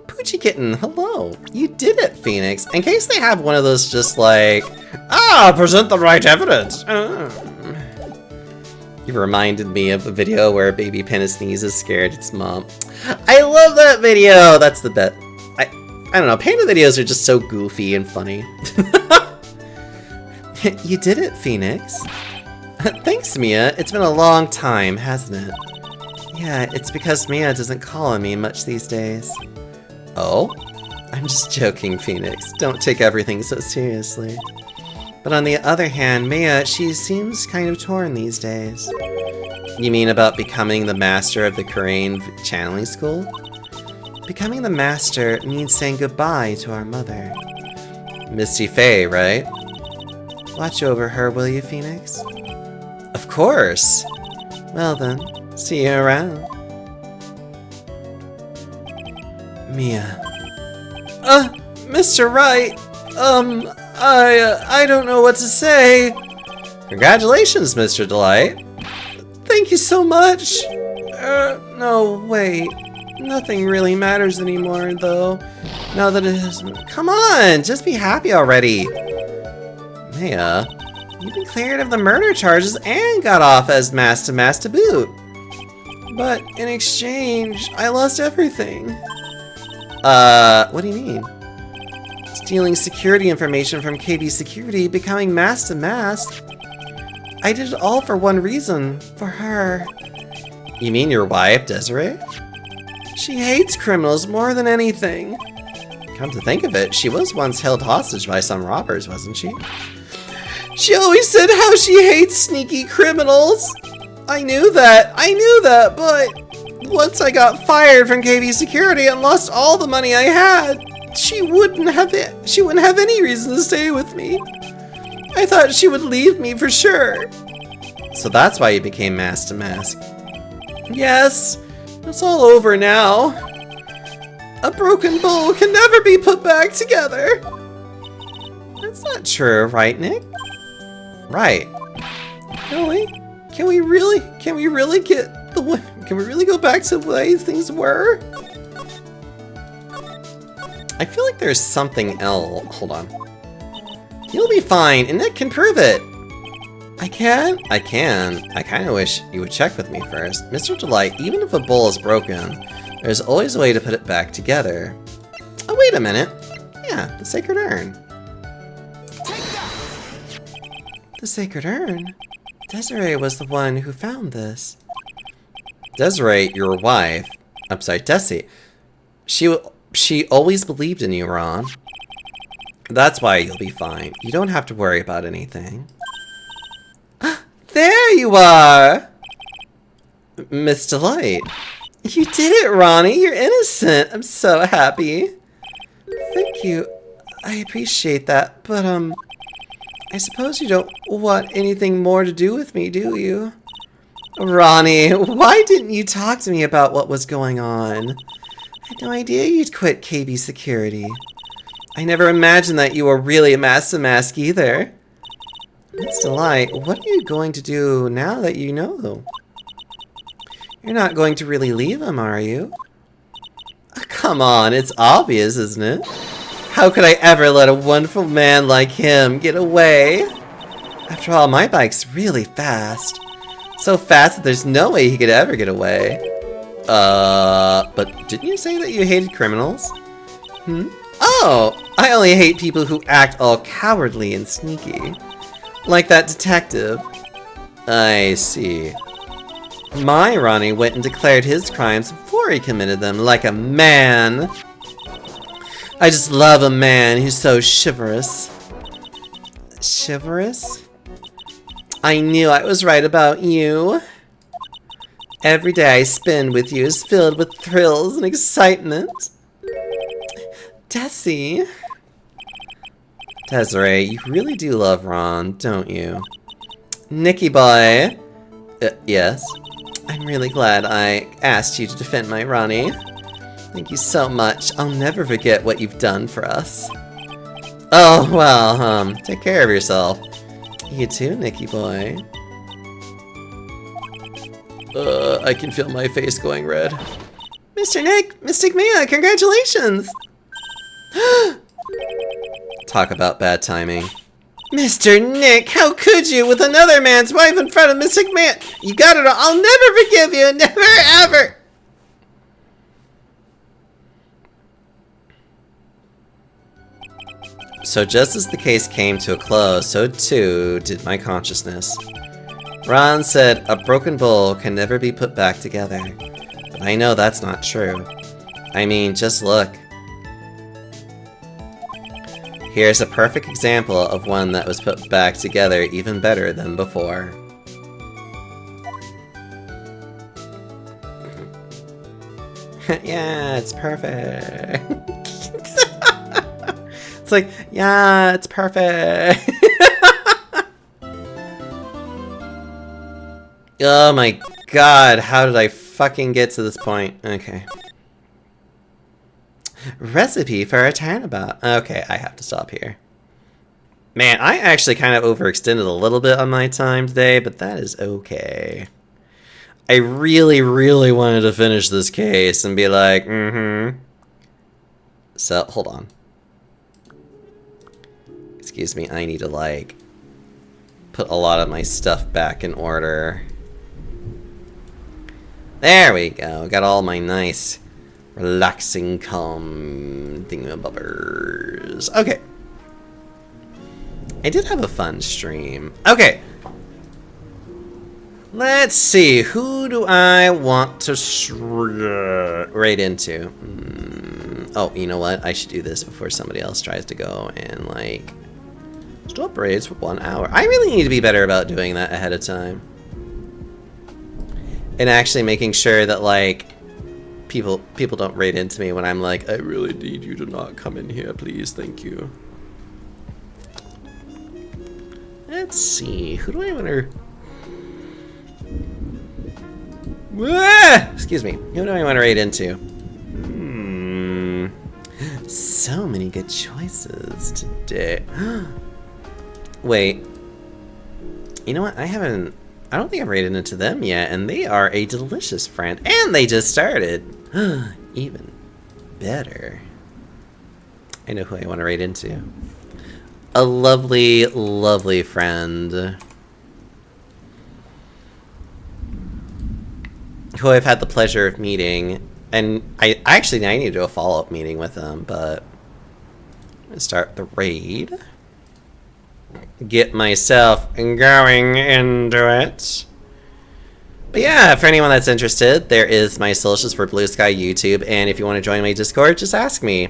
Poochie Kitten, hello. You did it, Phoenix. In case they have one of those just like, present the right evidence. You reminded me of a video where a baby panda sneezes scared its mom. I love that video! That's the best. I don't know, panda videos are just so goofy and funny. You did it, Phoenix. Thanks, Mia. It's been a long time, hasn't it? Yeah, it's because Mia doesn't call on me much these days. Oh? I'm just joking, Phoenix. Don't take everything so seriously. But on the other hand, Mia, she seems kind of torn these days. You mean about becoming the master of the Kurain channeling school? Becoming the master means saying goodbye to our mother. Misty Faye, right? Watch over her, will you, Phoenix? Of course! Well then, see you around. Mia. Mr. Wright! I don't know what to say. Congratulations, Mr. Delight. Thank you so much. No, wait. Nothing really matters anymore, though. Now that it has... Come on, just be happy already. Mia, you've been cleared of the murder charges and got off as Master to boot. But in exchange, I lost everything. What do you mean? Stealing security information from KB Security, becoming Master Mask. I did it all for one reason, for her. You mean your wife, Desiree? She hates criminals more than anything. Come to think of it, she was once held hostage by some robbers, wasn't she? She always said how she hates sneaky criminals. I knew that, but once I got fired from KB Security and lost all the money I had, she wouldn't have any reason to stay with me. I thought she would leave me for sure. So that's why you became Master Mask. Yes, it's all over now. A broken bowl can never be put back together. That's not true, right, Nick? Right. Really? Can we really go back to the way things were? I feel like there's something else. Hold on. You'll be fine, and Nick can prove it. I can? I can. I kind of wish you would check with me first. Mr. Delight, even if a bowl is broken, there's always a way to put it back together. Oh, wait a minute. Yeah, the Sacred Urn. The Sacred Urn? Desiree was the one who found this. Desiree, your wife. I'm sorry, Desi. She always believed in you, Ron. That's why you'll be fine. You don't have to worry about anything. There you are! Miss Delight. You did it, Ronnie. You're innocent. I'm so happy. Thank you. I appreciate that, but, I suppose you don't want anything more to do with me, do you? Ronnie, why didn't you talk to me about what was going on? I had no idea you'd quit KB Security. I never imagined that you were really a Master Mask either. Miss Delight, what are you going to do now that you know? You're not going to really leave him, are you? Oh, come on, it's obvious, isn't it? How could I ever let a wonderful man like him get away? After all, my bike's really fast. So fast that there's no way he could ever get away. But didn't you say that you hated criminals? Oh, I only hate people who act all cowardly and sneaky. Like that detective. I see. My Ronnie went and declared his crimes before he committed them, like a man. I just love a man who's so chivalrous. Chivalrous? I knew I was right about you. Every day I spend with you is filled with thrills and excitement. Desi. Desiree, you really do love Ron, don't you? Nicky boy. Yes. I'm really glad I asked you to defend my Ronnie. Thank you so much. I'll never forget what you've done for us. Oh, well, take care of yourself. You too, Nicky boy. I can feel my face going red. Mr. Nick, Mystic Mia, congratulations! Talk about bad timing. Mr. Nick, how could you with another man's wife in front of Mystic Mia? You got it all. I'll never forgive you, never ever! So just as the case came to a close, so too did my consciousness. Ron said, a broken bowl can never be put back together. But I know that's not true. I mean, just look. Here's a perfect example of one that was put back together even better than before. Yeah, it's perfect. It's like, yeah, it's perfect. Oh my god, how did I fucking get to this point? Okay. Recipe for a turnabout. Okay, I have to stop here. Man, I actually kind of overextended a little bit on my time today, but that is okay. I really, really wanted to finish this case and be like, So, hold on. Excuse me, I need to, like, put a lot of my stuff back in order. There we go. Got all my nice, relaxing, calm thingamabobbers. Okay. I did have a fun stream. Okay. Let's see. Who do I want to raid into? Oh, you know what? I should do this before somebody else tries to go and, like, stop raids for 1 hour. I really need to be better about doing that ahead of time. And actually making sure that, like, people don't raid into me when I'm like, I really need you to not come in here, please, thank you. Let's see, who do I want to... Excuse me, who do I want to raid into? So many good choices today. Wait. You know what? I don't think I've raided into them yet, and they are a delicious friend. And they just started. Even better. I know who I want to raid into. A lovely, lovely friend. Who I've had the pleasure of meeting. And I need to do a follow-up meeting with them, but I'm going to start the raid. Get myself going into it. But yeah, for anyone that's interested, there is my socials for Blue Sky YouTube, and if you want to join my Discord, just ask me,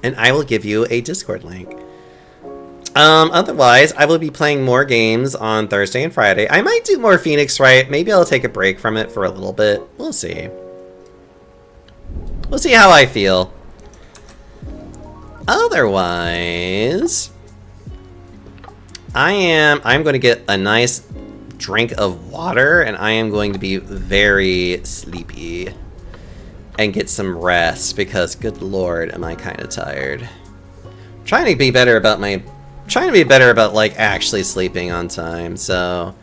and I will give you a Discord link. Otherwise, I will be playing more games on Thursday and Friday. I might do more Phoenix Wright. Maybe I'll take a break from it for a little bit. We'll see. We'll see how I feel. Otherwise, I'm going to get a nice drink of water, and I am going to be very sleepy and get some rest because, good lord, am I kind of tired. Trying to be better about like actually sleeping on time. So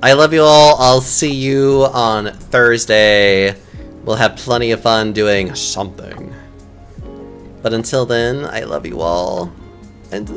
I love you all. I'll see you on Thursday. We'll have plenty of fun doing something. But until then, I love you all. And